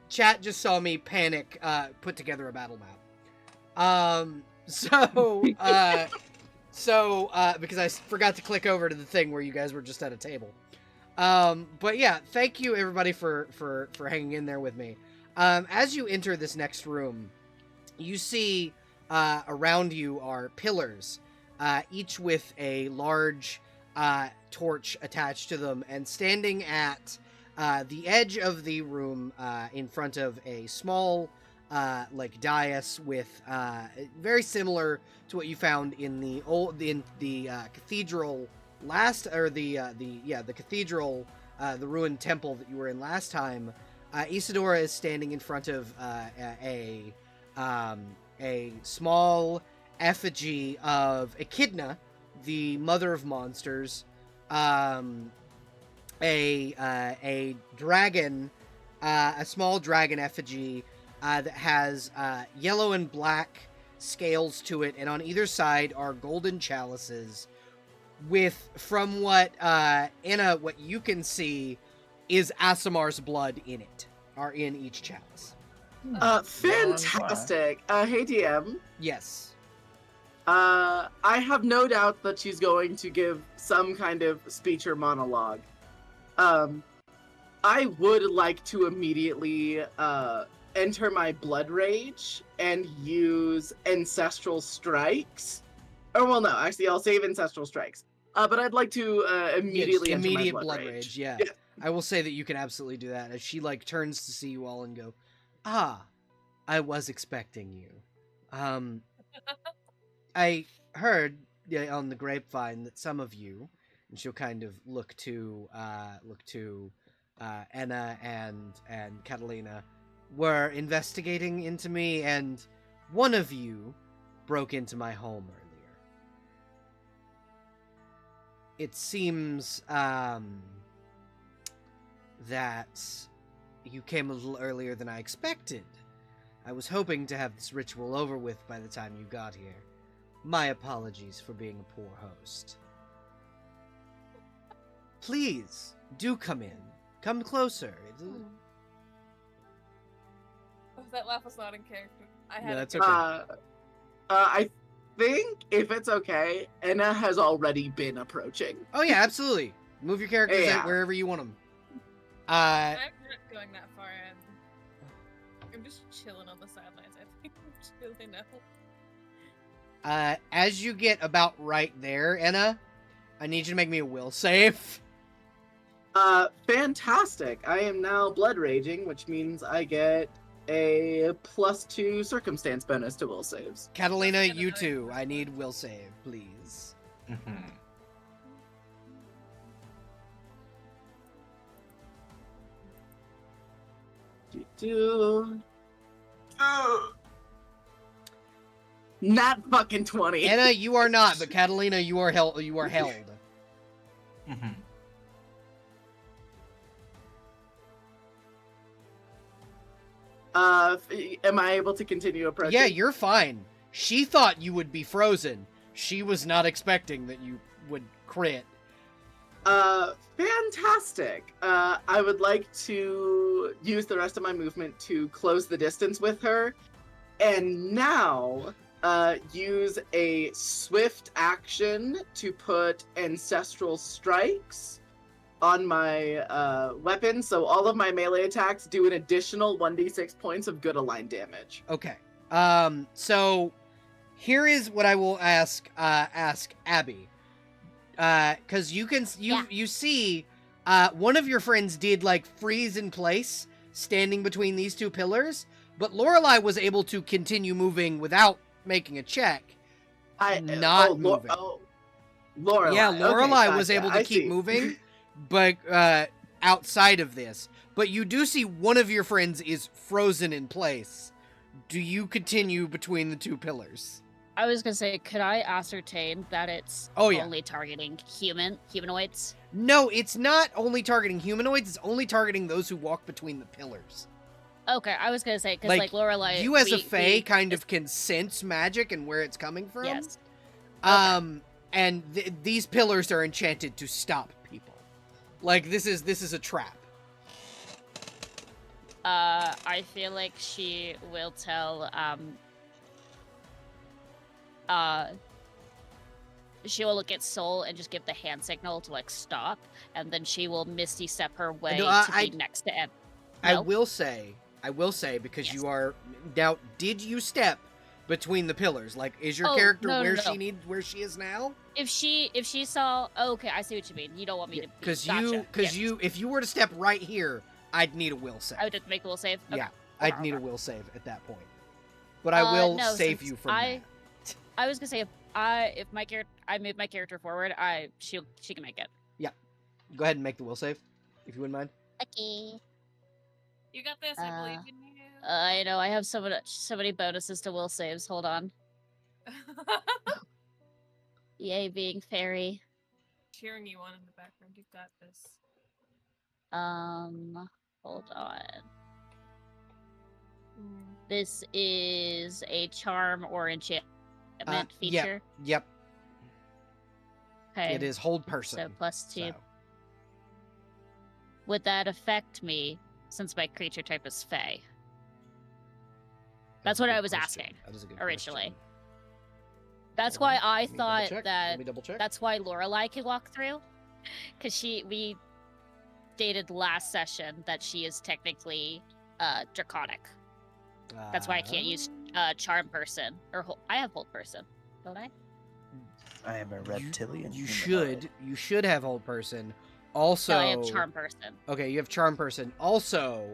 Chat just saw me panic, put together a battle map. Because I forgot to click over to the thing where you guys were just at a table. But yeah, thank you everybody for hanging in there with me. As you enter this next room, you see around you are pillars, each with a large torch attached to them, and standing at the edge of the room in front of a small like dais with very similar to what you found in the cathedral the cathedral, the ruined temple that you were in last time. Isadora is standing in front of a small effigy of Echidna, the mother of monsters, a dragon, a small dragon effigy that has yellow and black scales to it, and on either side are golden chalices with, from what Anna, what you can see, is Asimar's blood in it, are in each chalice. Fantastic. Hey DM. Yes. I have no doubt that she's going to give some kind of speech or monologue. I would like to immediately enter my blood rage and use ancestral strikes. Or well, no, actually, I'll save ancestral strikes. But I'd like to immediately enter immediate my blood rage. Yeah. Yeah. I will say that you can absolutely do that as she like turns to see you all and go, "Ah, I was expecting you. I heard on the grapevine that some of you," and she'll kind of look to Anna and Catalina, "were investigating into me, and one of you broke into my home earlier. It seems that you came a little earlier than I expected. I was hoping to have this ritual over with by the time you got here. My apologies for being a poor host. Please, do come in. Come closer. Oh, that laugh was not in character. I had No, it that's in- okay. I think, if it's okay, Enna has already been approaching. Oh yeah, absolutely. Move your characters Yeah. out wherever you want them. I'm not going that far in. I'm just chilling on the sidelines. I think I'm chilling out. As you get about right there, Enna, I need you to make me a will save. Fantastic. I am now blood raging, which means I get a +2 circumstance bonus to will saves. Catalina, Let's get you another too. first I one. need will save, please. Mhm. Do not fucking 20. Enna, you are not, but Catalina, you are held. You are held. Mhm. Am I able to continue approaching? Yeah, you're fine. She thought you would be frozen. She was not expecting that you would crit. Fantastic. I would like to use the rest of my movement to close the distance with her, and now use a swift action to put ancestral strikes on my weapon, so all of my melee attacks do an additional 1d6 points of good aligned damage. Okay. So here is what I will ask Abby. Cause you see, one of your friends did like freeze in place, standing between these two pillars, but Lorelai was able to continue moving without making a check. Not moving. Lorelai. Yeah, Lorelai Okay, was gotcha. able to I keep see. moving, but outside of this. But you do see one of your friends is frozen in place. Do you continue between the two pillars? I was gonna say, could I ascertain that it's Oh, yeah. only targeting humanoids? No, it's not only targeting humanoids, it's only targeting those who walk between the pillars. Okay, I was gonna say, because Like, like Lorelai, You as a we- fae we- kind of can sense magic and where it's coming from. Yes. And these pillars are enchanted to stop people. Like this is a trap. I feel like she will tell she will look at Soul and just give the hand signal to like stop, and then she will misty step her way No, to I- be next to Ed. I No? will say because Yes. you are now. Did you step between the pillars? Like, is your Oh, character no, where no, no. where she is now? If she saw, oh, okay, I see what you mean. You don't want me to. Because Gotcha. Yes. if you were to step right here, I'd need a will save. I would have to make a will save. Okay. Yeah, I'd Okay, need a okay. will save at that point. But I will no, save since you from I- that. I was gonna say if my character, I move my character forward, she can make it. Go ahead and make the will save, if you wouldn't mind. Okay. You got this. I believe in you. I know I have so many bonuses to will saves. Hold on. Yay, being fairy. Cheering you on in the background. You got this. Hold on. Mm. This is a charm or enchantment yeah. feature. Yep, Okay. it is hold person. So +2. so. Would that affect me since my creature type is Fey? That's a what good I was question. asking That is a good originally. question. That's Hold why on, I let me double thought check, that Let me double check. that's why Lorelai could walk through, because we stated last session that she is technically draconic. That's why I can't use charm person or I have hold person, don't I? I am a reptilian. You humanoid. should have hold person. Also, No, I have charm person. Okay, you have charm person. Also,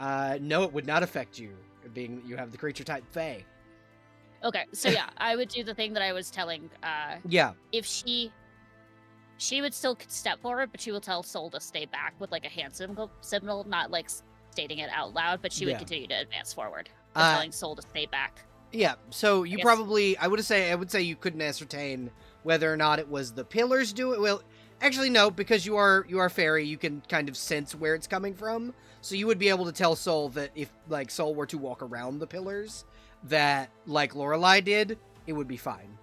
no, it would not affect you, being that you have the creature type Fey. Okay, so yeah, I would do the thing that I was telling. Yeah, If she would still step forward, but she will tell Soul to stay back with like a hand symbol, not like stating it out loud, but she would Yeah. continue to advance forward, but Uh, telling Soul to stay back. yeah. So you guess- probably, I would say you couldn't ascertain whether or not it was the pillars do it. Well, Actually, no, because you are fairy, you can kind of sense where it's coming from. So you would be able to tell Soul that if like Soul were to walk around the pillars, that like Lorelei did, it would be fine.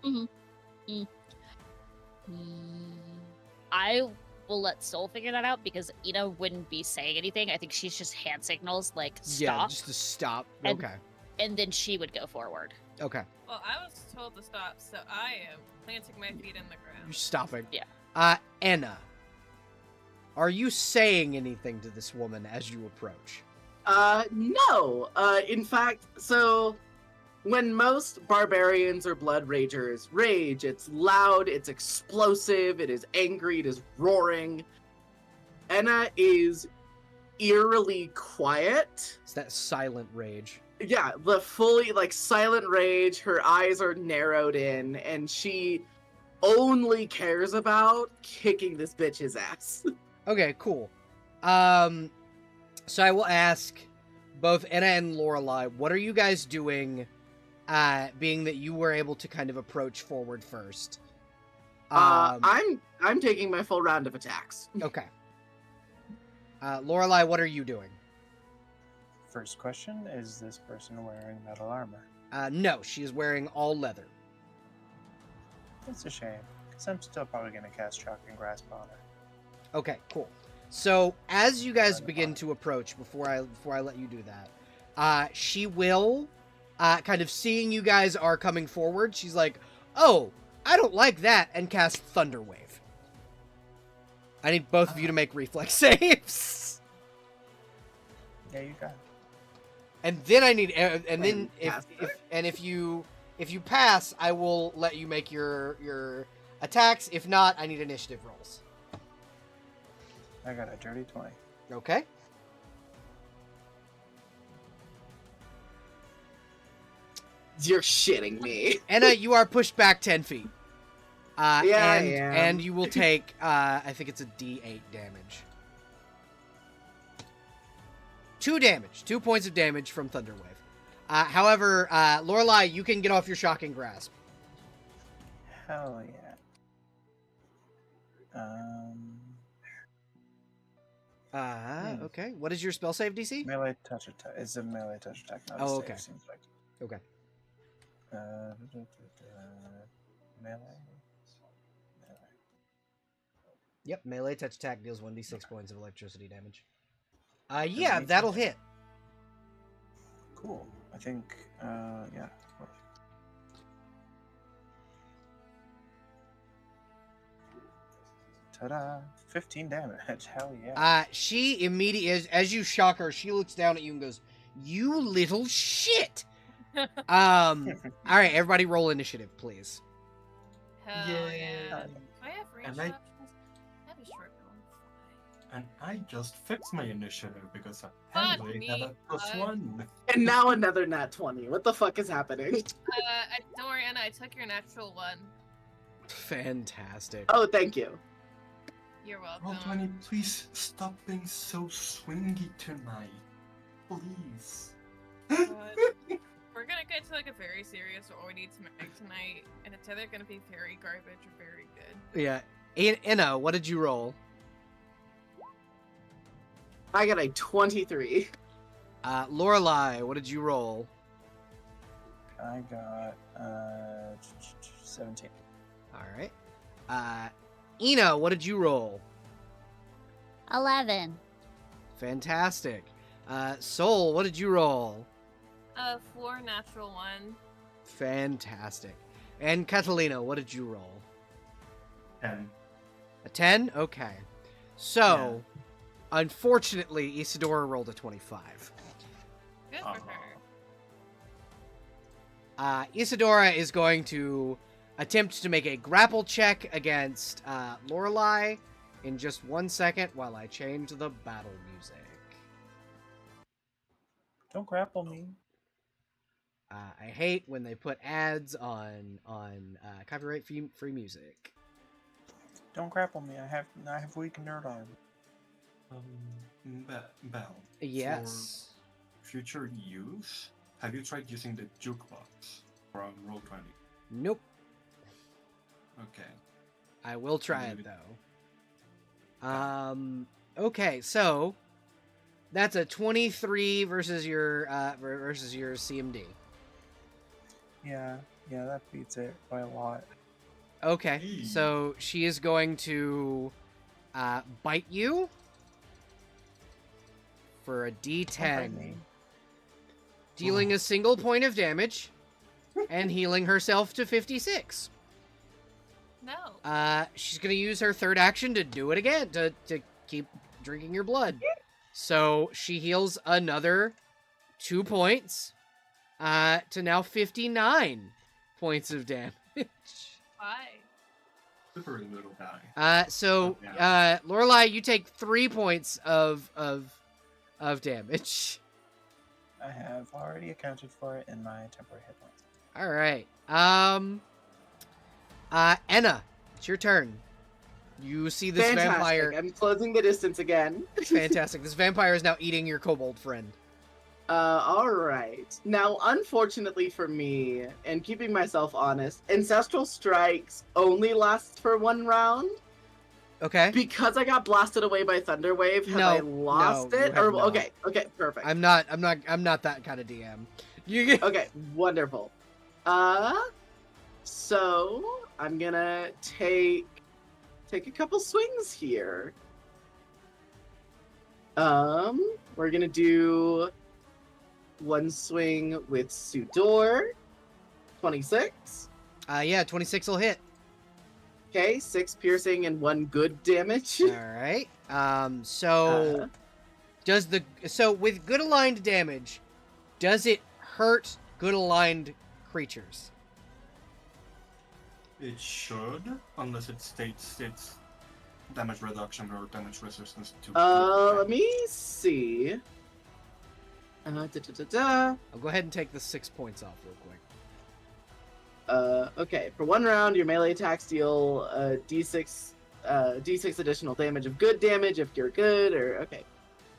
I will let Soul figure that out because Ina wouldn't be saying anything. I think she's just hand signals like Yeah, stop, just to stop. And- Okay. and then she would go forward. Okay. Well, I was told to stop, so I am planting my feet in the You're ground. stopping. Yeah. Anna, are you saying anything to this woman as you approach? No. In fact, so when most barbarians or blood ragers rage, it's loud, it's explosive, it is angry, it is roaring. Enna is eerily quiet. It's that silent rage. Yeah, the fully like silent rage, her eyes are narrowed in, and she only cares about kicking this bitch's ass. Okay, cool. So I will ask both Anna and Lorelei, what are you guys doing, being that you were able to kind of approach forward first? I'm taking my full round of attacks. Okay. Lorelei, what are you doing? First question, is this person wearing metal armor? No, she is wearing all leather. That's a shame, because I'm still probably going to cast Shocking Grasp on her. Okay, cool. So as you guys begin to approach, before I let you do that, she will, kind of seeing you guys are coming forward, she's like, "Oh, I don't like that," and cast Thunder Wave. I need both of you to make reflex saves. Yeah, you got it. And then I need, and then Fantastic. if you pass, I will let you make your attacks. If not, I need initiative rolls. I got a dirty 20. Okay. You're shitting me. Anna, you are pushed back 10 feet. Yeah, I and, am. and you will take, I think it's a D8 damage. 2 damage. 2 points of damage from Thunder Wave. However, Lorelei, you can get off your Shocking Grasp. Hell yeah. Okay. What is your spell save DC? Melee touch attack. It's a melee touch attack, not Oh, a okay. save, seems like. Okay. Melee. Yep, melee touch attack deals 1d6 points of electricity damage. Doesn't Yeah, need that'll to. hit. Cool. I think, yeah. Ta-da! 15 damage. Hell yeah. She immediately, as you shock her, she looks down at you and goes, "You little shit!" All right, everybody roll initiative, please. Hell Yay. yeah. Do I have range And I- options? I have a short one. And I just fixed my initiative because me, apparently I had a +1. And now another nat 20. What the fuck is happening? Don't worry, Anna. I took your natural one. Fantastic. Oh, thank you. You're welcome. Roll 20, please stop being so swingy tonight. Please. We're gonna get to like a very serious what we need to make tonight, and it's either gonna be very garbage or very good. Yeah. Inna, what did you roll? I got a 23. Lorelei, what did you roll? I got 17. All right. Ina, what did you roll? 11. Fantastic. Soul, what did you roll? 4 natural 1. Fantastic. And Catalina, what did you roll? And A 10? Okay. So, unfortunately, Isadora rolled a 25. Good for her. Isadora is going to attempt to make a grapple check against Lorelei in just 1 second while I change the battle music. Don't grapple me. I hate when they put ads on copyright free music. Don't grapple me. I have weak nerd arm. Bell. Yes. For future use, have you tried using the jukebox from Roll20? Nope. Okay. I will try Maybe. it though. Okay, so that's a 23 versus your CMD. Yeah, that beats it by a lot. Okay, Eee. so she is going to bite you for a Don't bite D10, me. dealing a single point of damage and healing herself to 56. No. She's gonna use her third action to do it again, to keep drinking your blood. So she heals another 2 points, to now 59 points of damage. Why? Super little guy. So Yeah. Lorelai, you take 3 points of damage. I have already accounted for it in my temporary hit points. All right. Enna, it's your turn. You see this Fantastic. vampire. I'm closing the distance again. Fantastic. This vampire is now eating your kobold friend. All right. Now, unfortunately for me, and keeping myself honest, Ancestral Strikes only lasts for 1 round. Okay. Because I got blasted away by Thunderwave, have I lost no, you it? have Or not. okay, perfect. I'm not that kind of DM. You Okay, wonderful. So I'm gonna take a couple swings here. We're gonna do 1 swing with Sudor, 26. Yeah, 26 will hit. Okay, 6 piercing and 1 good damage. All right. So with good aligned damage, does it hurt good aligned creatures? It should, unless it states it's damage reduction or damage resistance to. Let me see. I'll go ahead and take the 6 points off real quick. Okay, for 1 round, your melee attacks deal d6 additional damage of good damage if you're good, or okay.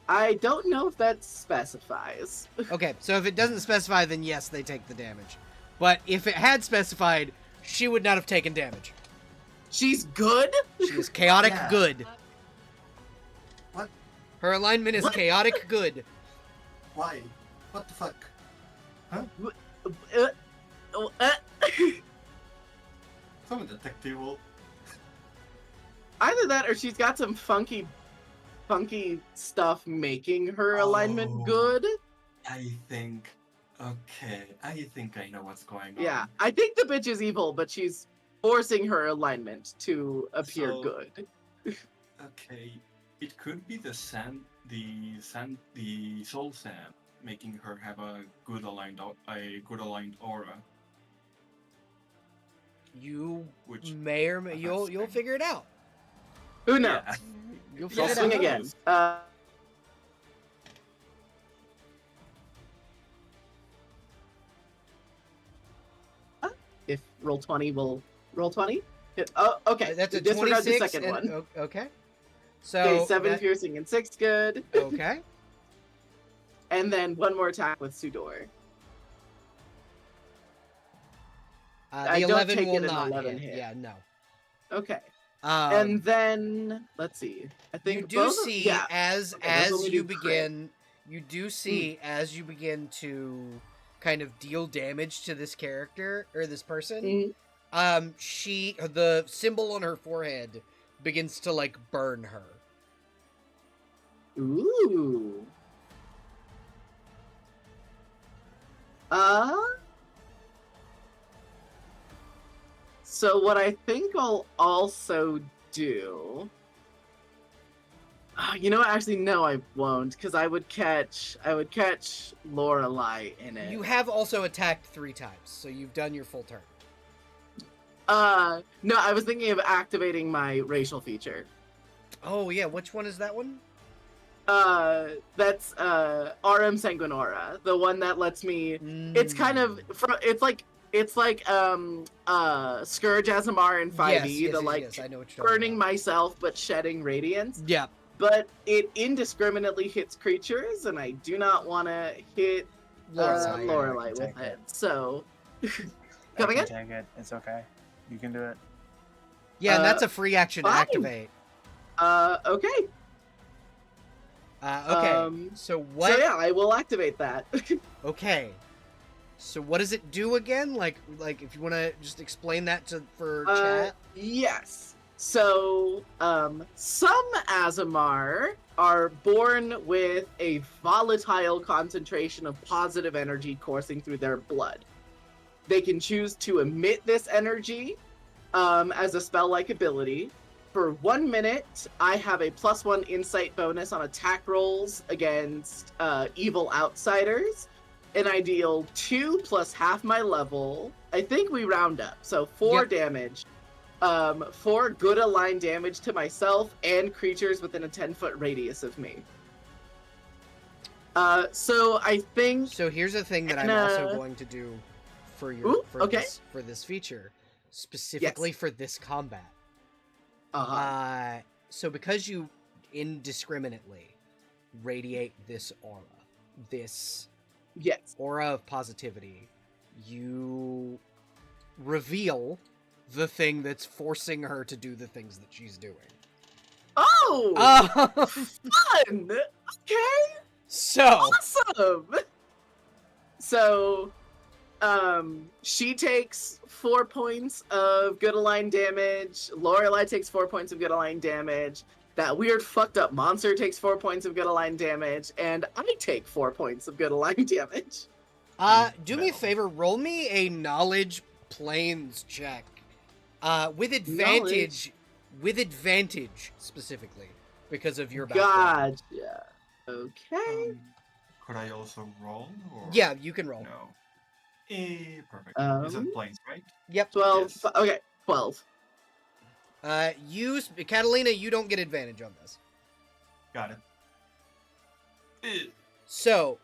I don't know if that specifies. Okay, so if it doesn't specify, then yes, they take the damage. But if it had specified, she would not have taken damage. She's good? She is chaotic Yeah. good. What? Her alignment is What? chaotic good. Why? What the fuck? Huh? Some detective will. Either that or she's got some funky stuff making her alignment Oh. good. I think. Okay, I think I know what's going on. Yeah, I think the bitch is evil, but she's forcing her alignment to appear So- good. Okay, it could be the soul sand, making her have a good aligned aura. You Which may or may, that's you'll fine. figure it out. Who knows? Yeah. You'll I'll figure swing it out. again. If roll 20 will roll 20. Oh, okay. That's a Disregard 26. the second and- one. Okay. So Okay, 7 that- piercing and 6 good. okay. And then 1 more attack with Sudor. The I don't 11 take will it an not 11 hit. hit. Yeah, no. Okay. And then let's see. I think you do both of- see yeah. as Okay, those as only you do crit. begin, you do see as you begin to kind of deal damage to this character or this person. Mhm. The symbol on her forehead begins to like burn her. Ooh. So what I think I'll also do. You know what? Actually, no, I won't, because I would catch Lorelai in it. You have also attacked 3 times, so you've done your full turn. No, I was thinking of activating my racial feature. Oh yeah, which one is that one? That's RM Sanguinora, the one that lets me. It's kind of it's like Scourge Azamar in 5e, yes, I know what you're talking burning about. myself but shedding radiance. Yeah. But it indiscriminately hits creatures, and I do not want to hit Lorelai. Lorelai Take with it. it. So, I come can again? take it. It's okay. You can do it. Yeah, and that's a free action to fine. activate. Okay. Okay. So what? So yeah, I will activate that. Okay. So what does it do again? Like if you want to just explain that for chat. Yes. So, some Azamar are born with a volatile concentration of positive energy coursing through their blood. They can choose to emit this energy as a spell-like ability. For 1 minute, I have a +1 insight bonus on attack rolls against evil outsiders. And I deal 2 plus half my level. I think we round up. So 4 Yep. damage. 4 good aligned damage to myself and creatures within a 10-foot radius of me. So I think. So here's a thing that I'm also going to do for your Ooh, okay. for this feature, specifically for this combat. So because you indiscriminately radiate this aura, this aura of positivity, you reveal the thing that's forcing her to do the things that she's doing. Oh! Fun! Okay! So... Awesome! So, she takes 4 points of good aligned damage, Lorelei takes 4 points of good aligned damage, that weird fucked up monster takes 4 points of good aligned damage, and I take 4 points of good aligned damage. Do me a favor, roll me a knowledge planes check. With advantage, specifically, because of your background. Gotcha. Okay. Could I also roll? Or... Yeah, you can roll. No. Perfect. Is it planes, right? Yep. 12. Yes. Okay, 12. Catalina, you don't get advantage on this. Got it. So,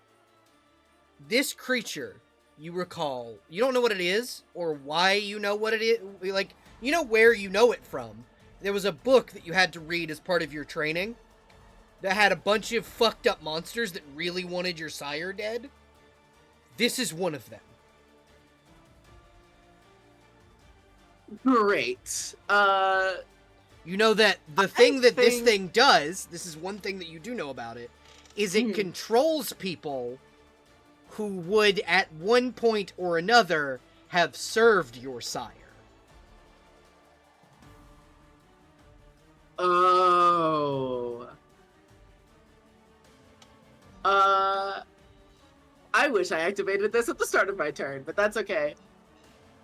this creature, you recall, you don't know what it is, or why you know what it is, like, you know where you know it from. There was a book that you had to read as part of your training that had a bunch of fucked up monsters that really wanted your sire dead. This is one of them. Great. You know that the thing that this thing does, this is one thing that you do know about it, is it controls people who would at one point or another have served your sire. Oh. I wish I activated this at the start of my turn, but that's okay.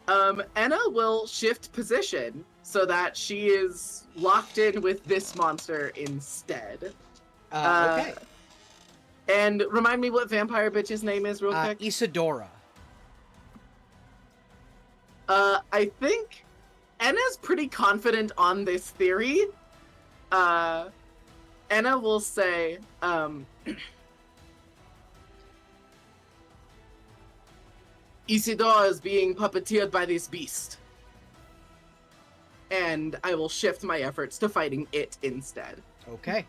Enna will shift position so that she is locked in with this monster instead. Okay. And remind me what vampire bitch's name is real quick. Isadora. I think Enna's pretty confident on this theory. Enna will say, Isidore is being puppeteered by this beast. And I will shift my efforts to fighting it instead. Okay.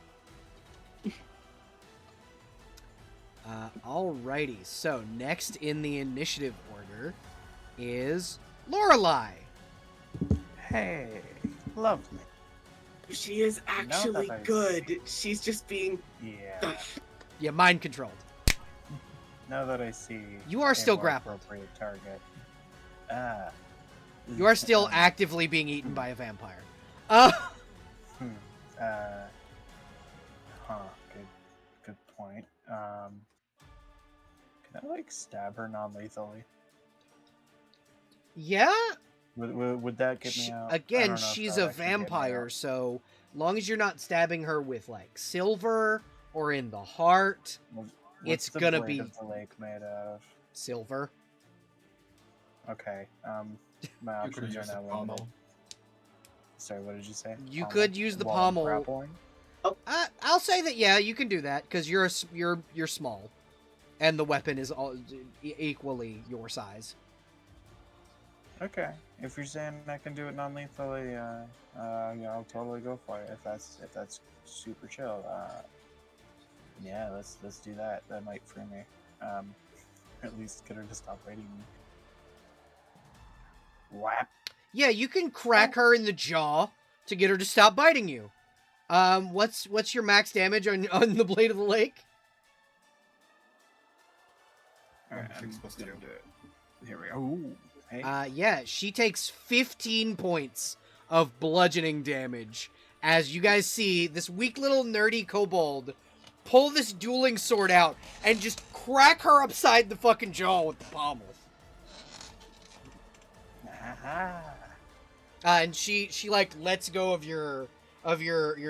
Alrighty, so next in the initiative order is Lorelei. Hey, lovely. She is actually I good. She's just being... Yeah. Yeah, mind controlled. Now that I see... You are still a more grappled. appropriate target. You are still actively being eaten by a vampire. Good point. Can I, like, stab her non-lethally? Yeah? Would that get me out? Again, she's a vampire, so long as you're not stabbing her with, like, silver or in the heart, it's gonna be... What's the lake made out of? Silver. Okay, my You could options are use the now limited. pommel. Sorry, what did you say? You Pommel? could use the While pommel. grappling? I'll say that, yeah, you can do that, because you're small. And the weapon is equally your size. Okay, if you're saying I can do it non-lethally, yeah, I'll totally go for it. If that's super chill, yeah, let's do that. That might free me. At least get her to stop biting me. Whap. Yeah, you can crack her in the jaw to get her to stop biting you. What's your max damage on the Blade of the Lake? All right, I'm 6 + gonna 2. do it. Here we go. Ooh, hey. Yeah, she takes 15 points of bludgeoning damage as you guys see this weak little nerdy kobold pull this dueling sword out and just crack her upside the fucking jaw with the pommel. Aha. And she like lets go of your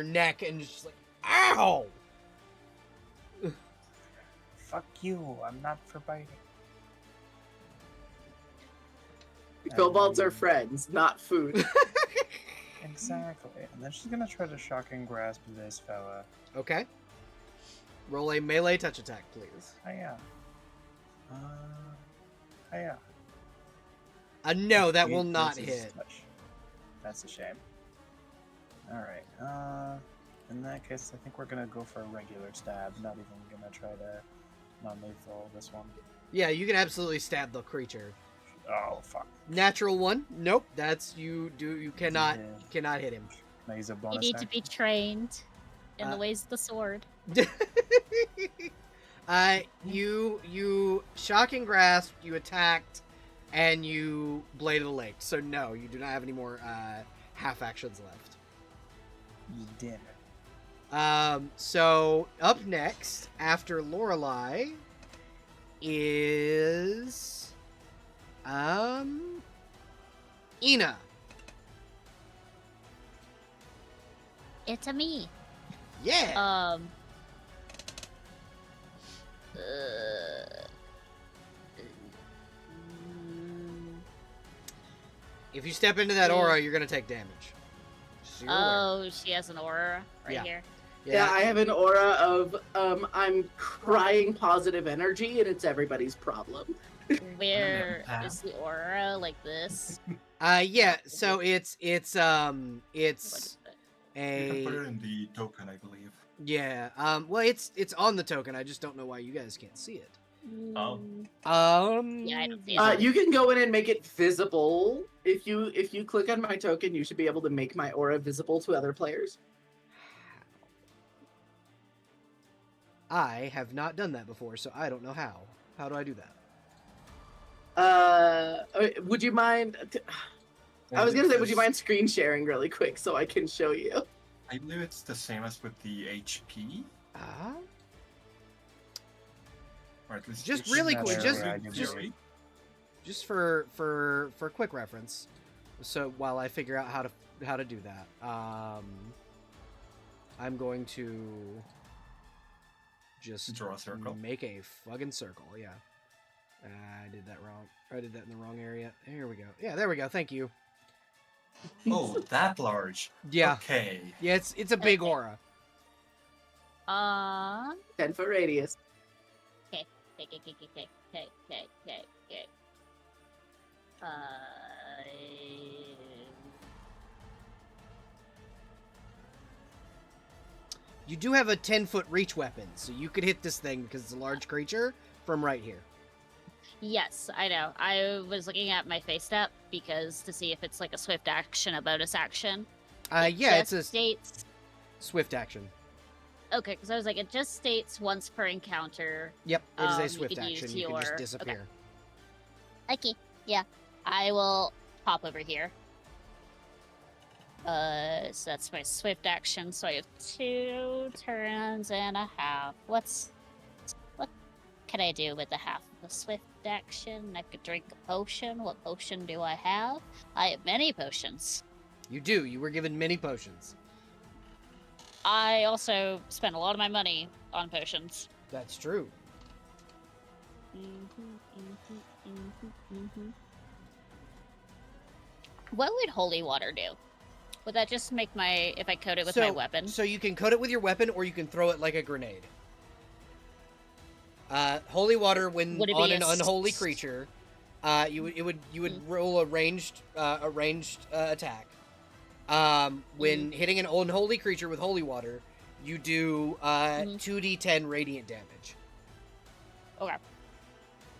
neck and just like, ow! Fuck you. I'm not for biting. Kobolds are friends, not food. Exactly. And then she's gonna try to shocking grasp this fella. Okay. Roll a melee touch attack, please. Hiya. Hiya. No, that will Eight not versus hit. touch. That's a shame. Alright, in that case, I think we're gonna go for a regular stab. Not even gonna try to non-lethal this one. Yeah, you can absolutely stab the creature. Oh, fuck. Natural one. Nope. That's you cannot Yeah. hit him. Can I use a You bonus need to be action? trained in the Uh, ways of the sword. You shocking grasp, you attacked, and you Blade of the Lake. So no, you do not have any more half actions left. You damn it. So up next after Lorelei is Ina. It's a me. Yeah. If you step into that aura, you're gonna take damage. So you're aware. Oh, she has an aura right Yeah. here. Yeah, I have an aura of I'm crying positive energy, and it's everybody's problem. Where Path. is the aura? Like this? Yeah. So it's What is it? You can put a it in the token, I believe. yeah. Well, it's on the token. I just don't know why you guys can't see it. Oh. Yeah, I don't see it. You can go in and make it visible. If you click on my token, you should be able to make my aura visible to other players. I have not done that before, so I don't know how. How do I do that? Would you mind? I was gonna say, would you mind screen sharing really quick so I can show you? I believe it's the same as with the HP, Ah. or at least Just it's really not quick, very just- accurate. just- Just for quick reference, so while I figure out how to do that, I'm going to just Draw a circle. make a fucking circle. Yeah, I did that wrong. I did that in the wrong area. Here we go. Yeah, there we go. Thank you. Oh, that large. Yeah, Okay. yeah. It's a big aura. 10-foot radius. Okay. You do have a 10-foot reach weapon, so you could hit this thing because it's a large creature from right here. Yes, I know. I was looking at my face step because to see if it's like a swift action, a bonus action. Yeah, it's Just a states. swift action. Okay, because I was like, it just states once per encounter. Yep, it is a You swift could use action. You can just your- disappear. Okay, yeah. I will pop over here. So that's my swift action. So I have 2 turns and a half. What can I do with the half of the swift action? I could drink a potion. What potion do I have? I have many potions. You do. You were given many potions. I also spent a lot of my money on potions. That's true. What would holy water do? Would that just make my, if I coat it with my weapon? So you can coat it with your weapon, or you can throw it like a grenade. Holy water, when Would it on be an a unholy creature, you would roll a ranged attack. When hitting an unholy creature with holy water, you do 2d10 radiant damage. Okay.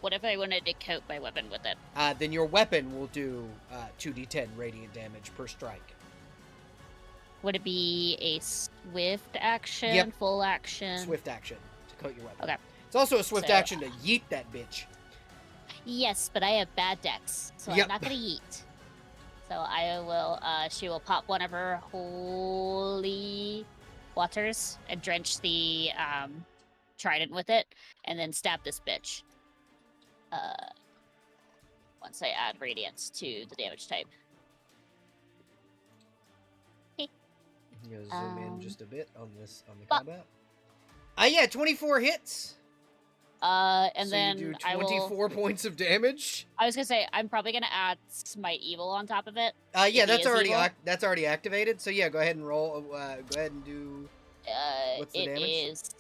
What if I wanted to coat my weapon with it? Then your weapon will do 2d10 radiant damage per strike. Would it be a swift action, Yep. full action? Swift action to coat your weapon. Okay. It's also a swift So- action to yeet that bitch. Yes, but I have bad decks, so Yep. I'm not gonna yeet. So I will. She will pop one of her holy waters and drench the trident with it, and then stab this bitch. Once I add radiance to the damage type. I'm gonna zoom in just a bit on the but- combat. Yeah, 24 hits. And so then you do I will. 24 points of damage. I was gonna say I'm probably gonna add Smite Evil on top of it. Yeah, he that's is already evil? that's already activated. So yeah, go ahead and roll. Go ahead and do. What's the It damage? is.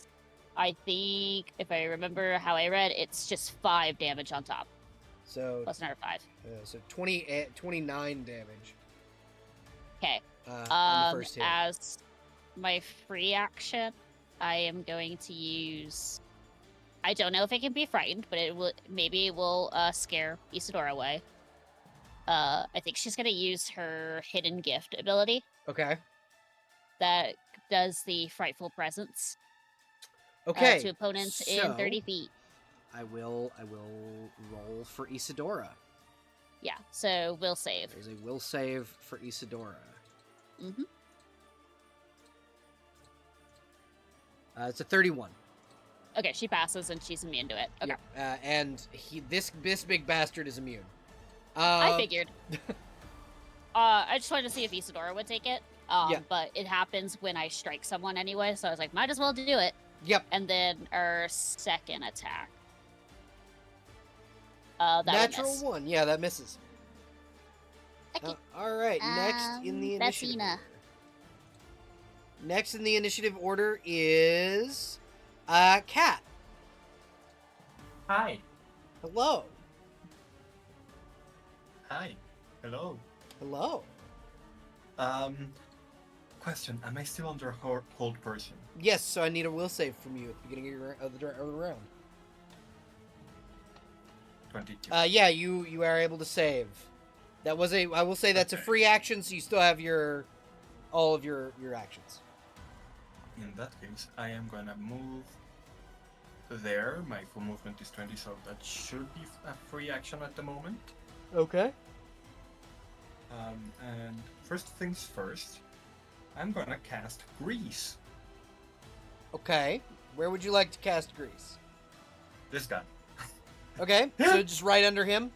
I think if I remember how I read, it's just 5 damage on top, So plus another 5. 29 damage. Okay. On the first hit. As my free action, I am going to use. I don't know if it can be frightened, but maybe it will scare Isadora away. I think she's gonna use her hidden gift ability Okay. that does the frightful presence Okay. to opponents so in 30 feet. I will roll for Isadora. Yeah, so we'll save. There's a will save for Isadora. Mm-hmm. It's a 31. Okay, she passes and she's immune to it. Okay, Yep. And this big bastard is immune. I figured. I just wanted to see if Isadora would take it. Yeah. But it happens when I strike someone anyway, so I was like, might as well do it. Yep. And then our second attack. That will Natural miss. 1. Yeah, that misses. Okay. All right. Next in the that's initiative. Ina. Order. Next in the initiative order is Cat. Hi. Hello. Hi. Hello. Hello. Question: am I still under hold person? Yes, so I need a will save from you at the beginning of the round. 22. Yeah, you are able to save. That was I will say that's a Okay. free action, so you still have all of your actions. In that case, I am gonna move there. My full movement is 20, so that should be a free action at the moment. Okay. And first things first, I'm gonna cast Grease. Okay. Where would you like to cast Grease? This guy. Okay, so just right under him?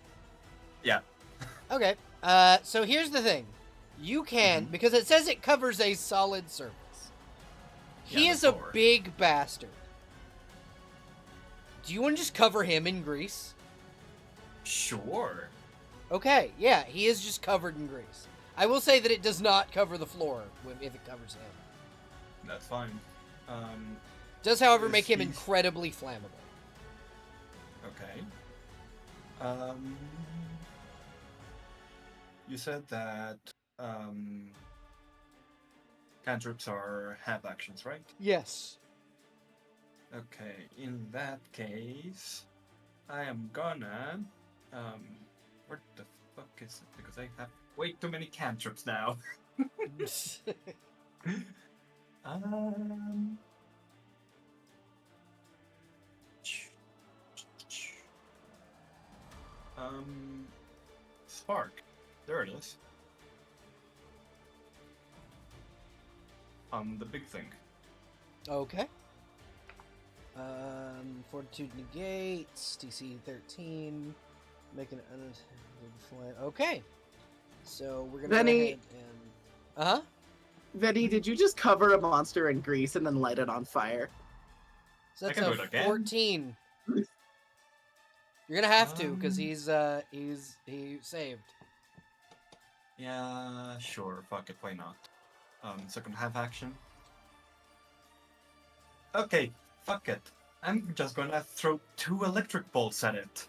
Yeah. Okay. So here's the thing. You can, because it says it covers a solid surface. He Yeah, is the a floor. big bastard. Do you want to just cover him in grease? Sure. Okay, yeah, he is just covered in grease. I will say that it does not cover the floor if it covers him. That's fine. Does, however, Is make him he- incredibly flammable. Okay. You said that cantrips are half actions, right? Yes. Okay, in that case, I am gonna where the fuck is it? Because I have way too many cantrips now. Um Spark. There it is. The big thing. Okay. Fortitude negates, DC 13, making it fly. Okay. So we're gonna Benny- go ahead and... Uh-huh. Venny, did you just cover a monster in grease and then light it on fire? So I that's can a do it again. 14. You're gonna have to, because Um, he saved. Yeah, sure. Fuck it. Why not? Second half action. Okay, fuck it. I'm just gonna throw 2 electric bolts at it.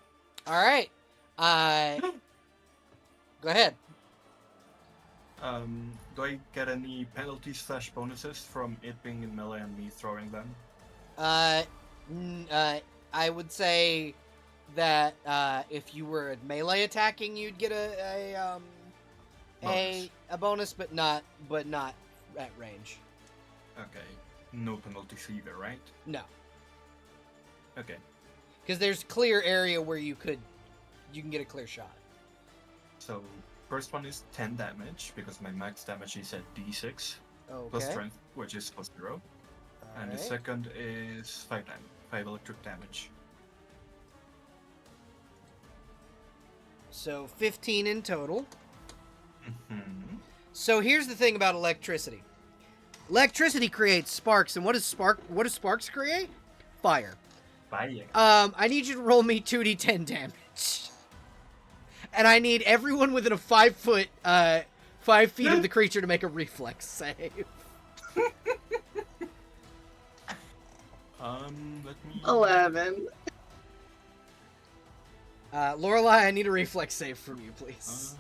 Alright. Go ahead. Do I get any penalties / bonuses from it being in melee and me throwing them? I would say that if you were melee attacking, you'd get a bonus, but not at range. Okay. No penalties either, right? No, Okay. because there's clear area where you can get a clear shot. So first one is 10 damage because my max damage is at d6 Okay. plus strength, which is plus 0. And the Alright. second is 5 electric damage. So 15 in total. Mm-hmm. So here's the thing about electricity. Electricity creates sparks, and what does sparks create? Fire. Fire. I need you to roll me 2d10 damage. And I need everyone within a 5 feet of the creature to make a reflex save. Let me. 11. Lorelai, I need a reflex save from you, please.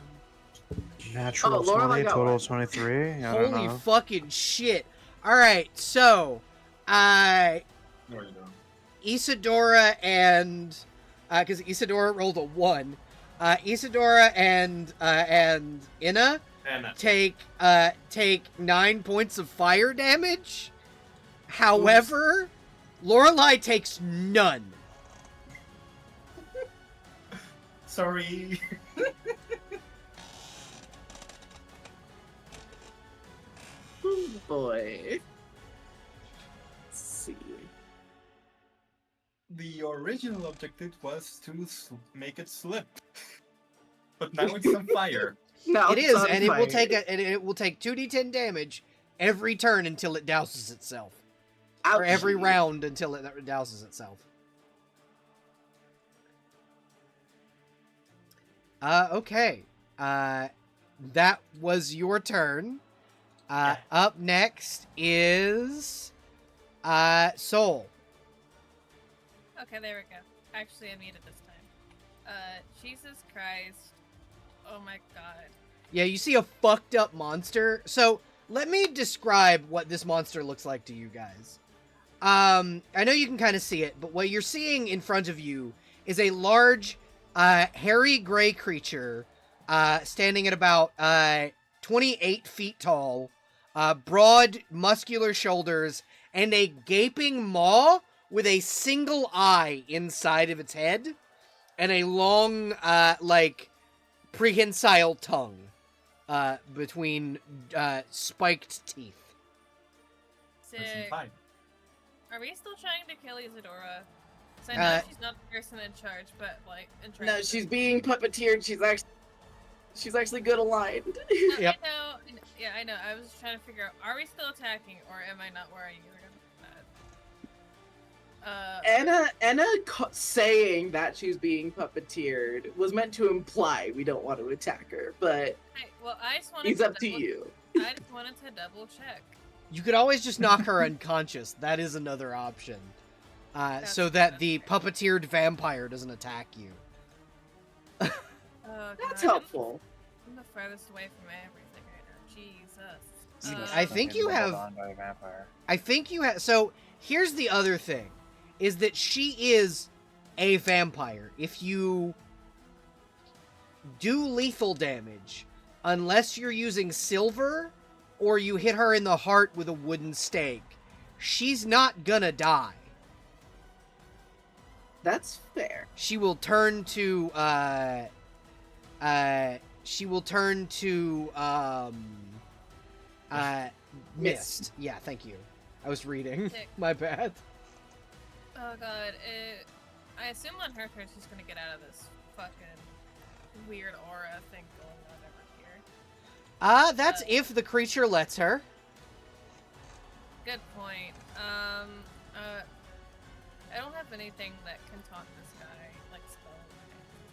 Natural Lorelai 20, got total one. 23. I don't Holy know. fucking shit. Alright, so, There you go. Isadora and, because Isadora rolled a 1, Isadora and Inna And take 9 points of fire damage. However, Lorelai takes none. sorry. Oh boy. Let's see. The original objective was to make it slip, but now it's on fire. No, It it's is, on and it will fire. take 2d10 damage every turn until it douses itself, or Ouchie. every round until it douses itself. Okay. That was your turn. Up next is Soul. Okay, there we go. Actually, I made it this time. Jesus Christ. Oh my god. Yeah, you see a fucked up monster. So let me describe what this monster looks like to you guys. I know you can kind of see it, but what you're seeing in front of you is a large, hairy gray creature, standing at about 28 feet tall, broad, muscular shoulders, and a gaping maw with a single eye inside of its head, and a long, prehensile tongue between spiked teeth. That's Sick. fine. Are we still trying to kill Isadora? 'Cause I know she's not the person in charge, but like in charge. No, she's being puppeteered. She's actually good aligned. No, Yep. I know. Yeah, I know. I was just trying to figure out: are we still attacking, or am I not where you were gonna? Anna saying that she's being puppeteered was meant to imply we don't want to attack her, but Well, I just wanted. it's up to you. I just wanted to double check. You could always just knock her unconscious. That is another option. So that the puppeteered vampire doesn't attack you. Oh, That's God, helpful. I'm the farthest away from everything right now. Jesus. You just I think fucking you nailed have- on by a vampire. I think you have. So here's the other thing, is that she is a vampire. If you do lethal damage, unless you're using silver or you hit her in the heart with a wooden stake, she's not gonna die. That's fair. She will turn to mist. Yeah, thank you. I was reading. Sick. My bad. Oh god, I assume on her turn she's gonna get out of this fucking weird aura thing going on over here. That's if the creature lets her. Good point. I don't have anything that can talk this guy, like spell.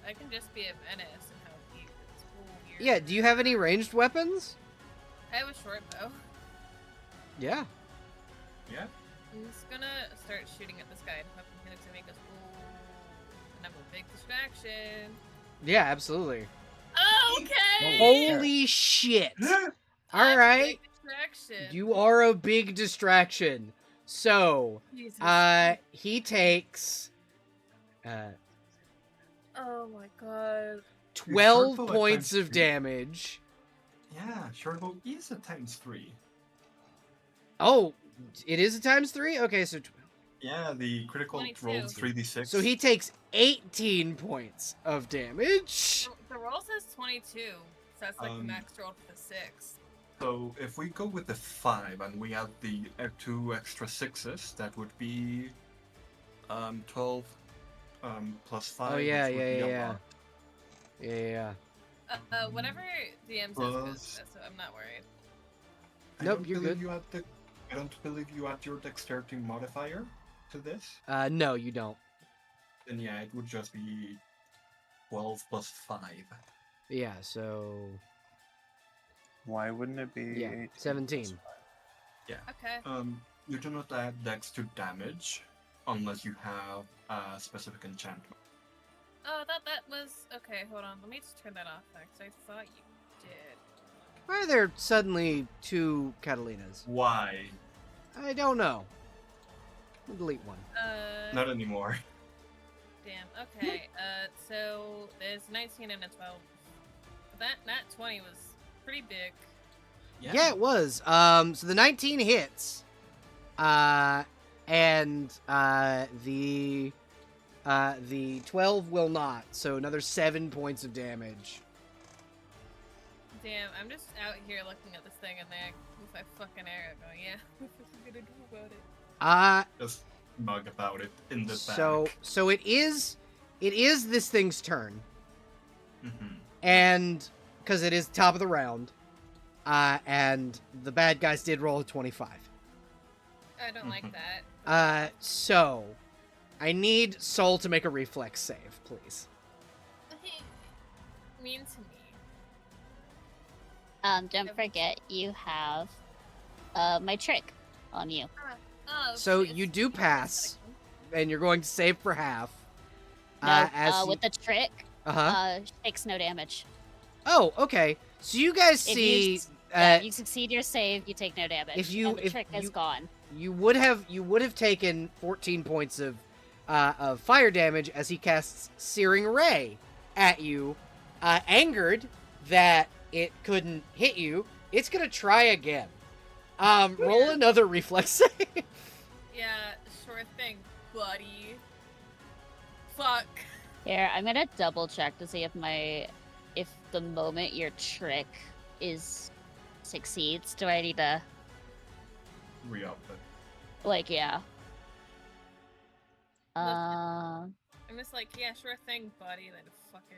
I can just be a menace and how he it's weird. Yeah, do you have any ranged weapons? I have a short bow. Yeah. Yeah. I'm just gonna start shooting at this guy and hoping he looks at me and goes, ooh, and I'm a big distraction. Yeah, absolutely. Okay! Holy shit. I'm a Alright. big distraction. You are a big distraction. So, Jesus. he takes Oh my god. 12 Short bow at points times of three. damage. Yeah, short bow is a ×3. Oh, it is a times 3? Okay, so Yeah, the critical 22. rolls 3d6. so he takes 18 points of damage. The roll says 22, so that's like the max roll for the 6. So if we go with the 5 and we add the 2 extra 6s, that would be 12 plus 5. Oh yeah, which would be a yeah. lot. Yeah. Whatever DM says goes, so I'm not worried. Nope, you're good. I don't believe you add your dexterity modifier to this. No, you don't. Then yeah, it would just be 12 plus 5. Yeah, so Why wouldn't it be? yeah, 18 plus 17. 5? Okay. You do not add dex to damage unless you have a specific enchantment. Oh, that was okay. Hold on, let me just turn that off because I thought you did. Why are there suddenly 2 Catalinas? Why? I don't know. We'll delete one. Not anymore. Damn. Okay. So there's 19 and a 12. That 20 was pretty big. Yeah, it was. So the 19 hits. And the 12 will not. So another 7 points of damage. Damn, I'm just out here looking at this thing and then with my fucking arrow going, yeah, what are you gonna do about it? Just mug about it in the So it is this thing's turn. Mm-hmm. And because it is top of the round, and the bad guys did roll a 25. I don't like that. So I need Soul to make a reflex save, please. Mean to me. Don't forget you have my trick on you. Oh, So shit. you do pass, and you're going to save for half. No, with the trick, she takes no damage. Oh, okay. So you guys If see, you, yeah, you succeed your save, you take no damage. if you- and the if trick is you- gone. you would have taken 14 points of fire damage as he casts Searing Ray at you, angered that it couldn't hit you. It's gonna try again. Roll another reflex save. Yeah, sure thing, buddy. Fuck. Here, I'm gonna double check to see if the moment your trick succeeds, do I need to Re-up it. yeah. I'm just like, yeah, sure thing, buddy. Then fucking.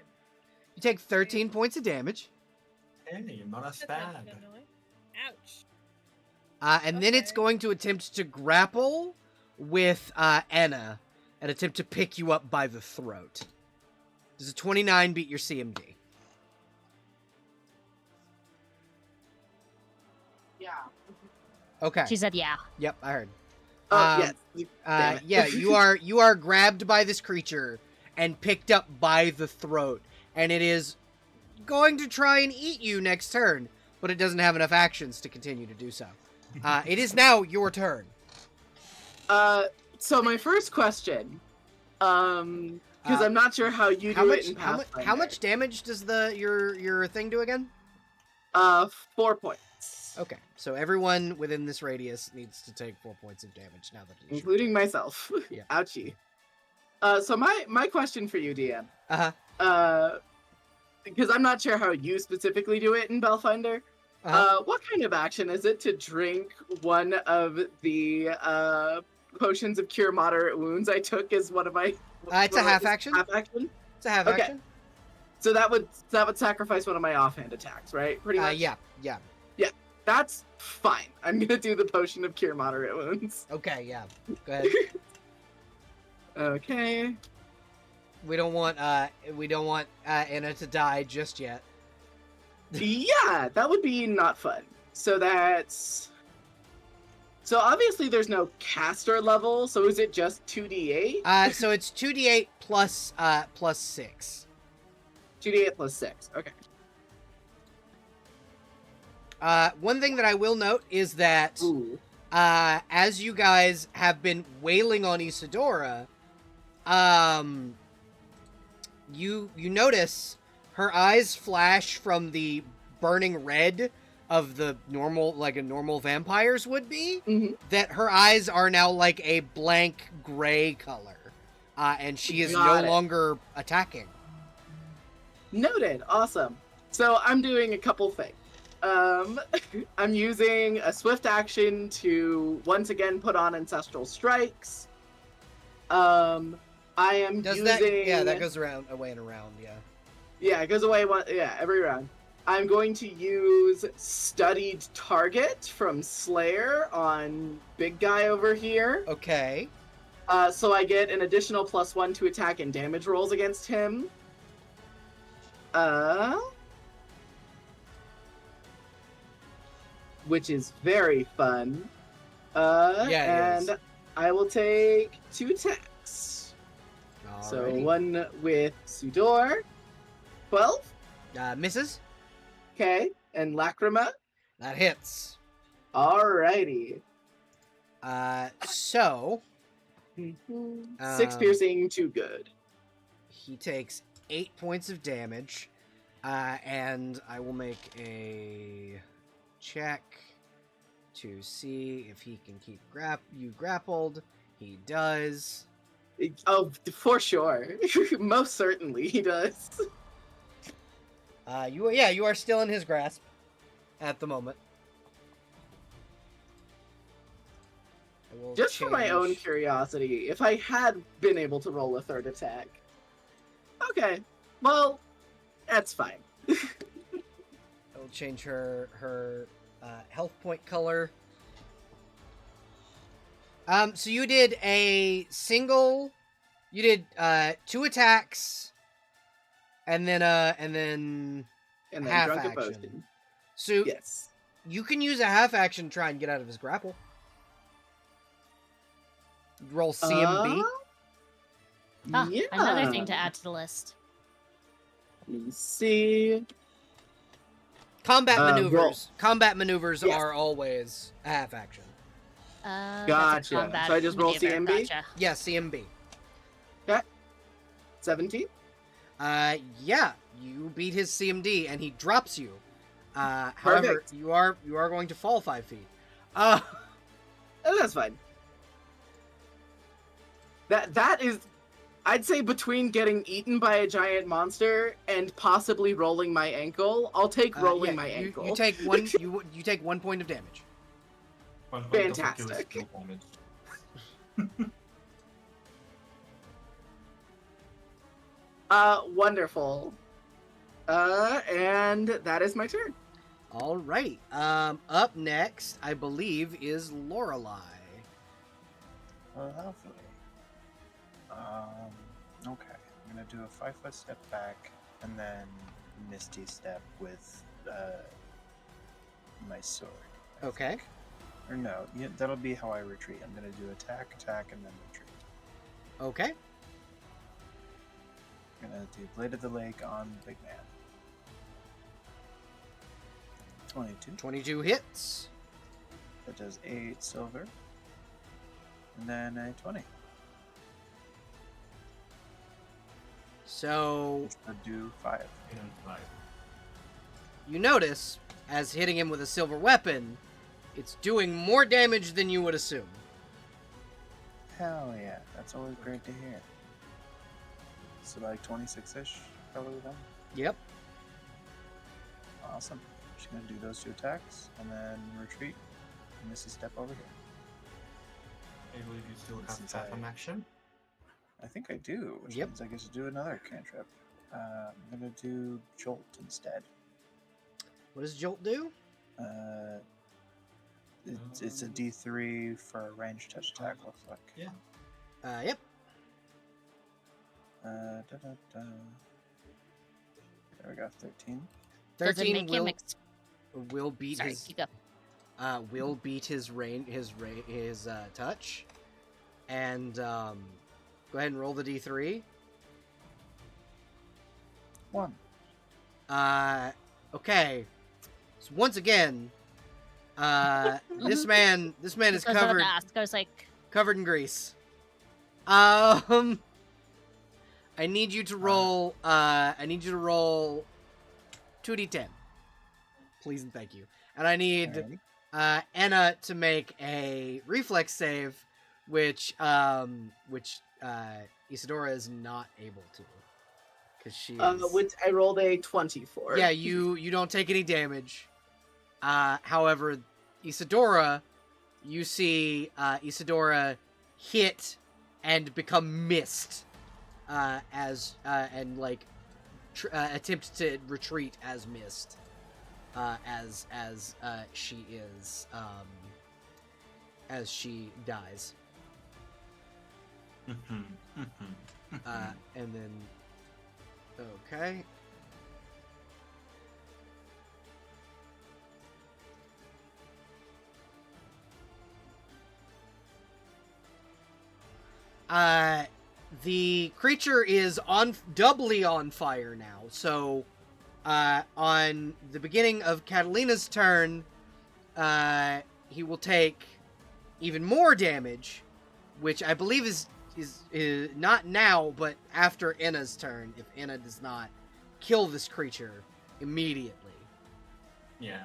You take 13 points of damage, Hey, not as That's bad. not generally. Ouch. and then it's Okay. going to attempt to grapple with Anna and attempt to pick you up by the throat. Does a 29 beat your CMD? Yeah. Okay. She said yeah. Yep, I heard. Oh, yes. Damn it. Yeah, you are grabbed by this creature and picked up by the throat, and it is going to try and eat you next turn, but it doesn't have enough actions to continue to do so. It is now your turn. So my first question, because I'm not sure how you do it in Pathfinder. How much damage does your thing do again? 4 points. Okay, so everyone within this radius needs to take 4 points of damage now that it is your Including myself. Yeah. Ouchie. So my question for you, DM. Uh-huh. Because I'm not sure how you specifically do it in Belfinder. What kind of action is it to drink one of the potions of cure moderate wounds I took as one of my? It's a half action. Half action. It's a half Okay. action. So that would sacrifice one of my offhand attacks, right? Pretty much. Yeah. That's fine. I'm gonna do the potion of cure moderate wounds. Okay, yeah. Go ahead. Okay. We don't want Anna to die just yet. Yeah, that would be not fun. So obviously there's no caster level, so is it just 2d8? So it's 2d8 plus 6. 2d8 plus 6. Okay. One thing that I will note is that Ooh. as you guys have been wailing on Isadora, you notice her eyes flash from the burning red of the normal, like a normal vampire's would be, Mhm. that her eyes are now like a blank gray color, and she is Got no it. longer attacking. Noted. Awesome. So I'm doing a couple things. I'm using a swift action to once again put on ancestral strikes. I am Does using. that? Yeah, that goes around, away and around. Yeah. Yeah, it goes away every round. I'm going to use studied target from Slayer on big guy over here. Okay. So I get an additional +1 to attack and damage rolls against him. Which is very fun. Yeah, it is. And I will take 2 attacks. So Alrighty. one with Sudor, 12. Misses. Okay, and Lacrima. That hits. Alrighty. So 6 piercing, 2 good. he takes 8 points of damage, and I will make a check to see if he can keep you grappled. He does. Oh, for sure. Most certainly he does. You are still in his grasp at the moment. I will Just for my own change- curiosity, if I had been able to roll a 3rd attack. Okay, well, that's fine. I will change her health point color. So you did a single. You did 2 attacks, and then And then half drunk action. and boasting. So Yes. you can use a half action to try and get out of his grapple. Roll CMB. Yeah. Another thing to add to the list. Let me see. Combat roll. maneuvers. Combat maneuvers Yes. are always a half action. That's a Gotcha. combat So I just roll maneuver. CMB? Gotcha. Yeah, CMB. 17? Yeah, you beat his CMD and he drops you. However, Perfect. you are going to fall 5 feet. Oh, that's fine. That is, I'd say between getting eaten by a giant monster and possibly rolling my ankle, I'll take rolling my ankle. You take one. You take 1 point of damage. 1 point of Fantastic. Achilles heel damage. Wonderful. And that is my turn. Alrighty. Up next, I believe, is Lorelei. Oh, lovely. Okay. I'm gonna do a 5-foot step back and then Misty step with my sword. I Okay. think. Or no, yeah, that'll be how I retreat. I'm gonna do attack, and then retreat. Okay. I'm gonna do Blade of the Lake on Big Man. 22. 22 hits. That does 8 silver. And then a 20. So Which would do 5. And 5. you notice, as hitting him with a silver weapon, it's doing more damage than you would assume. Hell yeah, that's always great to hear. So like 26-ish, probably then. Yep. Awesome. Just gonna do those 2 attacks and then retreat. And this is step over here. I believe you still have Since Fathom I- action. I think I do, which Yep. means I get to do another cantrip. I'm gonna do Jolt instead. What does Jolt do? It's a D3 for a ranged touch attack, looks like. Yeah. Yep. Da, da, da. There we go, 13. Does it 13 make him will beat Sorry, his keep up. will beat his touch, and go ahead and roll the d3. 1. Okay. So once again, this man is I was about covered to ask. I was like, covered in grease. I need you to roll. I need you to roll 2d10, please and thank you. and I need Alrighty. Anna to make a reflex save, which Isadora is not able to, because she is. Which I rolled a 24. Yeah, you don't take any damage. However, Isadora, you see Isadora hit and become mist, and like attempt to retreat as mist, as she is as she dies, and then okay. The creature is doubly on fire now. So, on the beginning of Catalina's turn, he will take even more damage, which I believe is not now, but after Enna's turn, if Enna does not kill this creature immediately. Yeah.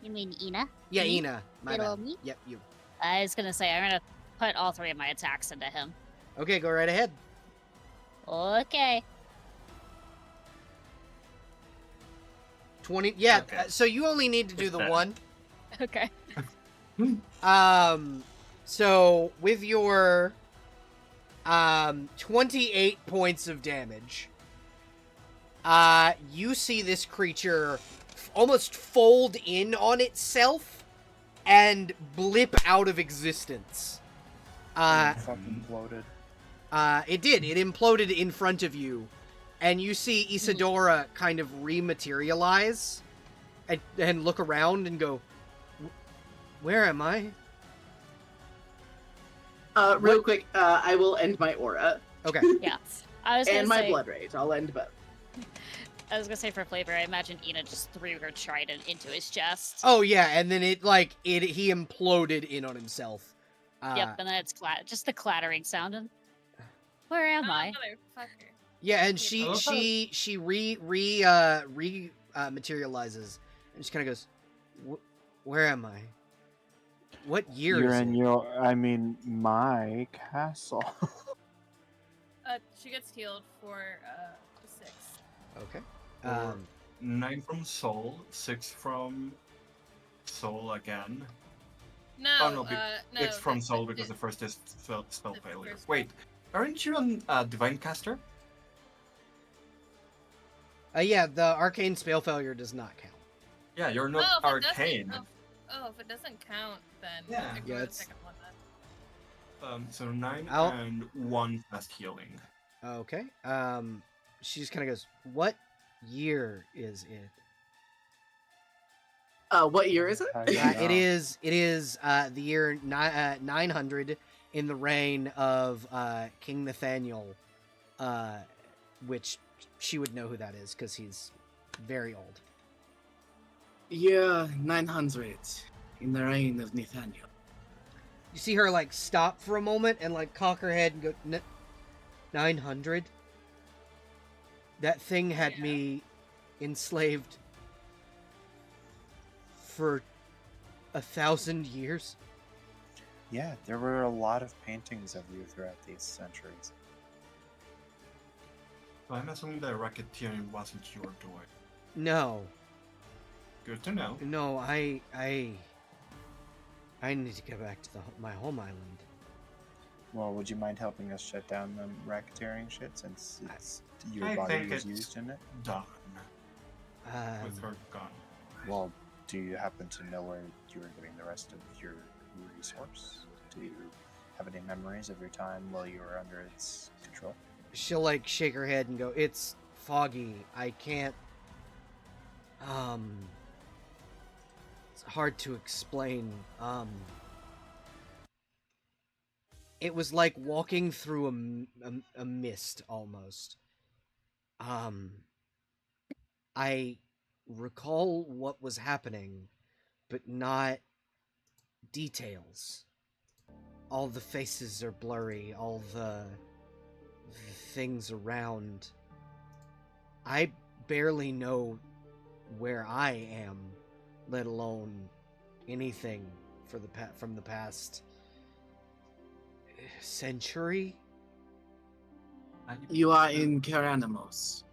You mean Ina? Yeah, Me? Ina. My Little bad. me? Yep, you. I was gonna say, I'm gonna put all 3 of my attacks into him. Okay, go right ahead. Okay. 20. Yeah, Okay. so you only need to do the one. Okay. So with your 28 points of damage, you see this creature almost fold in on itself and blip out of existence. Fucking bloated. It did. It imploded in front of you, and you see Isadora kind of rematerialize and look around and go, "Where am I?" Real quick, I will end my aura. Okay. Yeah. I was gonna And my say, blood rage. I'll end both. I was gonna say for flavor, I imagine Ina just threw her trident into his chest. Oh yeah, and then he imploded in on himself. Yep, and then it's just the clattering sound. And where am I? Motherfucker. Yeah, and I she love materializes and just kind of goes, "Where am I? What year You're is in it?" my castle. She gets healed for 6. Okay. Or 9 from soul, 6 from soul again. No, Oh, no, no. it's from the- soul the- because the first is spell the failure. first Wait, aren't you a divine caster? Yeah, the arcane spell failure does not count. Yeah, you're not Oh, if it arcane. doesn't- if it doesn't count, then Yeah. ignore Yeah, the it's- second one then. So 9 I'll- and 1 fast healing. Okay. She just kind of goes, "What year is it?" What year is it? It is the year 900 in the reign of King Nathaniel, which she would know who that is because he's very old. Year 900 in the reign of Nathaniel. You see her like stop for a moment and like cock her head and go, 900? That thing had Yeah. me enslaved for 1,000 years. Yeah, there were a lot of paintings of you throughout these centuries. So I'm assuming the racketeering wasn't your doing. No, Good to know. no, I need to get back to my home island. Well, would you mind helping us shut down the racketeering shit since your I body think was it's- used in it? Done with her gun. Well, do you happen to know where you were getting the rest of your resource? Do you have any memories of your time while you were under its control? She'll like shake her head and go, "It's foggy. I can't. It's hard to explain. It was like walking through a mist almost. I recall what was happening, but not details. All the faces are blurry, all the things around. I barely know where I am let alone anything from the past century. You are in Keranamos.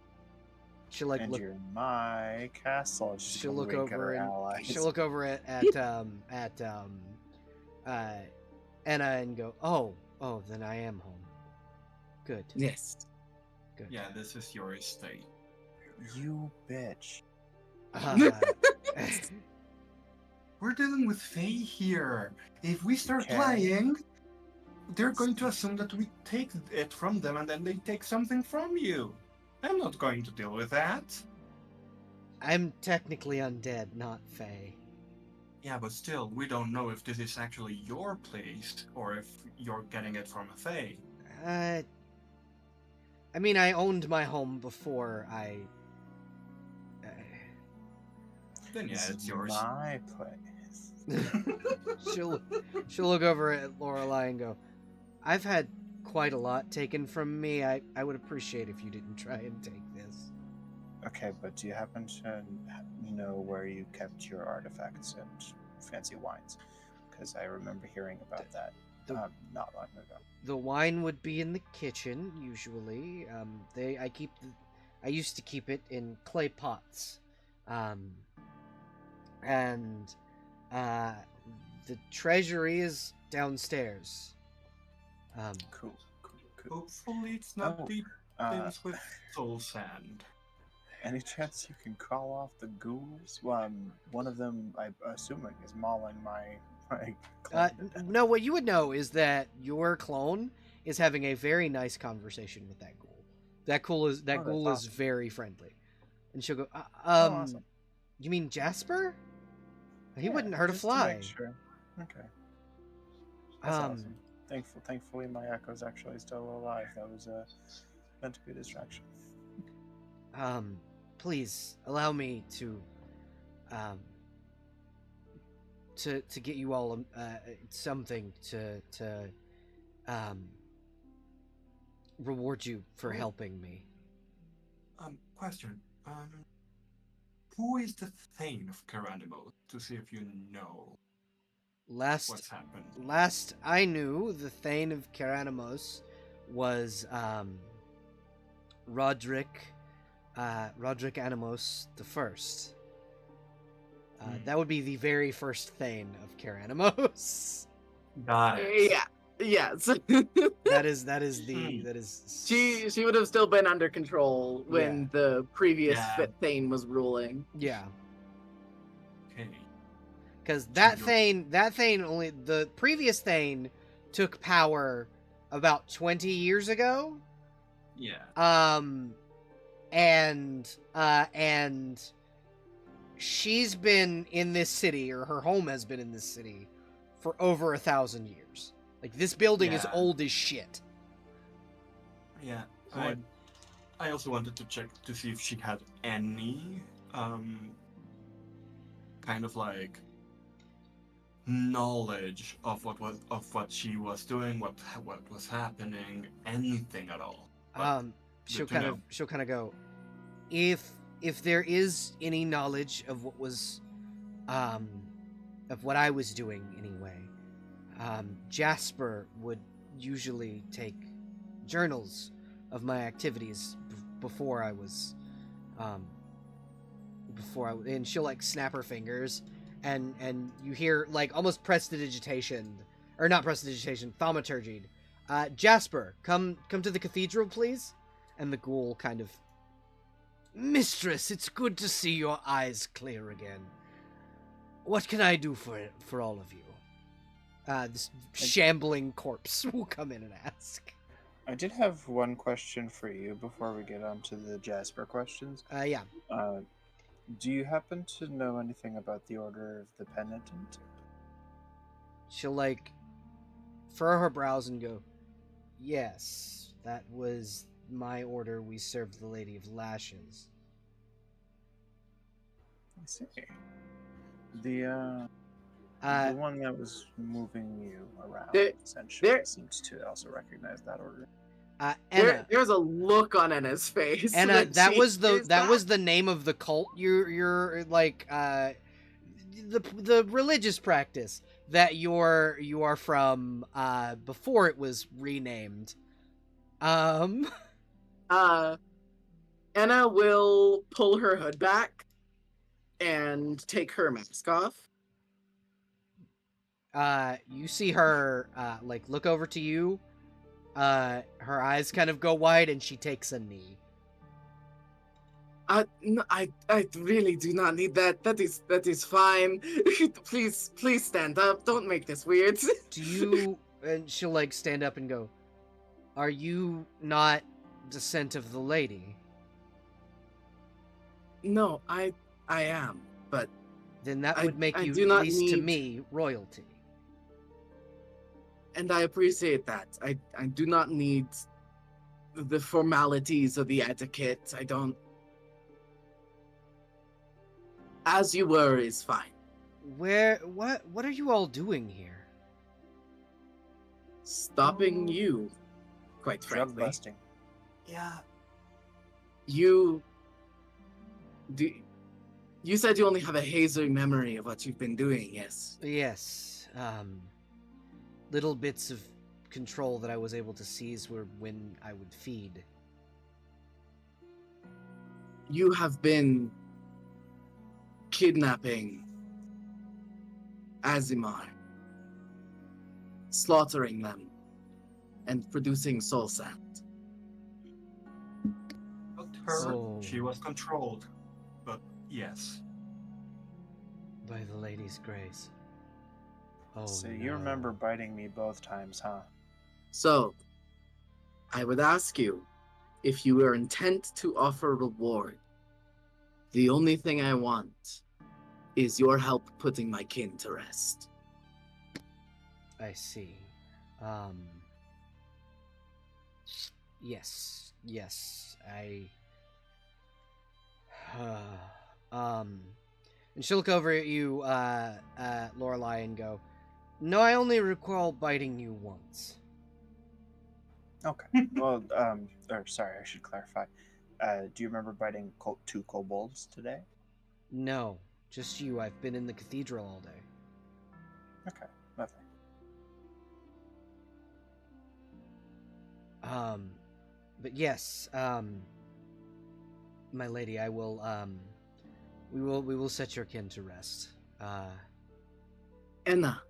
She'll like And look. you're in my castle. And she's She'll gonna look wink at over her and allies. she'll look over at Anna and go, oh, then I am home. Good. Yes. Good. Yeah, this is your estate. You bitch. Uh, We're dealing with Fae here. If we start Okay. lying, they're going to assume that we take it from them and then they take something from you. I'm not going to deal with that. I'm technically undead, not Fae. Yeah, but still, we don't know if this is actually your place or if you're getting it from a Fae. I mean, I owned my home before I. Then yeah, This it's is yours. my place. she'll look over at Lorelai and go, I've had quite a lot taken from me. I would appreciate if you didn't try and take this. Okay, but do you happen to know where you kept your artifacts and fancy wines? Because I remember hearing about that not long ago. The wine would be in the kitchen usually. I used to keep it in clay pots, and the treasury is downstairs. Cool. Hopefully it's not Oh, deep things with soul sand. Any chance you can call off the ghouls? One of them, I'm assuming, is mauling my clone to death. No, what you would know is that your clone is having a very nice conversation with that ghoul. That ghoul is that's awesome. very friendly, and she'll go, awesome. You mean Jasper? He Yeah, wouldn't hurt a just to fly. make sure. Okay. That's awesome. Thankfully, my echo's actually still alive. That was meant to be a distraction. Please allow me to get you all something to reward you for helping me. Question. Who is the Thane of Caranimo? To see if you know what's happened. Last I knew, the Thane of Keranamos was Roderick Animos the First. That would be the very first Thane of Keranamos. Got it. Yeah. Yes. that is She would have still been under control when the previous Yeah. Thane was ruling. Yeah. Okay. Because you're- that Thane only, the previous Thane took power about 20 years ago. Yeah. And she's been in this city, or her home has been in this city, for over 1,000 years. Like, this building is Yeah. old as shit. Yeah. What? I also wanted to check to see if she had any kind of like knowledge of what she was doing, what was happening, anything at all. But She'll to kind know. of go, if there is any knowledge of what was of what I was doing anyway, Jasper would usually take journals of my activities before I was and she'll like snap her fingers, and you hear like almost prestidigitation, or not prestidigitation, thaumaturgy. Jasper, come to the cathedral, please. And the ghoul kind of, Mistress, it's good to see your eyes clear again. What can I do for all of you? This shambling corpse will come in and ask. I did have one question for you before we get on to the Jasper questions. Yeah. Do you happen to know anything about the Order of the Penitent? She'll like furrow her brows and go, yes, that was my order. We served the Lady of Lashes. I see. The one that was moving you around, essentially, seems to also recognize that order. Anna, There's a look on Anna's face. Anna, when that she was hears the name of the cult. You're like the religious practice that you are from before it was renamed. Anna will pull her hood back and take her mask off. You see her like look over to you. Her eyes kind of go wide, and she takes a knee. No, I really do not need that. That is fine. Please stand up. Don't make this weird. Do you? And she'll like stand up and go, "Are you not descent of the lady?" No, I am, but Then that I- would make I you, do at not least to need- me, royalty. and I appreciate that. I do not need the formalities or the etiquette. I don't. As you were is fine. What are you all doing here? Stopping you, quite Drug frankly. busting. Yeah. You said you only have a hazy memory of what you've been doing, yes? Yes, little bits of control that I was able to seize were when I would feed. You have been kidnapping Azimar, slaughtering them, and producing soul sand. Not her. So- She was controlled. But yes. By the lady's grace. Oh, So no. you remember biting me both times, huh? So, I would ask you if you were intent to offer reward. The only thing I want is your help putting my kin to rest. I see. Yes, I. And she'll look over at you, Lorelei, and go, "No, I only recall biting you once." Okay. Well, or sorry, I should clarify. Do you remember biting two kobolds today? No, just you. I've been in the cathedral all day. Okay, nothing. But yes, my lady, I will, we will set your kin to rest. Enna.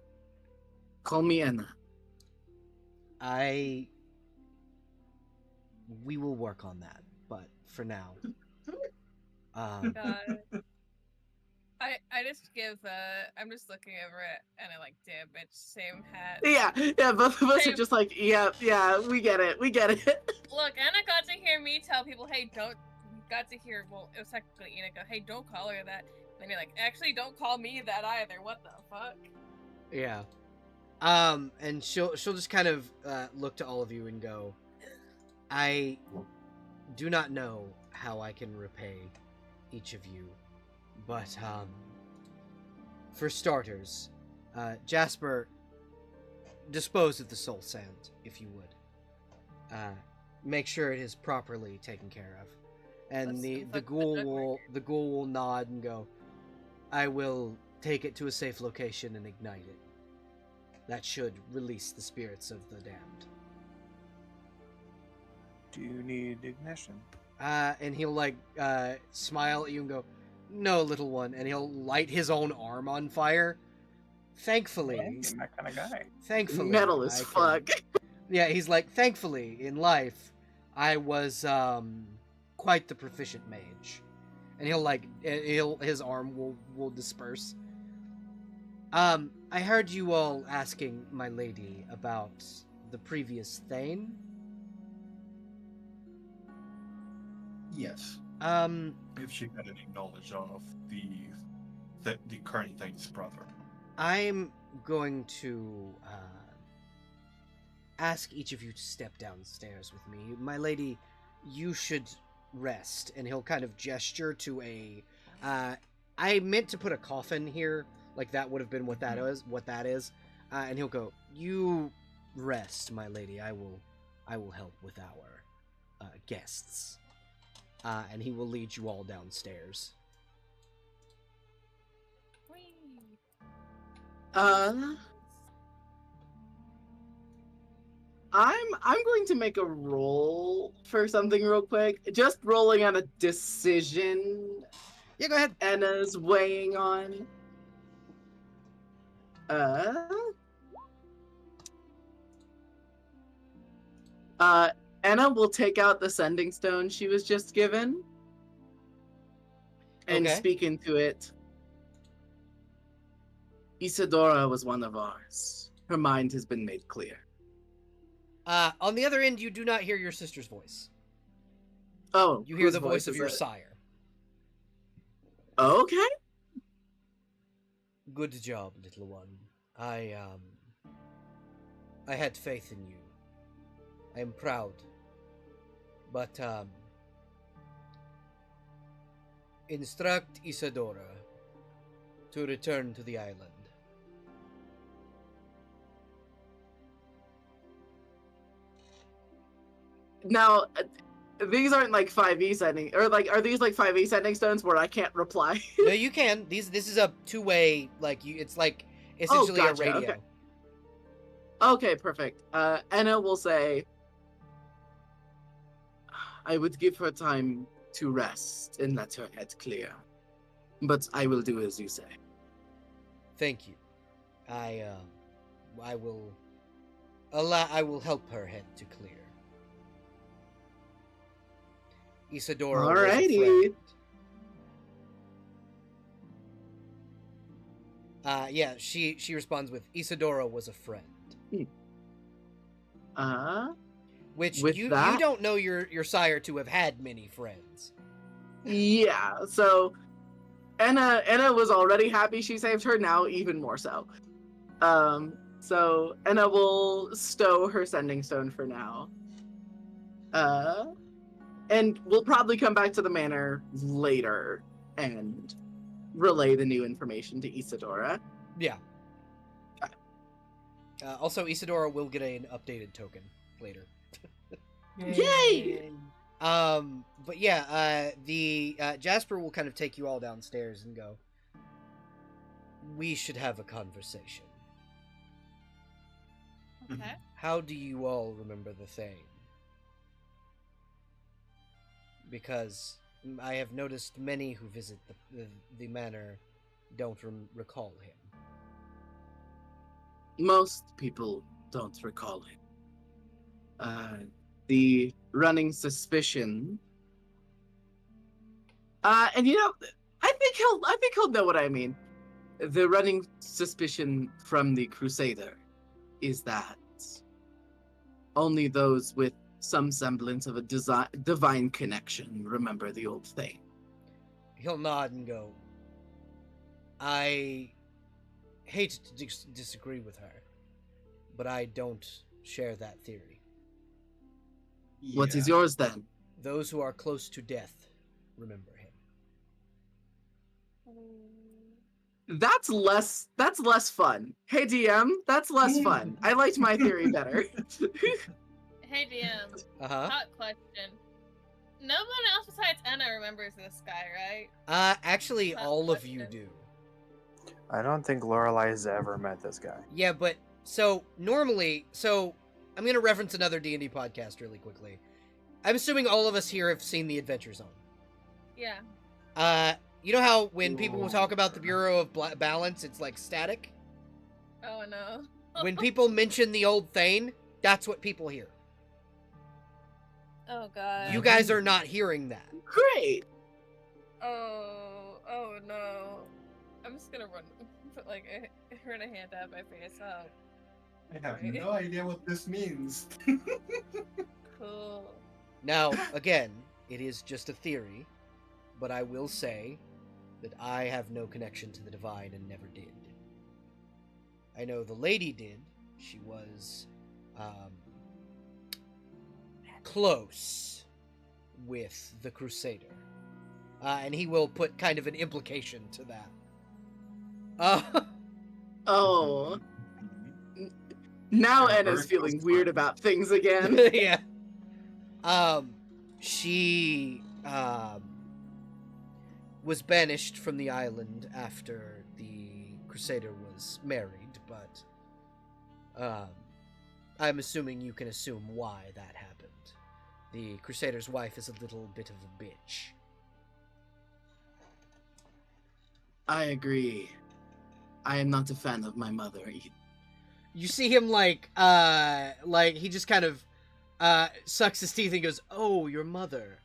Call me Enna. We will work on that, but for now, God. I just give I'm just looking over it and I like, damn bitch, same hat. Yeah, both of us are Same. just like, yeah, we get it. Look, Anna got to hear me tell people, hey, got to hear, well, it was technically Ina go, hey, don't call her that. And you're like, actually, don't call me that either. What the fuck? yeah. And she'll just kind of look to all of you and go, "I do not know how I can repay each of you, but for starters, Jasper, dispose of the soul sand, if you would. Make sure it is properly taken care of." And Let's the fuck ghoul will nod and go, "I will take it to a safe location and ignite it. That should release the spirits of the damned." Do you need ignition? And he'll like smile at you and go, "No, little one," and he'll light his own arm on fire. Thankfully, Hey, I'm that kind of guy. thankfully, Metal as I fuck. Yeah, he's like, "Thankfully, in life, I was quite the proficient mage," and he'll like his arm will disperse. I heard you all asking my lady about the previous Thane. Yes. If she had any knowledge of the current Thane's brother. I'm going to ask each of you to step downstairs with me. My lady, you should rest. And he'll kind of gesture to a. I meant to put a coffin here, like that would have been what that is. And he'll go, "You rest, my lady. I will help with our guests." And he will lead you all downstairs. Whee! I'm going to make a roll for something real quick. Just rolling on a decision Yeah, go ahead. Anna's weighing on. Anna will take out the sending stone she was just given and Okay. speak into it. Isadora was one of ours. Her mind has been made clear. On the other end, you do not hear your sister's voice. Oh, You hear whose the voice of is your it? sire. Okay. Good job, little one. I had faith in you. I am proud. But, instruct Isadora to return to the island. Now, these aren't like 5e sending, or like, are these like 5e sending stones where I can't reply? No, you can. This is a two-way, like, it's like essentially gotcha, a radio. okay. Okay, perfect. Anna will say, I would give her time to rest and let her head clear. But I will do as you say. Thank you. I will help her head to clear. Isadora was a Alrighty. friend. Yeah, she responds with, Isadora was a friend. Which with you that- don't know your sire to have had many friends. Yeah, so Anna was already happy she saved her, now even more so. So Anna will stow her sending stone for now. And we'll probably come back to the manor later and relay the new information to Isadora. Yeah. Also, Isadora will get an updated token later. Yay! But yeah, the Jasper will kind of take you all downstairs and go, we should have a conversation. Okay. How do you all remember the Thane? Because I have noticed many who visit the manor don't recall him. Most people don't recall him. The running suspicion. And you know, I think he'll know what I mean. The running suspicion from the Crusader is that only those with some semblance of a divine connection remember the old thing. He'll nod and go, I hate to disagree with her, but I don't share that theory. What is yours then? Those who are close to death remember him. That's less fun. Hey DM, that's less fun. I liked my theory better. Hey DM, Uh-huh. hot question. No one else besides Anna remembers this guy, right? Actually, Hot all of you question. do. I don't think Lorelai has ever met this guy. Yeah, but so normally, I'm gonna reference another D&D podcast really quickly. I'm assuming all of us here have seen the Adventure Zone. Yeah. You know how when people will talk about the Bureau of Balance, it's like static? Oh no. When people mention the old Thane, that's what people hear. Oh god. You guys are not hearing that. Great. Oh no. I'm just gonna put run a hand out my face. Oh, I have no idea what this means. cool. Now, again, it is just a theory, but I will say that I have no connection to the divine and never did. I know the lady did. She was close with the Crusader. And he will put kind of an implication to that. Oh. Now Yeah, Anna's very feeling close weird friends. about things again. Yeah. She was banished from the island after the Crusader was married. but I'm assuming you can assume why that happened. The Crusader's wife is a little bit of a bitch. I agree. I am not a fan of my mother either. You see him like he just kind of sucks his teeth and goes, "Oh, your mother.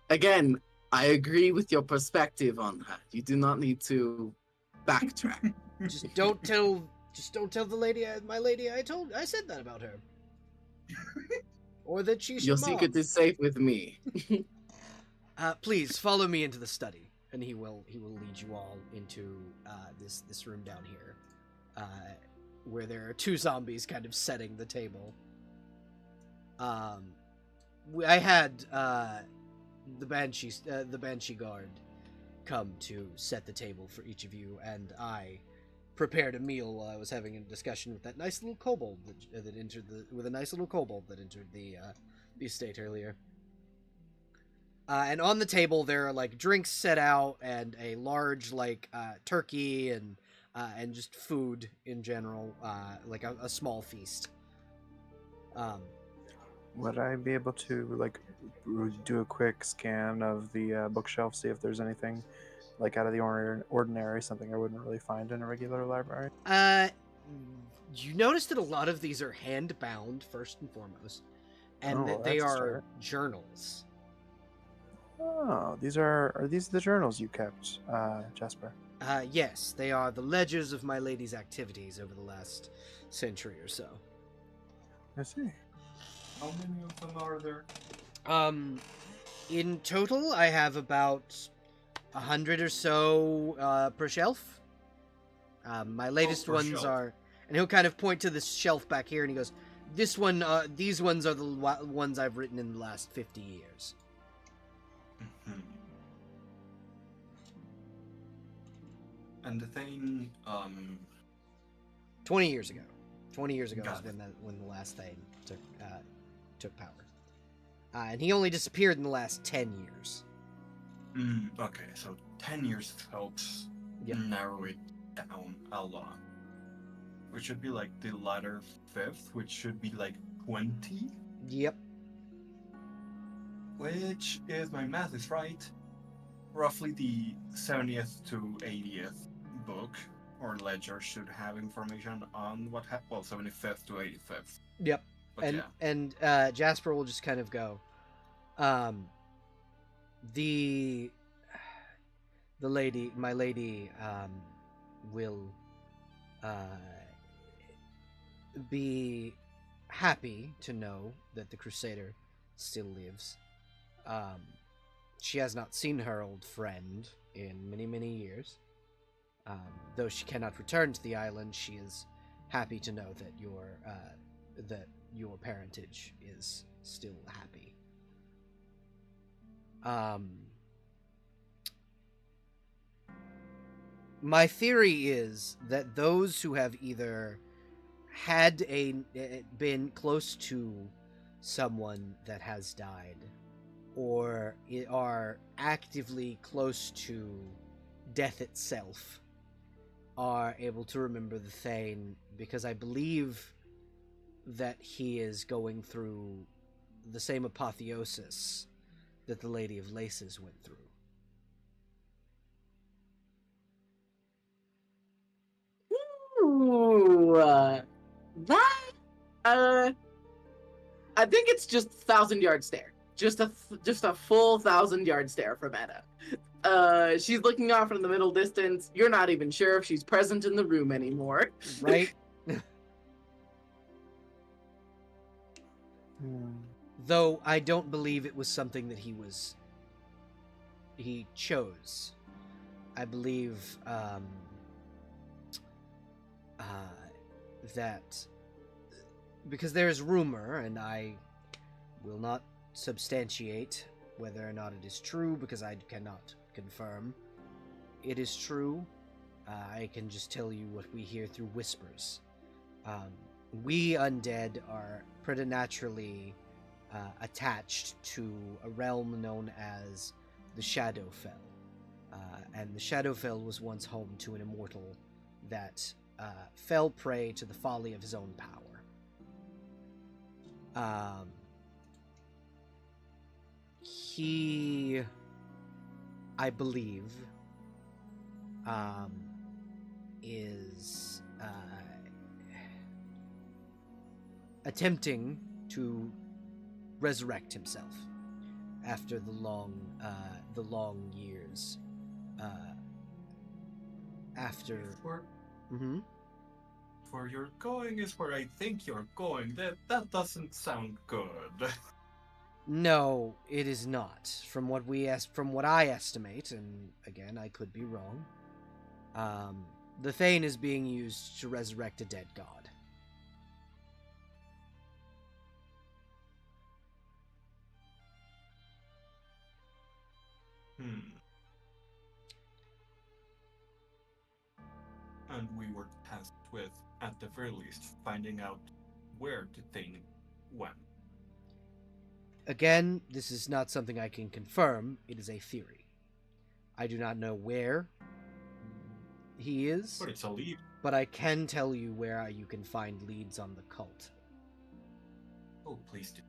Again, I agree with your perspective on that. You do not need to backtrack. Just don't tell the lady, my lady. I said that about her, or that she's Your your mom. secret is safe with me. Please follow me into the study, and he will lead you all into this room down here, where there are two zombies kind of setting the table. I had the banshee guard come to set the table for each of you, and I prepared a meal while I was having a discussion with that nice little kobold that entered the estate earlier. And on the table there are like drinks set out and a large turkey and just food in general, like a small feast. Would I be able to do a quick scan of the bookshelf, see if there's anything out of the ordinary, something I wouldn't really find in a regular library? You notice that a lot of these are hand bound first and foremost, and that they that's a are start. journals. Oh, are these the journals you kept, Jasper? Yes, they are the ledgers of my lady's activities over the last century or so. I see. How many of them are there? In total, I have about 100 or so per shelf. My latest per ones shelf. are, and he'll kind of point to this shelf back here, and he goes, "This one, these ones are the ones I've written in the last 50 years." Mhm. And the thing, 20 years ago. 20 years ago Got was it. when the last thing took power. And he only disappeared in the last 10 years. Okay, so 10 years helps Yep. narrow it down a lot. Which should be like the latter fifth, which should be like 20. Yep. Which, if my math is right, roughly the 70th to 80th book or ledger should have information on what happened. Well, 75th to 85th. Yep. But yeah. And Jasper will just kind of go, my lady, will be happy to know that the Crusader still lives. She has not seen her old friend in many, many years. Though she cannot return to the island, she is happy to know that your parentage is still happy. My theory is that those who have either been close to someone that has died, or are actively close to death itself, are able to remember the Thane, because I believe that he is going through the same apotheosis that the Lady of Laces went through. Ooh, that I think it's just 1,000-yard stare. Just a full 1,000-yard stare from Anna. She's looking off in the middle distance. You're not even sure if she's present in the room anymore. Right? Though I don't believe it was something that he chose. I believe that because there is rumor, and I will not substantiate whether or not it is true, because I cannot confirm it is true. I can just tell you what we hear through whispers. We undead are preternaturally attached to a realm known as the Shadowfell. And the Shadowfell was once home to an immortal that fell prey to the folly of his own power. He, I believe, is attempting to resurrect himself after the long years after. Mm-hmm. Where you're going is where I think you're going. That doesn't sound good. No, it is not. From what I estimate, and again, I could be wrong. The Thane is being used to resurrect a dead god. And we were tasked with, at the very least, finding out where the thing went. Again, this is not something I can confirm. It is a theory. I do not know where he is, But it's a lead. but I can tell you where you can find leads on the cult. Oh, please do.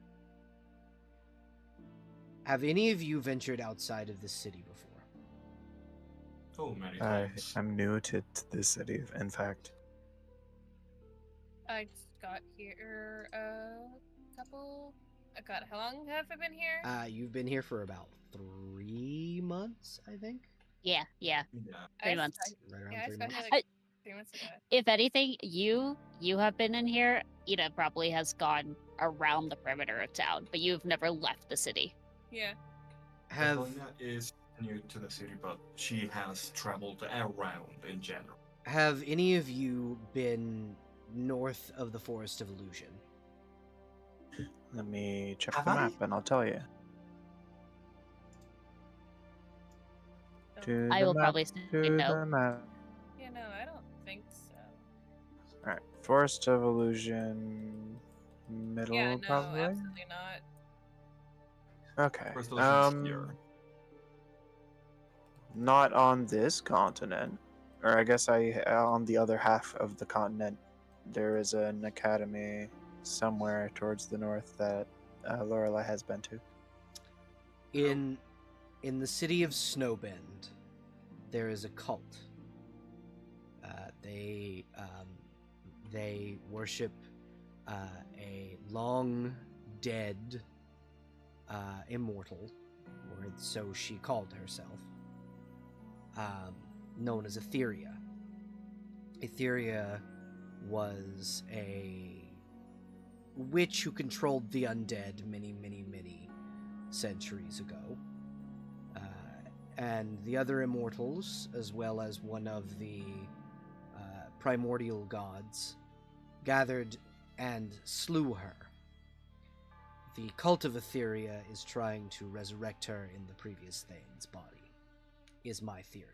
Have any of you ventured outside of this city before? Oh, many times. I'm new to this city, in fact. I just got here how long have I been here? You've been here for about 3 months, I think. Yeah. Yeah. 3 months. Right around Yeah, I 3 got months. here like 3 months ago. If anything, you have been in here. Ina probably has gone around the perimeter of town, but you've never left the city. Yeah. Catalina is new to the city, but she has traveled around in general. Have any of you been north of the Forest of Illusion? Let me check Have the I? map and I'll tell you. Oh. To I the will map, probably say to no. the map. Yeah, no, I don't think so. Alright, Forest of Illusion, middle Yeah, no, probably? absolutely not. Okay. First Illusion's here. Not on this continent. Or I guess on the other half of the continent, there is an academy somewhere towards the north that Lorelai has been to. In the city of Snowbend, there is a cult. They worship a long dead immortal, or so she called herself, known as Etheria. Etheria was a witch who controlled the undead many, many, many centuries ago. And the other immortals, as well as one of the primordial gods, gathered and slew her. The cult of Etheria is trying to resurrect her in the previous Thane's body, is my theory.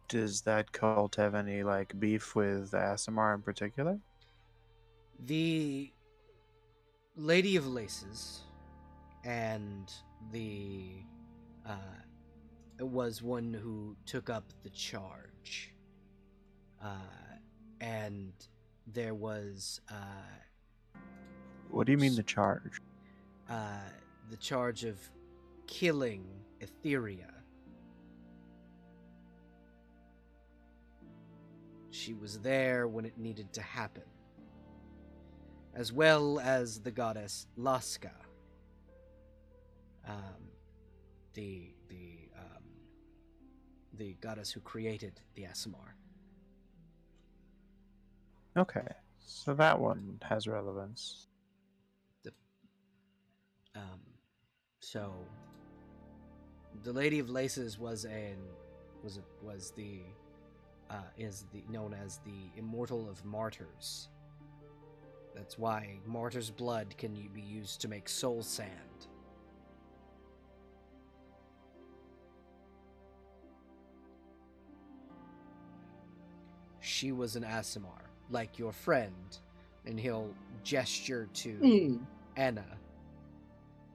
Does that cult have any beef with ASMR in particular? The Lady of Laces and the was one who took up the charge, and there was What do you mean the charge? the charge of killing Etheria. She was there when it needed to happen, as well as the goddess Laska, the goddess who created the ASMR. Okay, so that one has relevance. So the Lady of Laces is known as the Immortal of Martyrs. That's why martyr's blood can be used to make soul sand. She was an Aasimar, like your friend, and he'll gesture to Anna.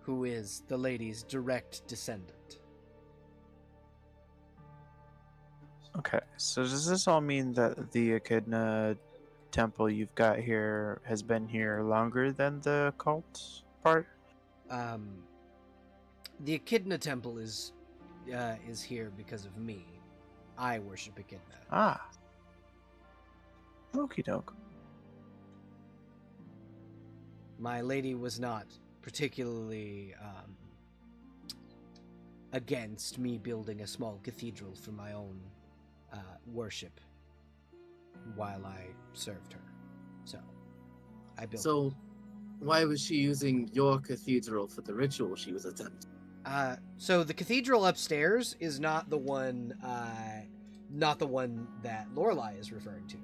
who is the lady's direct descendant. Okay, so does this all mean that the Echidna temple you've got here has been here longer than the cult part? The Echidna Temple is here because of me. I worship Echidna. Ah. Okie doke. My lady was not particularly against me building a small cathedral for my own worship while I served her. So, I built it. So, why was she using your cathedral for the ritual she was attempting? So the cathedral upstairs is not the one that Lorelei is referring to.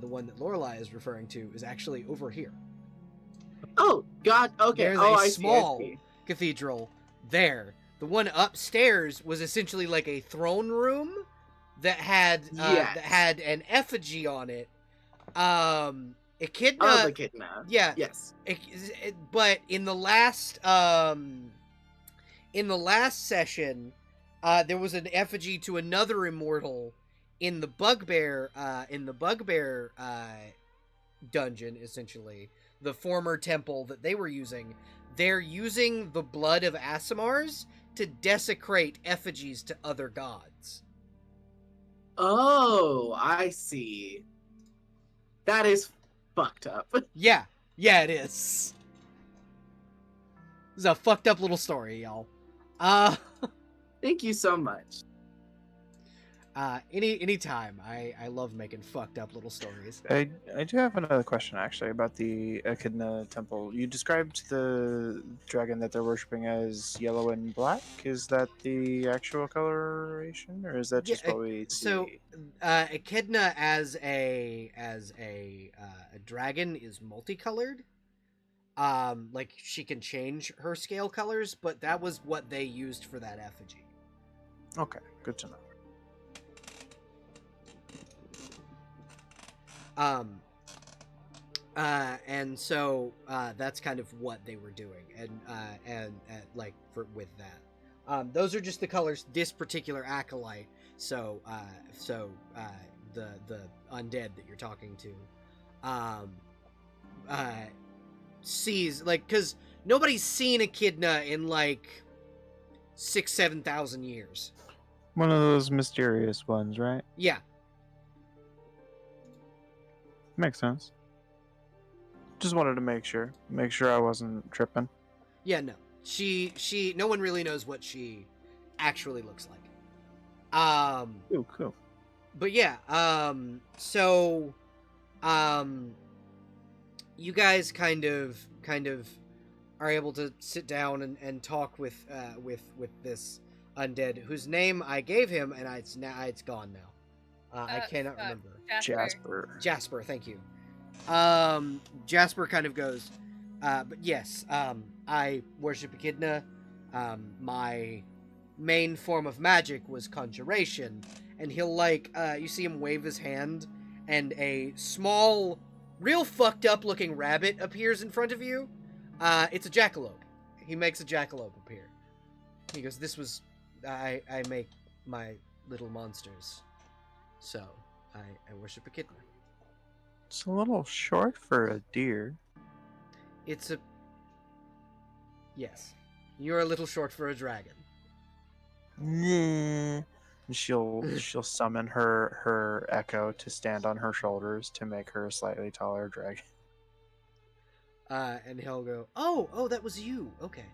The one that Lorelei is referring to is actually over here. Oh, God. Okay. There's oh, a I small see. cathedral there. The one upstairs was essentially like a throne room that had an effigy on it. Echidna. Oh, the Echidna. Yeah. Yes. But in the last session, there was an effigy to another immortal in the bugbear dungeon, essentially the former temple that they were using. They're using the blood of Aasimars to desecrate effigies to other gods. Oh, I see. That is fucked up. Yeah, it is. This is a fucked up little story, y'all. Thank you so much. Anytime. I love making fucked up little stories. I do have another question actually about the Echidna temple. You described the dragon that they're worshipping as yellow and black. Is that the actual coloration, or is that just what we see? So, Echidna as a dragon is multicolored. Like she can change her scale colors, but that was what they used for that effigy. Okay, good to know. And so that's kind of what they were doing, and like with that, those are just the colors. This particular acolyte, so the undead that you're talking to, sees, like, because nobody's seen Echidna in like 6,000-7,000 years. One of those mysterious ones, right? Yeah. Makes sense. Just wanted to make sure I wasn't tripping. Yeah, no. She no one really knows what she actually looks like. Cool. But yeah, so you guys kind of are able to sit down and talk with this undead whose name I gave him, and it's gone now. I cannot remember. Jasper, thank you. Jasper kind of goes, but yes, I worship Echidna. My main form of magic was conjuration, and he'll you see him wave his hand, and a small, real fucked up looking rabbit appears in front of you. It's a jackalope. He makes a jackalope appear. He goes, I make my little monsters. So, I worship Echidna. It's a little short for a deer. Yes. You're a little short for a dragon. Nah. She'll summon her echo to stand on her shoulders to make her a slightly taller dragon. And he'll go, oh, that was you. Okay.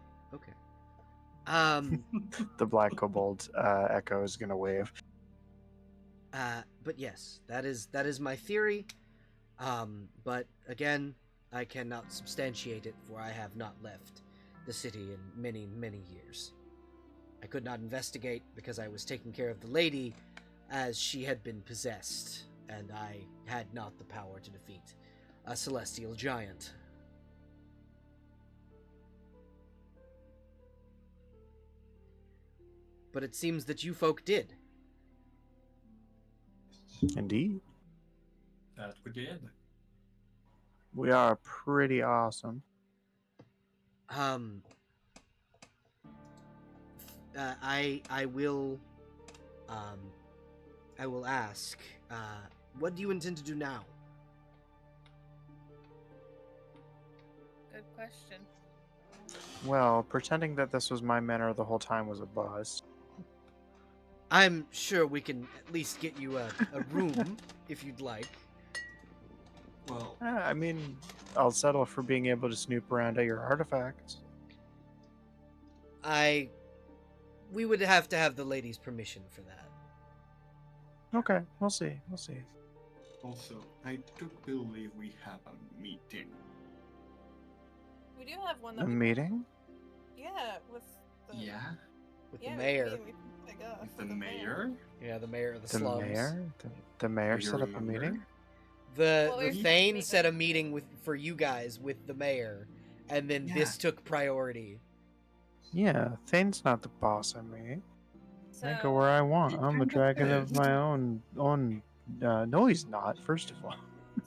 The black kobold echo is gonna wave. But yes, that is my theory. But again, I cannot substantiate it, for I have not left the city in many, many years. I could not investigate because I was taking care of the lady, as she had been possessed, and I had not the power to defeat a celestial giant. But it seems that you folk did. Indeed. That we did. We are pretty awesome. I will ask. What do you intend to do now? Good question. Well, pretending that this was my manor the whole time was a bust. I'm sure we can at least get you a room if you'd like. Well, I mean, I'll settle for being able to snoop around at your artifacts. We would have to have the lady's permission for that. Okay, we'll see. We'll see. also, I do believe we have a meeting. We do have one A that we meeting? Yeah, with the Yeah, With yeah, the mayor. with the mayor. Yeah, the mayor of the The slums. mayor? The mayor Do you set up a remember? meeting? The Well, the we- Thane we- set a meeting for you guys with the mayor, and then this took priority. Yeah, Thane's not the boss of me. So, I go where I want. He I'm a kinda dragon of is. my own. No, he's not. First of all.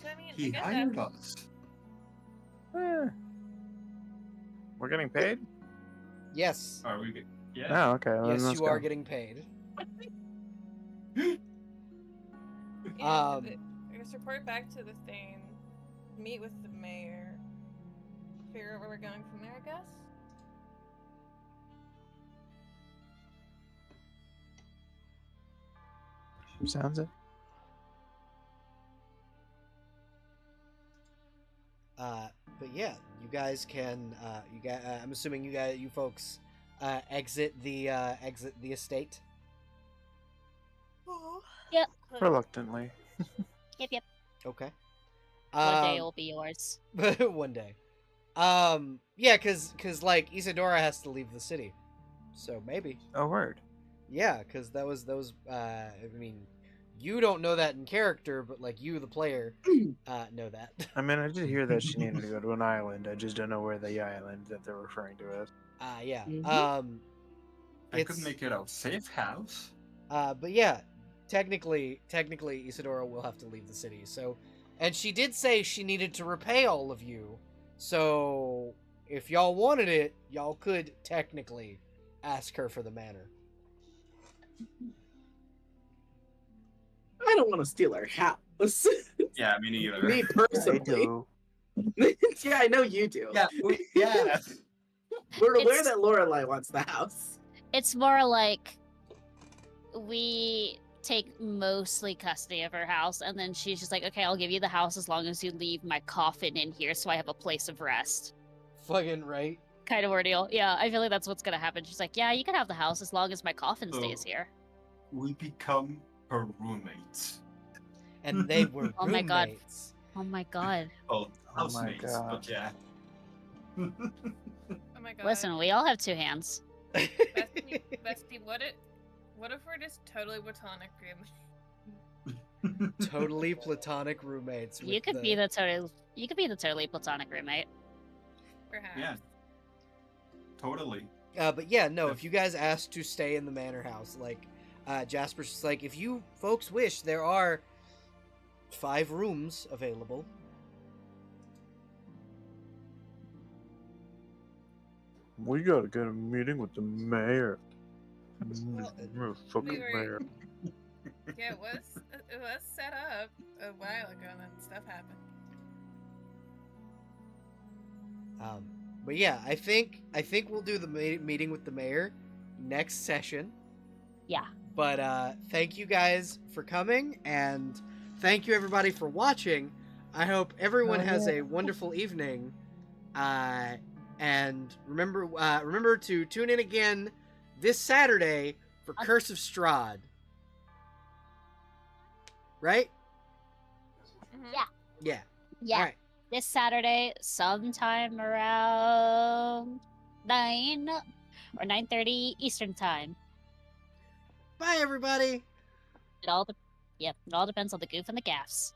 so I mean, I He guess hired that- us. Eh. We're getting paid? Yes. Are we? Yeah. Oh, okay. then Yes, let's you are go. getting paid. yeah, Um, I guess report back to the thing, meet with the mayor, figure out where we're going from there. I guess. Sounds it. But yeah, you guys can. I'm assuming you folks, exit the estate. Reluctantly. Yep. Okay. One day it'll be yours. One day. Yeah, cause like Isadora has to leave the city, so maybe. Oh, word. Yeah, cause that was. I mean, you don't know that in character, but like you, the player, know that. I mean, I did hear that she needed to go to an island. I just don't know where the island that they're referring to is. Yeah. Mhm. I could It's- make it a safe house. But yeah, technically, Isadora will have to leave the city. So, and she did say she needed to repay all of you. So, if y'all wanted it, y'all could technically ask her for the manor. I don't want to steal our house. Yeah, me neither. Me personally. do. Yeah, I know you do. Yeah, yeah. We're aware It's- that Lorelai wants the house. It's more like we take mostly custody of her house, and then she's just like, okay, I'll give you the house as long as you leave my coffin in here so I have a place of rest. Fucking right. Kind of ordeal. Yeah, I feel like that's what's gonna happen. She's like, yeah, you can have the house as long as my coffin So- stays here. We become her roommates. And they were Oh my God. roommates. Oh my god. Oh, Oh my housemates. God. But yeah. Oh my god. Listen, we all have two hands. Bestie, what if we're just totally platonic roommates? Totally platonic roommates. You with could be the totally platonic roommate. Perhaps. Yeah. Totally. But yeah, no. If you guys ask to stay in the manor house, like Jasper's just like, if you folks wish, there are 5 rooms available. We gotta get a meeting with the mayor. Well, Fucking we were- mayor. Yeah, it was set up a while ago, and then stuff happened. But yeah, I think we'll do the meeting with the mayor next session. Yeah. But thank you guys for coming, and thank you everybody for watching. I hope everyone has a wonderful evening. And remember to tune in again this Saturday for Curse of Strahd. Right? Mhm. Yeah. Yeah. Yeah. All right. This Saturday, sometime around 9 or 9:30 Eastern time. Bye, everybody. It all depends on the goof and the gaffs.